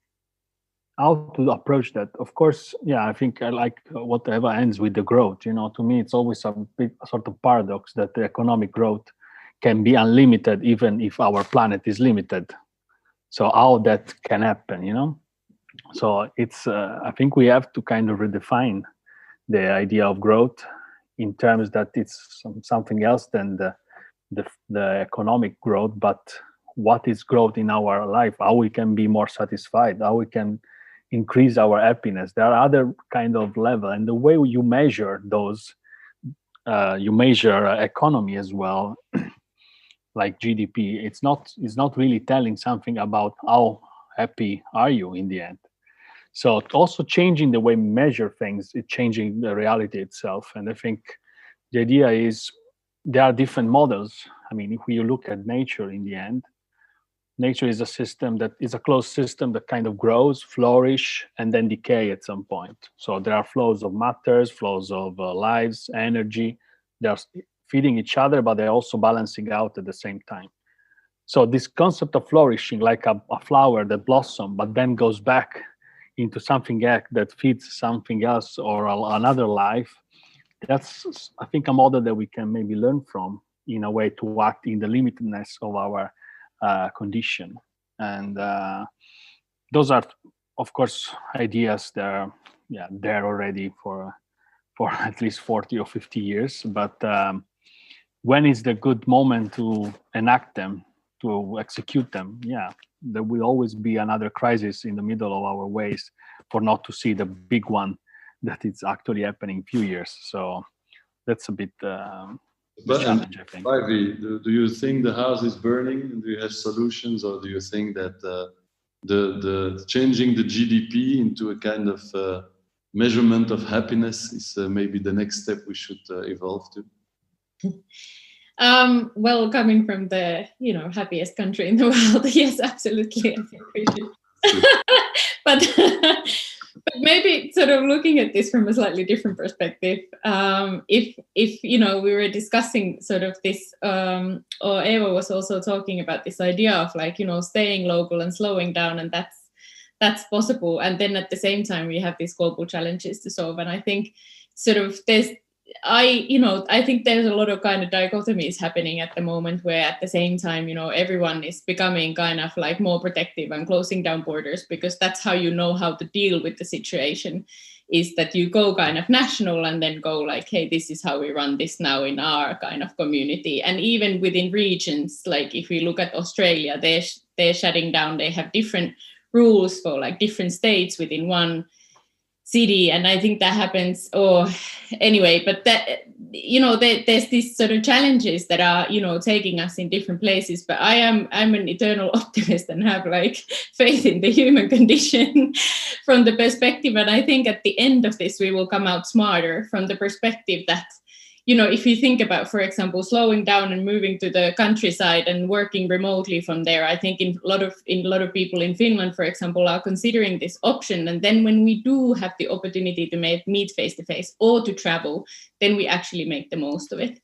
how to approach that? Of course, yeah, I think I like whatever ends with the growth. You know, to me, it's always a big sort of paradox that the economic growth can be unlimited even if our planet is limited. So how that can happen, you know? So it's I think we have to kind of redefine the idea of growth in terms that it's something else than the economic growth, but what is growth in our life, how we can be more satisfied, how we can increase our happiness. There are other kind of level, and the way you measure those, you measure economy as well, like GDP. It's not really telling something about how happy are you in the end. So also changing the way we measure things, it's changing the reality itself. And I think the idea is there are different models. I mean, if we look at nature in the end, nature is a system that is a closed system that kind of grows, flourish, and then decay at some point. So there are flows of matters, flows of lives, energy. They're feeding each other, but they're also balancing out at the same time. So this concept of flourishing, like a flower that blossoms, but then goes back into something else that feeds something else or another life, that's, I think, a model that we can maybe learn from in a way to act in the limitedness of our condition. And those are, of course, ideas that are there already for at least 40 or 50 years. But when is the good moment to enact them, to execute them? Yeah, there will always be another crisis in the middle of our ways for not to see the big one that is actually happening in a few years. So that's a bit the challenge, I think. Do you think the house is burning? Do you have solutions, or do you think that the changing the GDP into a kind of measurement of happiness is maybe the next step we should evolve to? Well, coming from the happiest country in the world, yes, absolutely. I think we should. But maybe sort of looking at this from a slightly different perspective. If we were discussing sort of this, or Eva was also talking about this idea of staying local and slowing down, and that's possible. And then at the same time, we have these global challenges to solve. And I think sort of I think there's a lot of kind of dichotomies happening at the moment, where at the same time, everyone is becoming kind of like more protective and closing down borders, because that's how you know how to deal with the situation, is that you go kind of national and then go like, hey, this is how we run this now in our kind of community. And even within regions, like if we look at Australia, they're shutting down, they have different rules for like different states within one city, and I think that happens. Anyway, but that there's these sort of challenges that are taking us in different places. But I'm an eternal optimist and have like faith in the human condition from the perspective, and I think at the end of this we will come out smarter from the perspective that if you think about, for example, slowing down and moving to the countryside and working remotely from there, I think a lot of people in Finland, for example, are considering this option. And then when we do have the opportunity to meet face to face or to travel, then we actually make the most of it.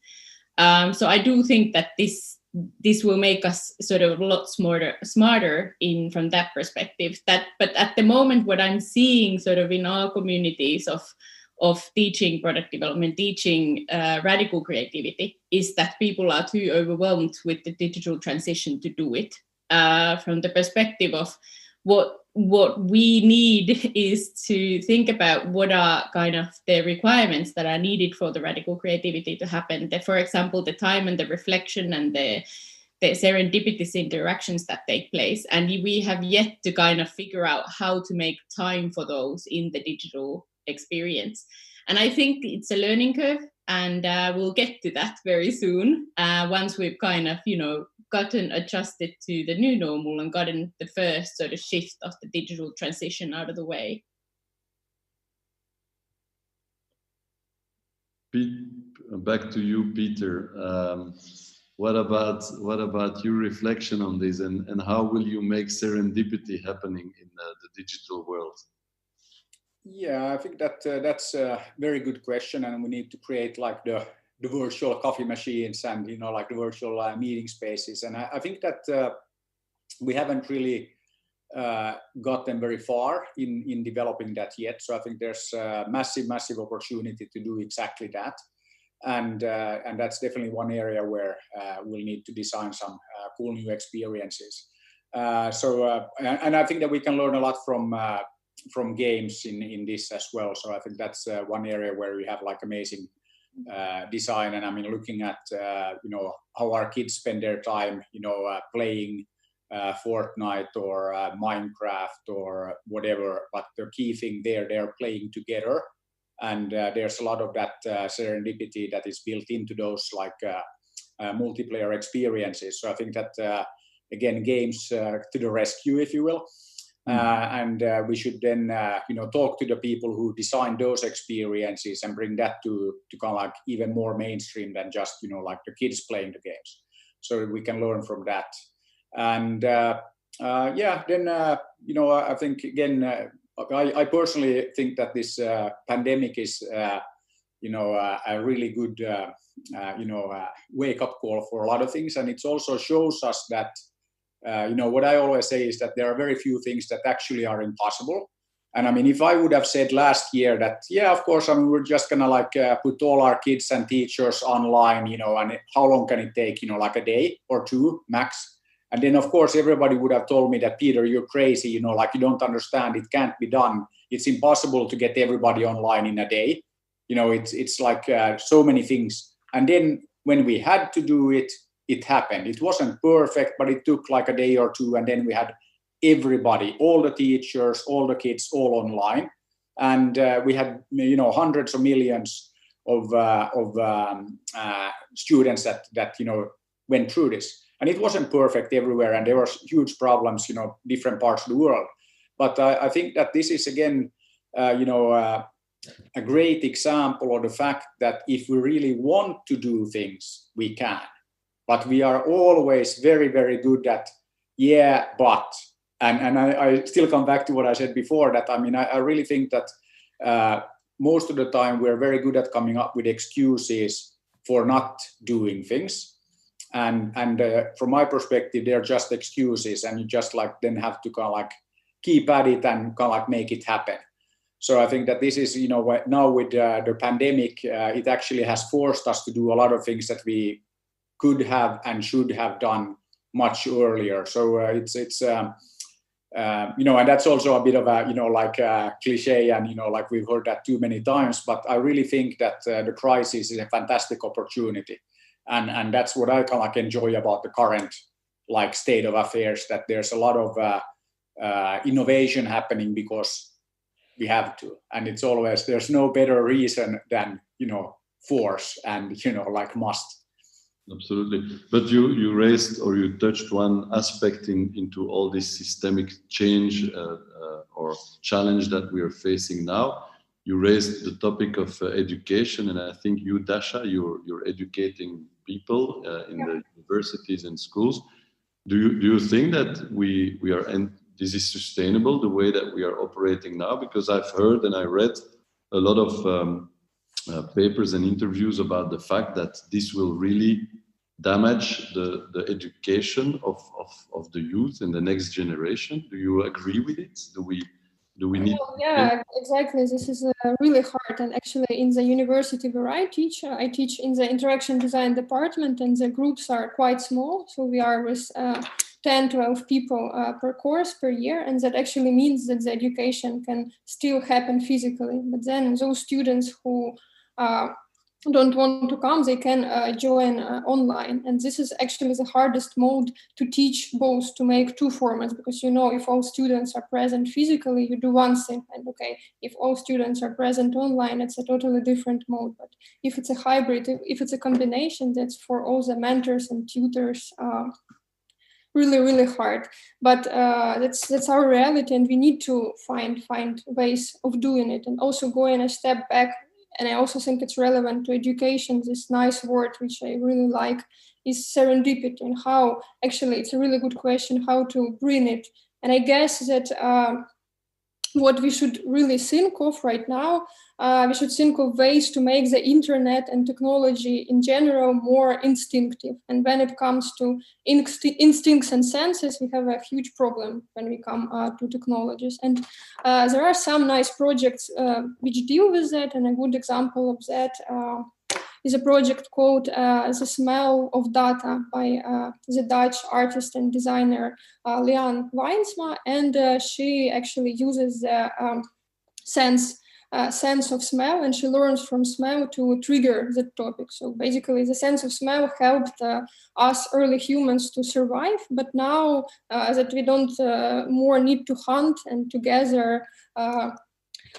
So I do think that this will make us sort of a lot smarter from that perspective. But at the moment, what I'm seeing sort of in our communities of teaching product development, teaching radical creativity, is that people are too overwhelmed with the digital transition to do it. From the perspective of what we need is to think about what are kind of the requirements that are needed for the radical creativity to happen. That, for example, the time and the reflection and the serendipitous interactions that take place. And we have yet to kind of figure out how to make time for those in the digital experience. And I think it's a learning curve, and we'll get to that very soon once we've kind of gotten adjusted to the new normal and gotten the first sort of shift of the digital transition out of the way. Back to you, Peter. What about your reflection on this, and how will you make serendipity happening in the digital world? Yeah, I think that's a very good question, and we need to create like the virtual coffee machines and like the virtual meeting spaces. And I think that we haven't really gotten very far in developing that yet. So I think there's a massive opportunity to do exactly that, and that's definitely one area where we'll need to design some cool new experiences. And I think that we can learn a lot from games in this as well. So I think that's one area where we have like amazing design. And I mean, looking at how our kids spend their time, playing Fortnite or Minecraft or whatever. But the key thing there, they're playing together, and there's a lot of that serendipity that is built into those like multiplayer experiences. So I think that again, games to the rescue, if you will. And we should then, talk to the people who design those experiences and bring that to kind of like even more mainstream than just, like the kids playing the games. So we can learn from that. And then, I think again, I personally think that this pandemic is, a really good, wake-up call for a lot of things. And it also shows us that, what I always say is that there are very few things that actually are impossible. And I mean, if I would have said last year that, yeah, of course, I mean, we're just going to like put all our kids and teachers online, and how long can it take, like a day or two max? And then, of course, everybody would have told me that, Peter, you're crazy, like you don't understand, it can't be done. It's impossible to get everybody online in a day. It's like so many things. And then when we had to do it, it happened. It wasn't perfect, but it took like a day or two. And then we had everybody, all the teachers, all the kids, all online. And we had, hundreds of millions of students that went through this. And it wasn't perfect everywhere. And there were huge problems, different parts of the world. But I think that this is, again, a great example of the fact that if we really want to do things, we can. But we are always very, very good at, yeah, but. And I still come back to what I said before, that, I mean, I really think that most of the time we're very good at coming up with excuses for not doing things. And from my perspective, they're just excuses, and you just like then have to kind of like keep at it and kind of like make it happen. So I think that this is, now with the pandemic, it actually has forced us to do a lot of things that we could have and should have done much earlier. So it's and that's also a bit of a, like a cliche, and, like we've heard that too many times, but I really think that the crisis is a fantastic opportunity. And that's what I kind of like enjoy about the current like state of affairs, that there's a lot of innovation happening because we have to. And it's always, there's no better reason than, force and, like must. Absolutely. But you raised, or you touched one aspect into all this systemic change or challenge that we are facing now. You raised the topic of education, and I think you, Dasha, you're educating people in the universities and schools. Do you think that we are, and this is sustainable, the way that we are operating now? Because I've heard and I read a lot of papers and interviews about the fact that this will really damage the education of the youth and the next generation. Do you agree with it? Do we need? Well, yeah, exactly. This is really hard. And actually, in the university where I teach in the interaction design department, and the groups are quite small. So we are with 10, 12 people per course per year. And that actually means that the education can still happen physically. But then those students who don't want to come, they can join online. And this is actually the hardest mode to teach, both to make two formats, because if all students are present physically, you do one thing, and okay, if all students are present online, it's a totally different mode. But if it's a hybrid, if it's a combination, that's for all the mentors and tutors really, really hard. But that's our reality, and we need to find ways of doing it, and also going a step back. And I also think it's relevant to education. This nice word, which I really like, is serendipity, and how actually it's a really good question how to bring it. And I guess that what we should really think of right now, we should think of ways to make the internet and technology in general more instinctive. And when it comes to instincts and senses, we have a huge problem when we come to technologies. And there are some nice projects which deal with that. And a good example of that is a project called The Smell of Data by the Dutch artist and designer Lian Weinsma, and she actually uses the sense of smell, and she learns from smell to trigger the topic. So basically the sense of smell helped us early humans to survive, but now that we don't more need to hunt and to gather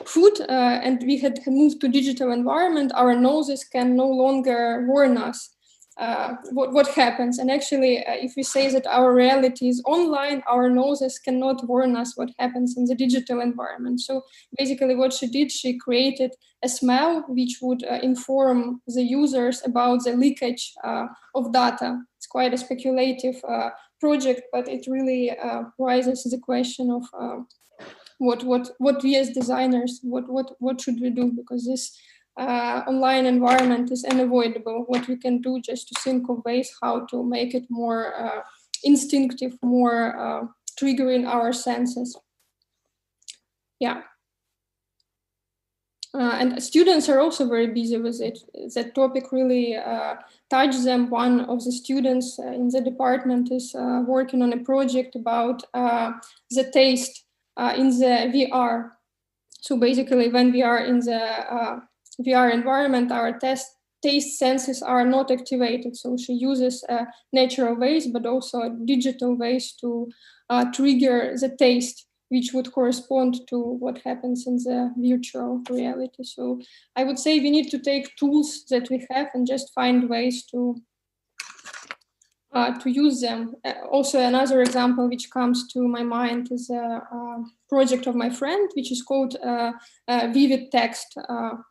food, and we had moved to digital environment, our noses can no longer warn us what happens. And actually, if we say that our reality is online, our noses cannot warn us what happens in the digital environment. So basically what she did, she created a smell which would inform the users about the leakage of data. It's quite a speculative project, but it really raises the question of what we as designers, what should we do? Because this online environment is unavoidable. What we can do just to think of ways how to make it more instinctive, more triggering our senses. Yeah. And students are also very busy with it. That topic really touches them. One of the students in the department is working on a project about the taste in the VR. So basically when we are in the VR environment, our taste senses are not activated. So she uses natural ways, but also digital ways to trigger the taste, which would correspond to what happens in the virtual reality. So I would say we need to take tools that we have and just find ways to use them. Also, another example which comes to my mind is a project of my friend, which is called Vivid Text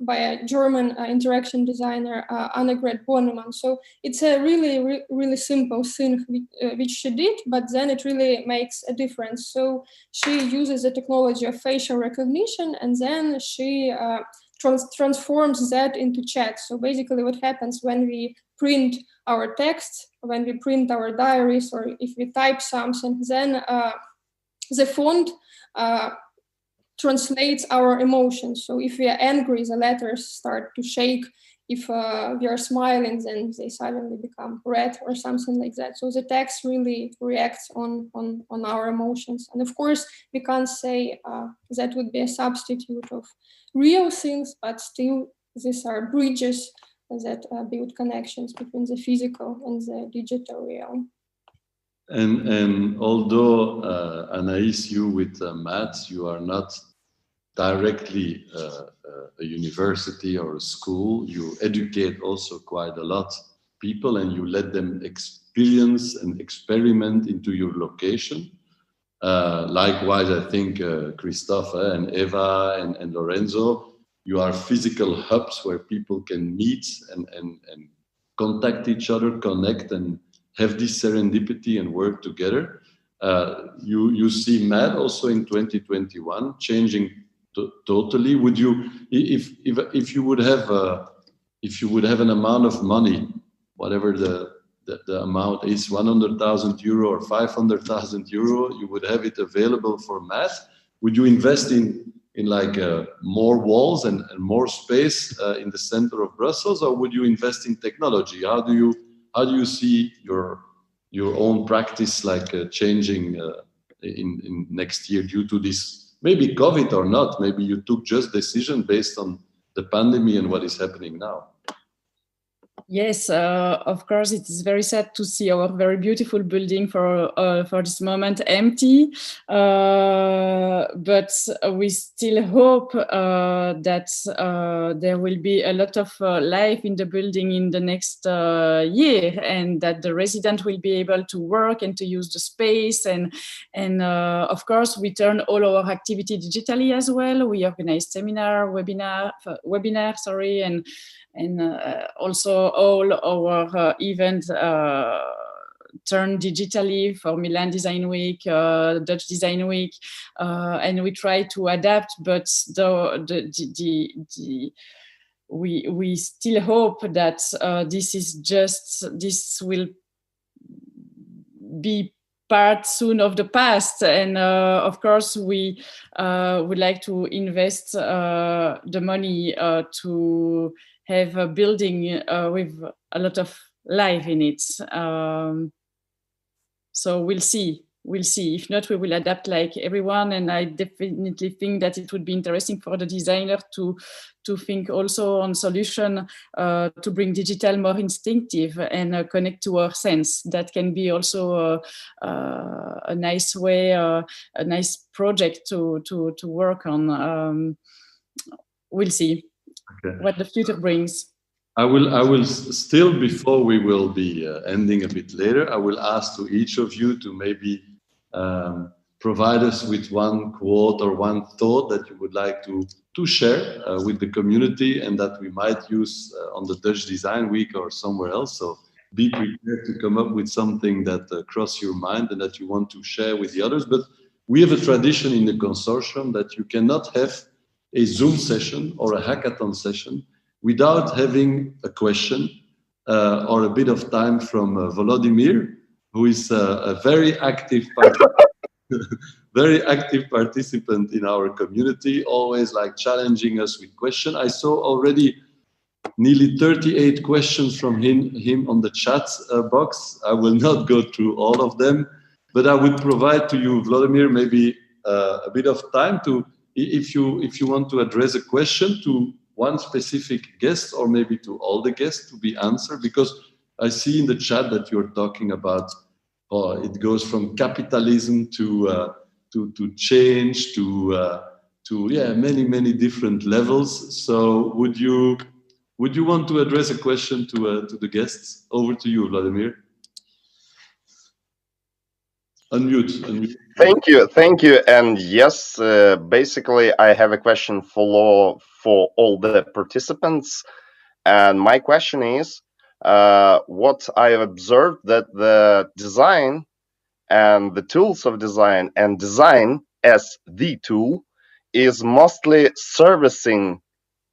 by a German interaction designer, Annegret Bornemann. So it's a really simple thing which she did, but then it really makes a difference. So she uses the technology of facial recognition, and then she transforms that into chat. So basically what happens when we print our texts, when we print our diaries, or if we type something, then the font translates our emotions. So if we are angry, the letters start to shake. If we are smiling, then they suddenly become red or something like that. So the text really reacts on our emotions. And of course, we can't say that would be a substitute of real things, but still these are bridges that build connections between the physical and the digital realm. And although Anais, you with maths, you are not directly a university or a school, you educate also quite a lot people, and you let them experience and experiment into your location. Likewise, I think Christophe and Eva and Lorenzo, you are physical hubs where people can meet and contact each other, connect, and have this serendipity and work together. You see math also in 2021 changing totally. Would you, if you would have an amount of money, whatever the amount is, 100,000 euro or 500,000 euro, you would have it available for math. Would you invest in like more walls and more space in the center of Brussels, or would you invest in technology? How do you see your own practice like changing in next year due to this, maybe COVID or not? Maybe you took just decision based on the pandemic and what is happening now. Yes, of course, it is very sad to see our very beautiful building for this moment empty. But we still hope that there will be a lot of life in the building in the next year, and that the resident will be able to work and to use the space. And of course, we turn all our activity digitally as well. We organize webinar, and also all our events turn digitally for Milan Design Week, Dutch Design Week, and we try to adapt. But we still hope that this will be part soon of the past, and of course we would like to invest the money to have a building with a lot of life in it. So we'll see. If not, we will adapt like everyone. And I definitely think that it would be interesting for the designer to think also on solution to bring digital more instinctive and connect to our sense. That can be also a nice way, a nice project to work on. We'll see what the future brings. I will still, before we will be ending a bit later, I will ask to each of you to maybe provide us with one quote or one thought that you would like to share with the community and that we might use on the Dutch Design Week or somewhere else. So be prepared to come up with something that cross your mind and that you want to share with the others. But we have a tradition in the consortium that you cannot have a Zoom session or a hackathon session without having a question or a bit of time from Volodymyr, who is a very active participant in our community, always like challenging us with questions. I saw already nearly 38 questions from him on the chat box. I will not go through all of them, but I would provide to you, Vladimir, maybe a bit of time to, if you want to address a question to one specific guest or maybe to all the guests to be answered, because I see in the chat that you're talking about it goes from capitalism to change to many different levels. So would you want to address a question to the guests? Over to you, Vladimir. Unmute. Thank you. And yes, basically, I have a question for all the participants. And my question is, what I have observed that the design and the tools of design and design as the tool is mostly servicing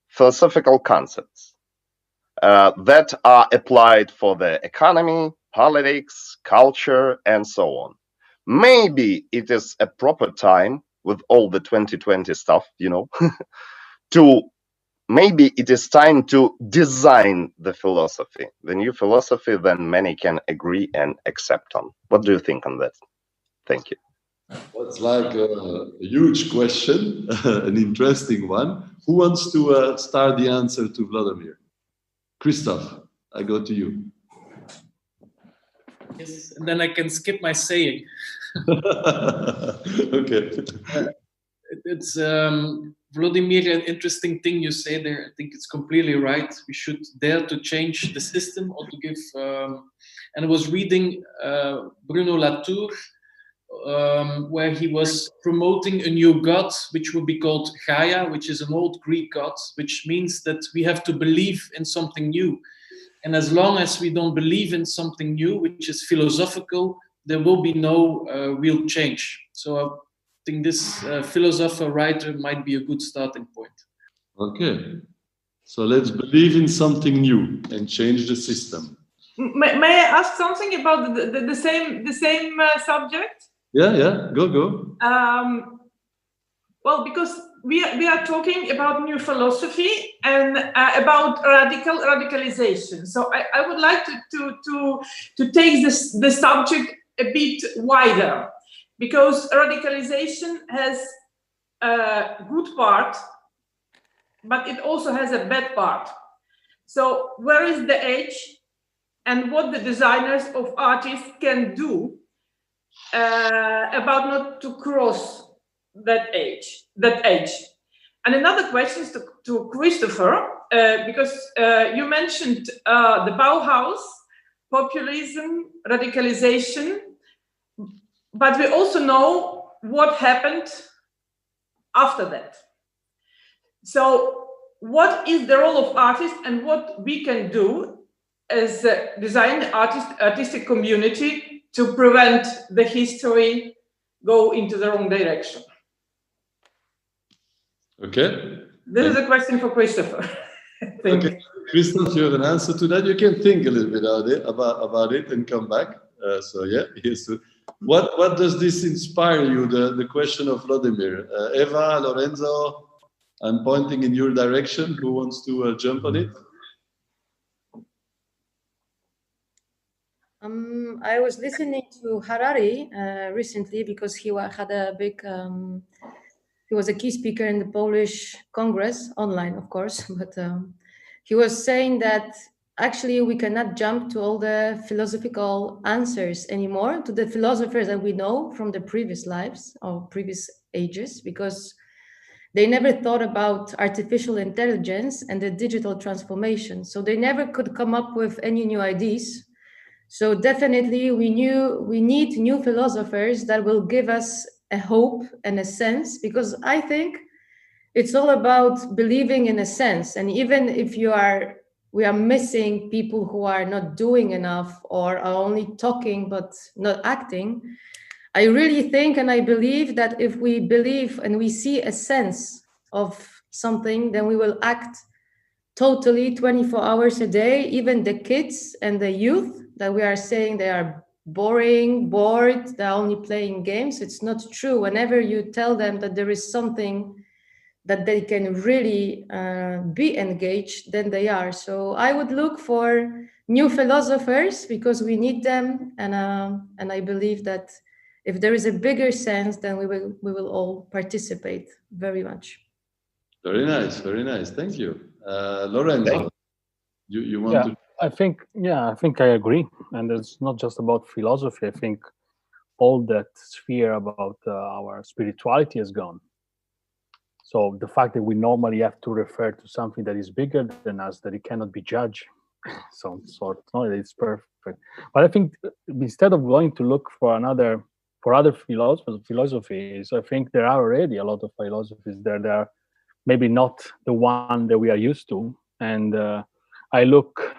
philosophical concepts that are applied for the economy, politics, culture, and so on. Maybe it is a proper time with all the 2020 stuff, maybe it is time to design the philosophy, the new philosophy, then many can agree and accept on. What do you think on that? Thank you. That's like a huge question, an interesting one. Who wants to start the answer to Vladimir? Christoph, I go to you. Yes, and then I can skip my saying. Okay. It's Vladimir, an interesting thing you say there. I think it's completely right. We should dare to change the system or to give. And I was reading Bruno Latour, where he was promoting a new god, which would be called Gaia, which is an old Greek god, which means that we have to believe in something new. And as long as we don't believe in something new, which is philosophical, there will be no real change. So I think this philosopher writer might be a good starting point. Okay, so let's believe in something new and change the system. May I ask something about the same subject? Yeah, go. Well, because we are talking about new philosophy and about radicalization. So I would like to take the subject a bit wider, because radicalization has a good part, but it also has a bad part. So where is the edge, and what the designers of artists can do about not to cross that edge. And another question is to Christopher, because you mentioned the Bauhaus, populism, radicalization, but we also know what happened after that. So what is the role of artists and what we can do as a design artistic community to prevent the history go into the wrong direction? Okay. This is a question for Christopher. Okay, Christoph, you have an answer to that. You can think a little bit about it and come back. So yeah, yes. What does this inspire you? The question of Vladimir. Eva, Lorenzo, I'm pointing in your direction. Who wants to jump on it? I was listening to Harari recently because he had a big, he was a key speaker in the Polish Congress, online, of course, but he was saying that actually we cannot jump to all the philosophical answers anymore, to the philosophers that we know from the previous lives or previous ages, because they never thought about artificial intelligence and the digital transformation. So they never could come up with any new ideas. So definitely we need new philosophers that will give us a hope and a sense, because I think it's all about believing in a sense. And even if we are missing people who are not doing enough or are only talking but not acting, I really think and I believe that if we believe and we see a sense of something, then we will act totally 24 hours a day. Even the kids and the youth that we are saying they are boring, bored, they're only playing games. It's not true. Whenever you tell them that there is something that they can really be engaged, then they are. So I would look for new philosophers because we need them. And I believe that if there is a bigger sense, then we will all participate very much. Very nice, very nice. Thank you. Lorenzo, you want to? I think I agree. And it's not just about philosophy. I think all that sphere about our spirituality is gone. So the fact that we normally have to refer to something that is bigger than us, that it cannot be judged, so sort of, no, it's perfect. But I think instead of going to look for other philosophies, I think there are already a lot of philosophies there. They are maybe not the one that we are used to, and I look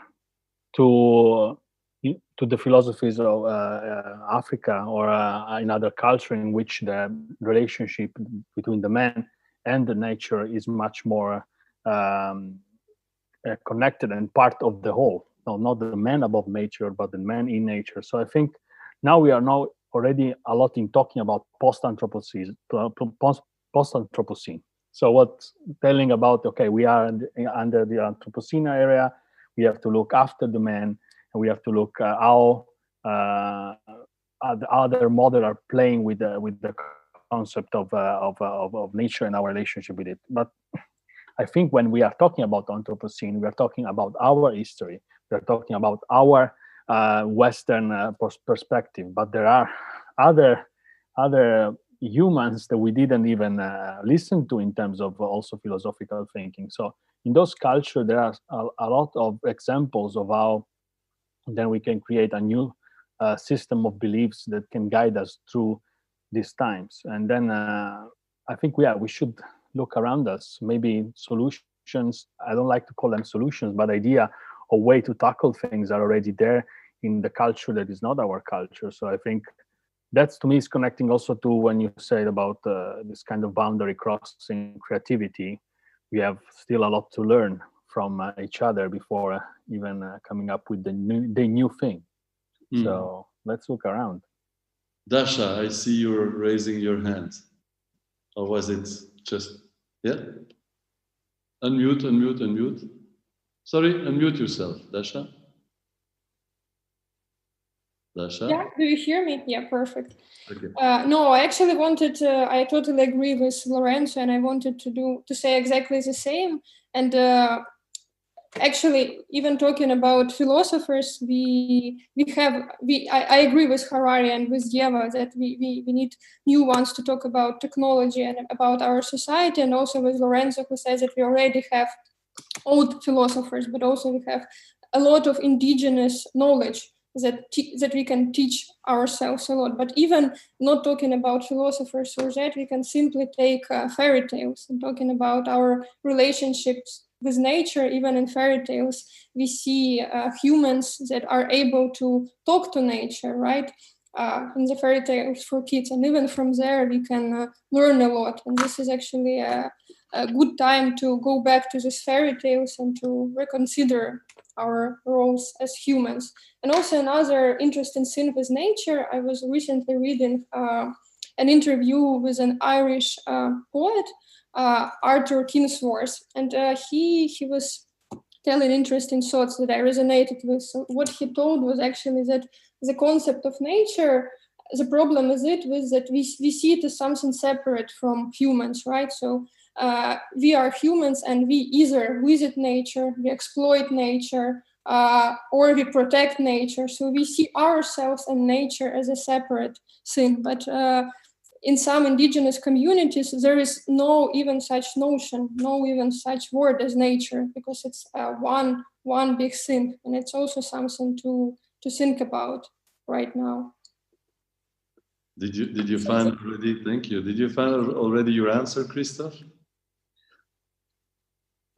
to the philosophies of Africa or in other culture in which the relationship between the man and the nature is much more connected and part of the whole. No, not the man above nature, but the man in nature. So I think now we are already a lot in talking about post-Anthropocene. So what's telling about, okay, we are under the Anthropocene area, we have to look after the man, and we have to look how the other models are playing with the concept of nature and our relationship with it. But I think when we are talking about Anthropocene, we are talking about our history. We are talking about our Western perspective. But there are other humans that we didn't even listen to in terms of also philosophical thinking. So in those cultures, there are a lot of examples of how then we can create a new system of beliefs that can guide us through these times. And then I think we should look around us, maybe solutions. I don't like to call them solutions, but idea or way to tackle things are already there in the culture that is not our culture. So I think that's, to me, is connecting also to when you said about this kind of boundary crossing creativity. We have still a lot to learn from each other before even coming up with the new thing. So let's look around. Dasha, I see you're raising your hand. Or was it just, yeah? Unmute. Sorry, unmute yourself, Dasha. Dasha? Yeah, do you hear me? Yeah, perfect. Okay. No, I actually wanted to, I totally agree with Lorenzo, and I wanted to say exactly the same. And actually, even talking about philosophers, I agree with Harari and with Yeva that we need new ones to talk about technology and about our society, and also with Lorenzo, who says that we already have old philosophers, but also we have a lot of indigenous knowledge that we can teach ourselves a lot. But even not talking about philosophers or that, we can simply take fairy tales and talking about our relationships with nature. Even in fairy tales, we see humans that are able to talk to nature, right? In the fairy tales for kids, and even from there we can learn a lot. And this is actually a good time to go back to these fairy tales and to reconsider our roles as humans. And also another interesting thing with nature, I was recently reading an interview with an Irish poet, Arthur Kinsworth, and he was telling interesting thoughts that I resonated with. So what he told was actually that the concept of nature, the problem is that we see it as something separate from humans, right? So we are humans and we either visit nature, we exploit nature, or we protect nature. So we see ourselves and nature as a separate thing. But in some indigenous communities, there is no even such notion, no even such word as nature, because it's one big thing. And it's also something to think about right now. Did you find already? Thank you. Did you find already your answer, Christoph?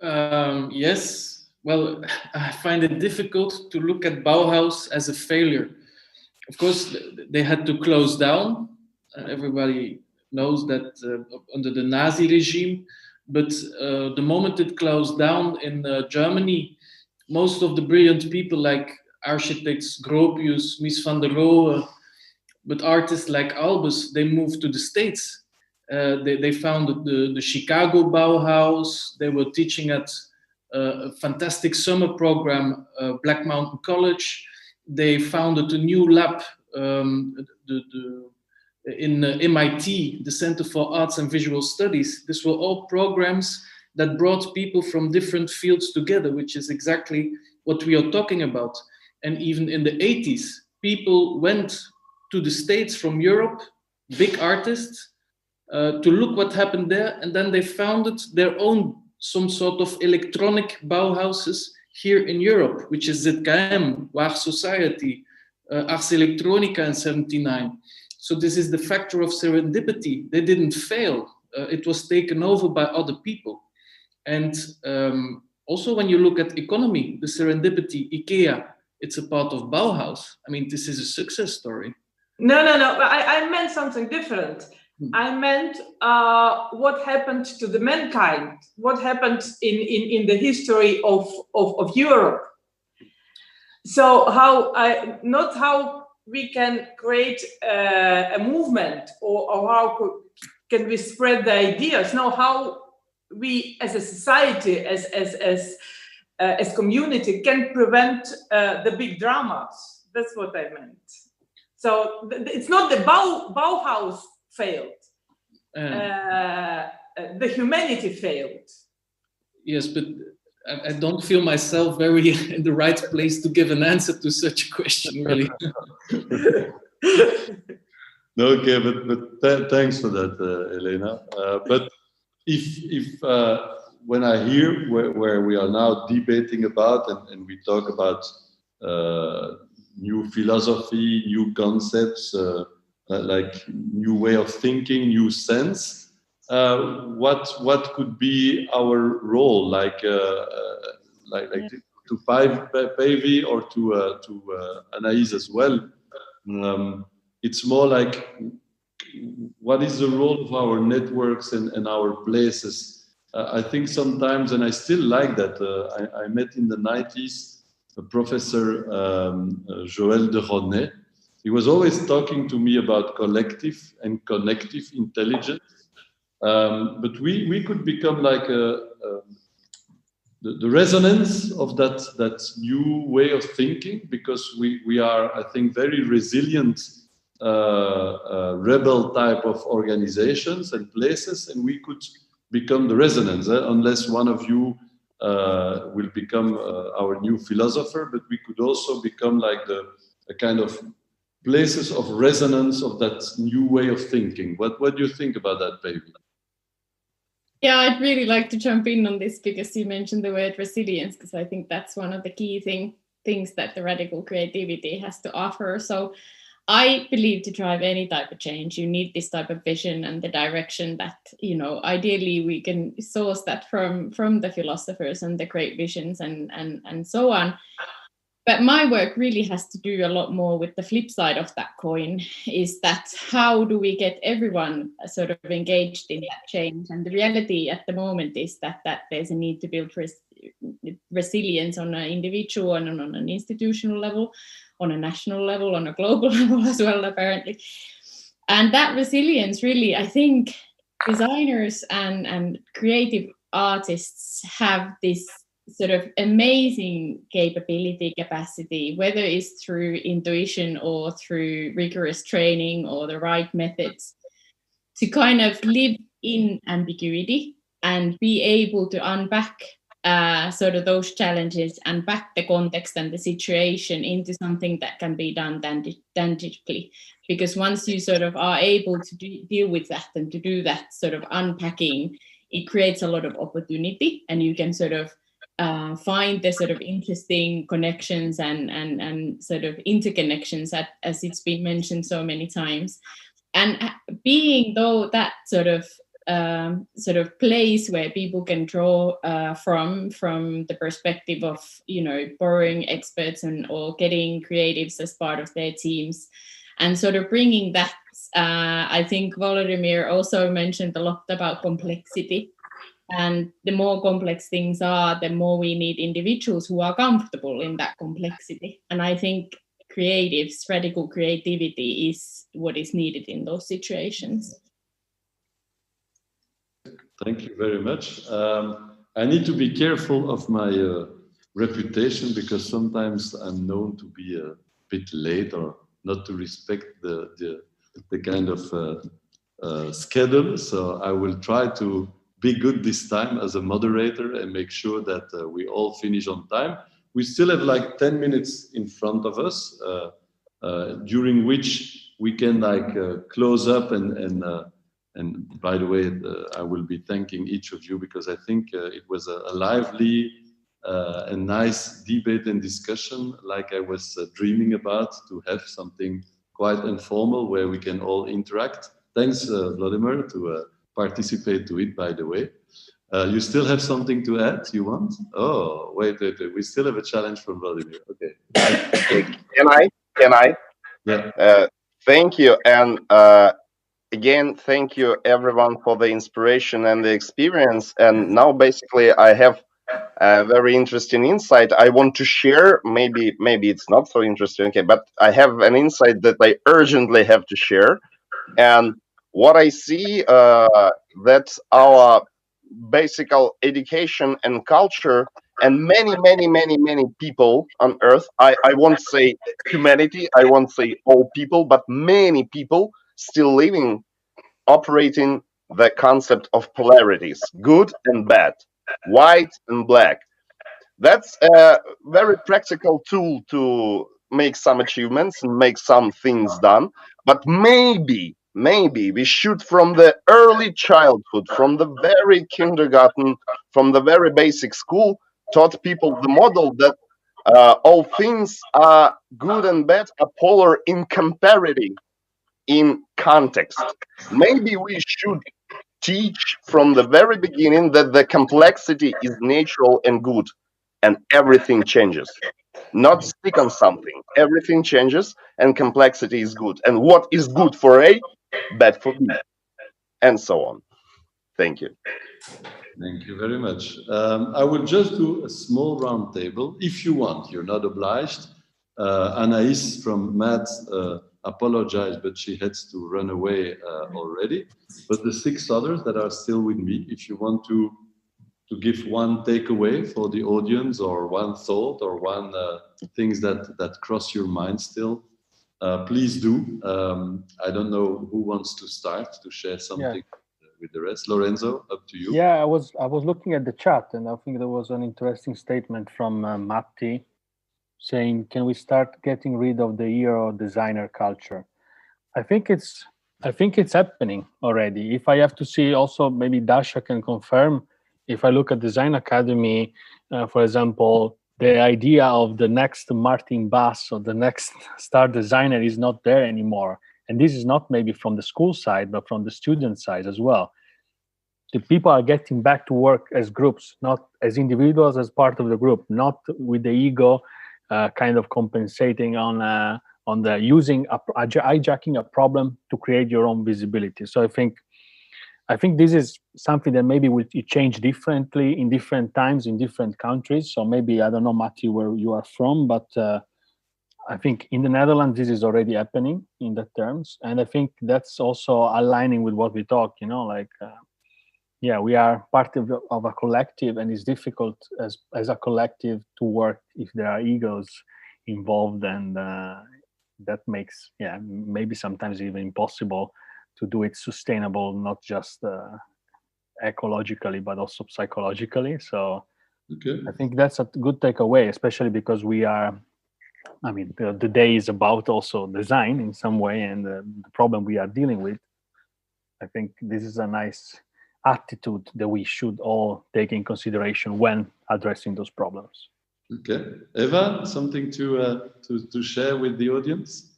Yes. Well, I find it difficult to look at Bauhaus as a failure. Of course, they had to close down. Everybody knows that under the Nazi regime. But the moment it closed down in Germany, most of the brilliant people like architects Gropius, Mies van der Rohe, but artists like Albus, they moved to the States. They founded the Chicago Bauhaus. They were teaching at a fantastic summer program, Black Mountain College. They founded a new lab in MIT, the Center for Arts and Visual Studies. These were all programs that brought people from different fields together, which is exactly what we are talking about. And even in the 80s, people went to the States from Europe, big artists, to look what happened there. And then they founded their own, some sort of electronic Bauhauses here in Europe, which is ZKM, Waag Society, Ars Electronica in 79. So this is the factor of serendipity. They didn't fail. It was taken over by other people. And also when you look at economy, the serendipity, IKEA, it's a part of Bauhaus. I mean, this is a success story. No. I meant something different. I meant what happened to the mankind, what happened in the history of Europe. So not how we can create a movement or how can we spread the ideas. No, how we as a society, as community can prevent the big dramas. That's what I meant. So it's not the Bauhaus failed. The humanity failed. Yes, but I don't feel myself very in the right place to give an answer to such a question, really. Okay, but thanks for that, Elena. But if when I hear where we are now debating about and we talk about new philosophy, new concepts, like new way of thinking, new sense, what could be our role, like to Päivi or to Anaïs as well? It's more like, what is the role of our networks and our places? I think sometimes, and I still like that, I met in the 90s a professor, Joël de Rodney. He was always talking to me about collective and connective intelligence. But we could become like the resonance of that new way of thinking, because we are, I think, very resilient rebel type of organizations and places, and we could become the resonance, unless one of you will become our new philosopher, but we could also become like a kind of places of resonance of that new way of thinking. What do you think about that, Päivi? Yeah, I'd really like to jump in on this, because you mentioned the word resilience, because I think that's one of the key things that the radical creativity has to offer. So I believe to drive any type of change, you need this type of vision and the direction that, ideally we can source that from the philosophers and the great visions and so on. But my work really has to do a lot more with the flip side of that coin, is that how do we get everyone sort of engaged in that change? And the reality at the moment is that there's a need to build resilience on an individual and on an institutional level, on a national level, on a global level as well, apparently. And that resilience really, I think designers and creative artists have this sort of amazing capacity, whether it's through intuition or through rigorous training or the right methods, to kind of live in ambiguity and be able to unpack sort of those challenges and back the context and the situation into something that can be done tangibly. Because once you sort of are able to deal with that and to do that sort of unpacking, it creates a lot of opportunity, and you can sort of find the sort of interesting connections and sort of interconnections, as it's been mentioned so many times. And being though that sort of place where people can draw from the perspective of, you know, borrowing experts or getting creatives as part of their teams, and sort of bringing that. I think Valerii also mentioned a lot about complexity, and the more complex things are, the more we need individuals who are comfortable in that complexity. And I think creatives, radical creativity is what is needed in those situations. Thank you very much. I need to be careful of my reputation, because sometimes I'm known to be a bit late or not to respect the kind of schedule. So I will try to be good this time as a moderator and make sure that we all finish on time. We still have like 10 minutes in front of us, during which we can close up and by the way, I will be thanking each of you, because I think it was a lively and nice debate and discussion, like I was dreaming about, to have something quite informal where we can all interact. Thanks, Vladimir, to participate to it, by the way. You still have something to add, you want? Oh, wait, we still have a challenge from Vladimir. Okay. Can I? Yeah. Thank you. And again, thank you everyone for the inspiration and the experience. And now basically I have a very interesting insight I want to share. Maybe it's not so interesting, okay, but I have an insight that I urgently have to share. And what I see, that our basic education and culture and many people on earth, I won't say humanity, I won't say all people, but many people still living, operating the concept of polarities, good and bad, white and black. That's a very practical tool to make some achievements and make some things done. But maybe we should, from the early childhood, from the very kindergarten, from the very basic school, taught people the model that all things are good and bad are polar in comparative, in context. Maybe we should teach from the very beginning that the complexity is natural and good, and everything changes. Not stick on something. Everything changes, and complexity is good. And what is good for A, bad for B, and so on. Thank you. Thank you very much. I will just do a small round table, if you want. You're not obliged. Anais from Maths apologized, but she had to run away already. But the 6 others that are still with me, if you want to give one takeaway for the audience, or one thought, or one things that cross your mind still, please do. I don't know who wants to start to share something. Yeah. With the rest. Lorenzo, up to you. Yeah, I was looking at the chat, and I think there was an interesting statement from Matti saying, can we start getting rid of the hero designer culture? I think it's happening already. If I have to see, also maybe Dasha can confirm, if I look at Design Academy, for example, the idea of the next Martin Bass or the next star designer is not there anymore. And this is not maybe from the school side, but from the student side as well. The people are getting back to work as groups, not as individuals, as part of the group, not with the ego kind of compensating on the hijacking a problem to create your own visibility. So I think this is something that maybe will change differently in different times in different countries. So maybe, I don't know, Matthew, where you are from, but I think in the Netherlands, this is already happening in that terms. And I think that's also aligning with what we talk, you know, like yeah, we are part of a collective, and it's difficult as a collective to work if there are egos involved, and that makes, yeah, maybe sometimes even impossible to do it sustainable, not just ecologically but also psychologically. So I think that's a good takeaway, especially because we are, I mean, the day is about also design in some way, and the problem we are dealing with. I think this is a nice attitude that we should all take in consideration when addressing those problems. Okay, Eva, something to share with the audience?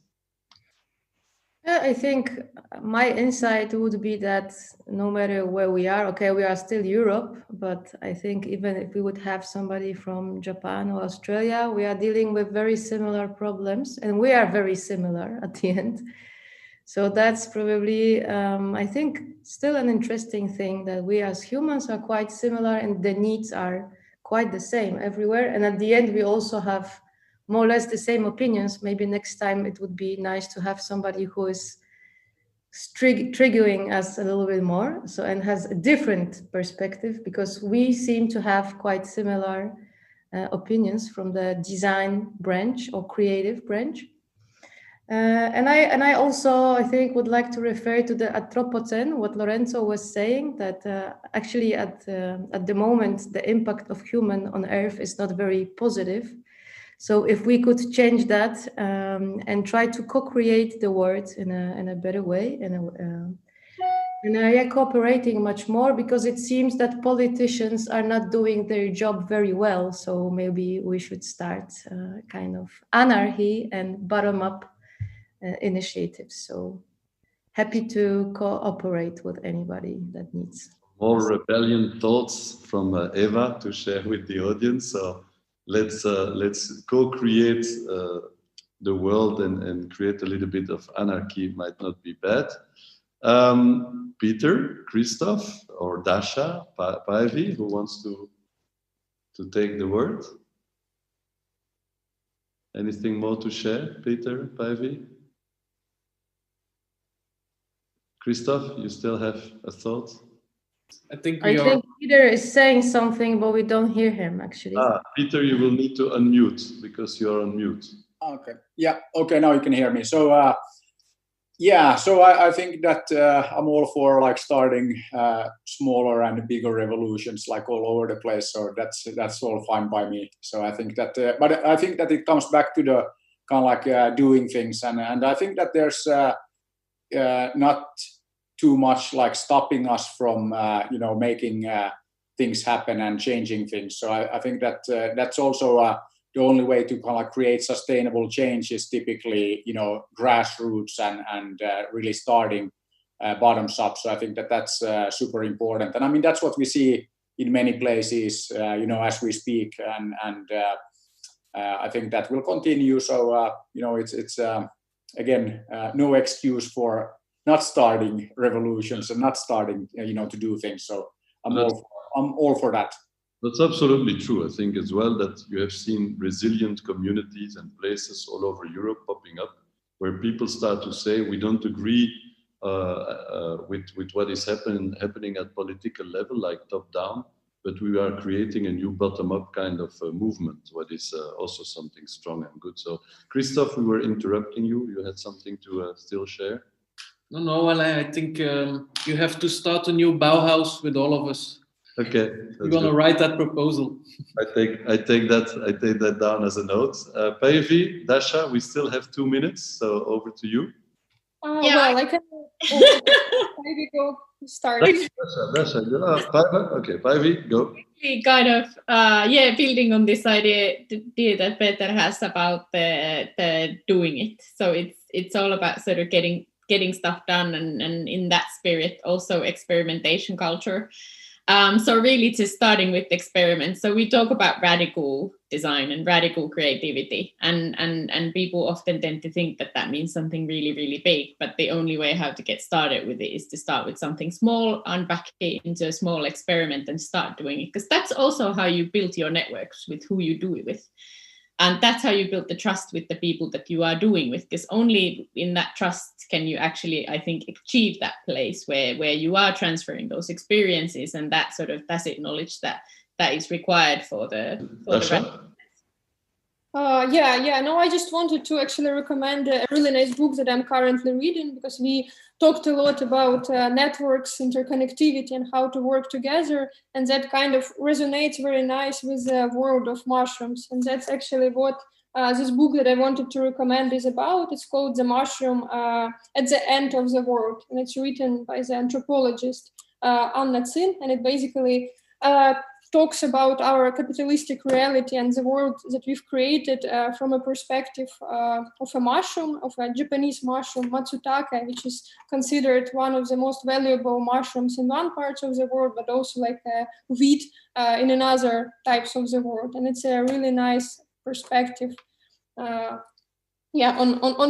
Yeah, I think my insight would be that no matter where we are, okay, we are still Europe, but I think even if we would have somebody from Japan or Australia, we are dealing with very similar problems, and we are very similar at the end. So that's probably, I think, still an interesting thing, that we as humans are quite similar and the needs are quite the same everywhere. And at the end, we also have more or less the same opinions. Maybe next time it would be nice to have somebody who is triggering us a little bit more, so, and has a different perspective, because we seem to have quite similar opinions from the design branch or creative branch. And I also, I think, would like to refer to the Anthropocene, what Lorenzo was saying, that actually at the moment, the impact of human on Earth is not very positive. So if we could change that and try to co-create the world in a better way, and cooperating much more, because it seems that politicians are not doing their job very well. So maybe we should start kind of anarchy and bottom-up initiatives. So happy to cooperate with anybody that needs. More rebellion thoughts from Eva to share with the audience. So let's co-create the world and create a little bit of anarchy. Might not be bad. Peter, Christoph, or Dasha, Päivi, who wants to take the word? Anything more to share, Peter, Päivi? Christoph, you still have a thought? I think Peter is saying something, but we don't hear him actually. Peter, you will need to unmute because you're on mute. Okay. Yeah. Okay. Now you can hear me. So, yeah. So I think that I'm all for like starting smaller and bigger revolutions, like all over the place. So that's all fine by me. So I think that, but I think that it comes back to the kind of like doing things, and I think that there's not too much like stopping us from making things happen and changing things. So I think that that's also the only way to kind of create sustainable change is typically grassroots and really starting bottoms up. So I think that that's super important, and I mean that's what we see in many places as we speak, and I think that will continue. So it's again no excuse for not starting revolutions and not starting to do things. So I'm all for that. That's absolutely true. I think as well that you have seen resilient communities and places all over Europe popping up where people start to say we don't agree with what is happening at political level, like top down, but we are creating a new bottom up kind of movement, what is also something strong and good. So Christoph, we were interrupting you. You had something to still share? No, Alain, I think you have to start a new Bauhaus with all of us. Okay, we're gonna write that proposal. I take that down as a note. Päivi, Dasha, we still have 2 minutes, so over to you. Well, I can maybe go start. Dasha, okay, Päivi, go. Kind of, building on this idea that Peter has about the doing it. So it's all about sort of getting stuff done, and in that spirit also experimentation culture. So really just starting with experiments. So we talk about radical design and radical creativity, and people often tend to think that means something really, really big, but the only way how to get started with it is to start with something small, unpack it into a small experiment and start doing it, because that's also how you build your networks with who you do it with. And that's how you build the trust with the people that you are doing with, because only in that trust can you actually, I think, achieve that place where you are transferring those experiences and that sort of tacit knowledge that is required for the No, I just wanted to actually recommend a really nice book that I'm currently reading, because we talked a lot about networks, interconnectivity, and how to work together, and that kind of resonates very nice with the world of mushrooms. And that's actually what this book that I wanted to recommend is about. It's called The Mushroom at the End of the World, and it's written by the anthropologist Anna Tsin, and it basically talks about our capitalistic reality and the world that we've created from a perspective of a mushroom, of a Japanese mushroom, matsutake, which is considered one of the most valuable mushrooms in one part of the world, but also like wheat in another types of the world. And it's a really nice perspective on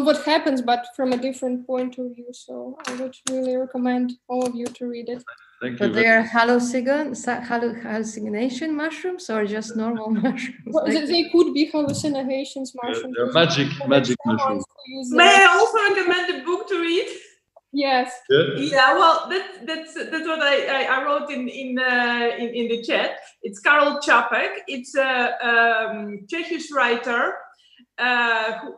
what happens, but from a different point of view. So I would really recommend all of you to read it. Thank you. But they are hallucination mushrooms or just normal mushrooms? Well, they could be hallucinations mushrooms. They're magic mushrooms. May I also recommend a book to read? Yes. Yeah. Well, that's what I wrote in the chat. It's Karel Čapek. It's a Czech writer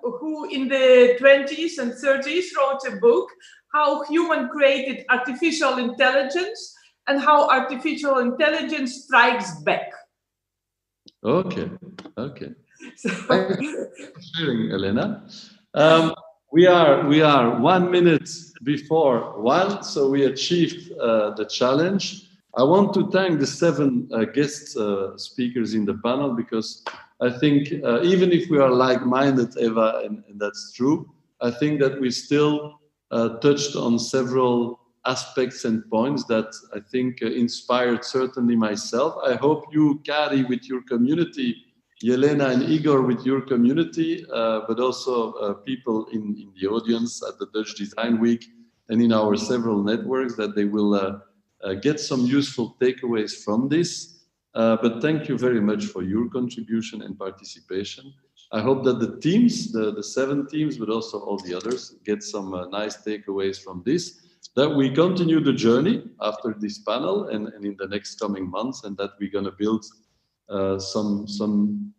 who in the 20s and 30s wrote a book, How Human Created Artificial Intelligence and How Artificial Intelligence Strikes Back. Okay. So. Thank you for sharing, Elena. We are 1 minute before 1, so we achieved the challenge. I want to thank the 7 guest speakers in the panel, because I think even if we are like-minded, Eva, and that's true, I think that we still touched on several aspects and points that I think inspired certainly myself. I hope you, Kari, with your community, Elena and Igor with your community, but also people in the audience at the Dutch Design Week and in our several networks, that they will get some useful takeaways from this. But thank you very much for your contribution and participation. I hope that the teams, the 7 teams, but also all the others, get some nice takeaways from this, that we continue the journey after this panel and in the next coming months, and that we're going to build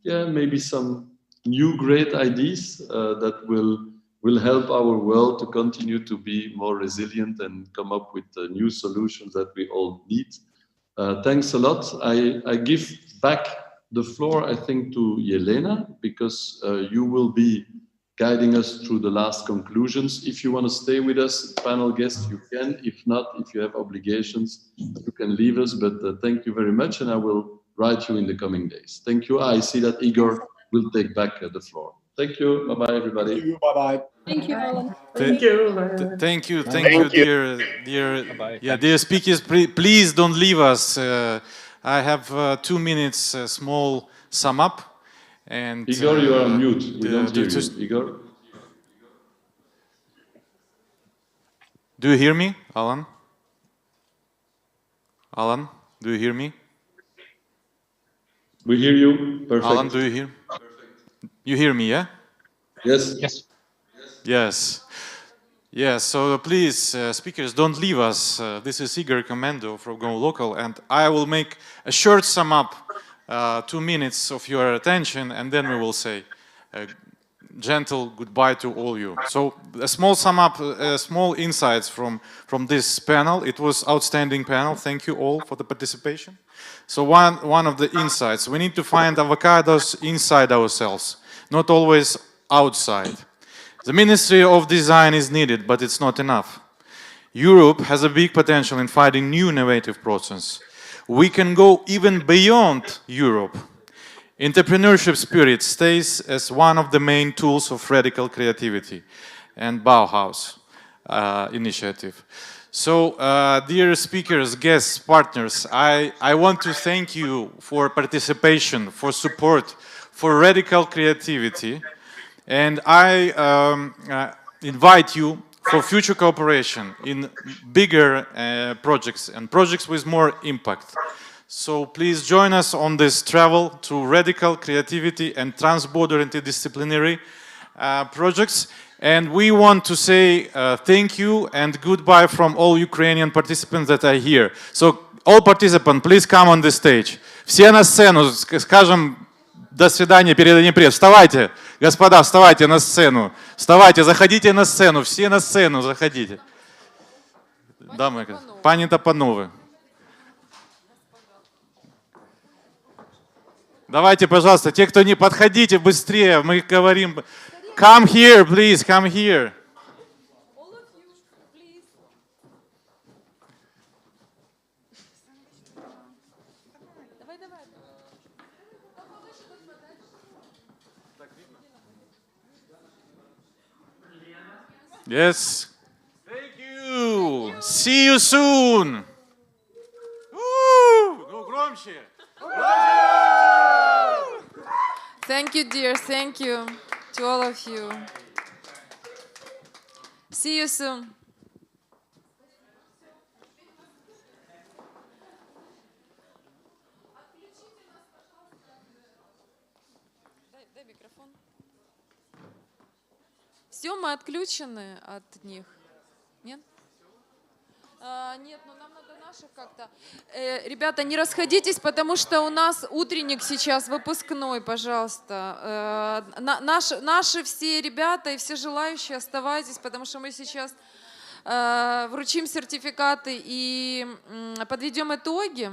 maybe some new great ideas that will help our world to continue to be more resilient and come up with new solutions that we all need. Thanks a lot. I give back the floor, I think, to Elena, because you will be guiding us through the last conclusions. If you want to stay with us, panel guests, you can. If not, if you have obligations, you can leave us. But thank you very much, and I will write you in the coming days. Thank you. I see that Igor will take back the floor. Thank you. Bye-bye, everybody. Thank you. Bye-bye. Thank you, Alan. Thank you, dear speakers. Please don't leave us. I have 2 minutes, small sum up. And Igor, you are on mute. We don't hear you. Igor. Do you hear me, Alan? Alan, do you hear me? We hear you. Perfect. Alan, do you hear? You hear me, yeah? Yes. Yes, so please, speakers, don't leave us. This is Igor Komendo from Go Local, and I will make a short sum up, 2 minutes of your attention, and then we will say a gentle goodbye to all you. So a small sum up, small insights from this panel. It was outstanding panel. Thank you all for the participation. So one of the insights, we need to find avocados inside ourselves, not always outside. The Ministry of Design is needed, but it's not enough. Europe has a big potential in finding new innovative processes. We can go even beyond Europe. Entrepreneurship spirit stays as one of the main tools of radical creativity and Bauhaus initiative. So, dear speakers, guests, partners, I want to thank you for participation, for support, for radical creativity. And I invite you for future cooperation in bigger projects and projects with more impact. So please join us on this travel to radical creativity and trans-border interdisciplinary projects. And we want to say thank you and goodbye from all Ukrainian participants that are here. So all participants, please come on the stage. Все на сцену, скажем до свидания, передадим привет. Вставайте, господа, вставайте на сцену. Вставайте, заходите на сцену, все на сцену заходите. Дамы, пани та панове. Давайте, пожалуйста, те, кто не подходите, быстрее, мы говорим. Come here, please, come here. Yes. Thank you. See you soon. Ну, громче. Thank you, dear. Thank you to all of you. See you soon. Дай микрофон. Все, мы отключены от них. Нет? Нет, но нам надо наших как-то. Ребята, не расходитесь, потому что у нас утренник сейчас выпускной, пожалуйста. Наши все ребята и все желающие оставайтесь, потому что мы сейчас вручим сертификаты и подведем итоги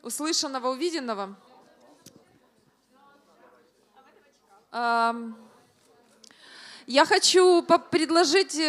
услышанного, увиденного. Я хочу предложить...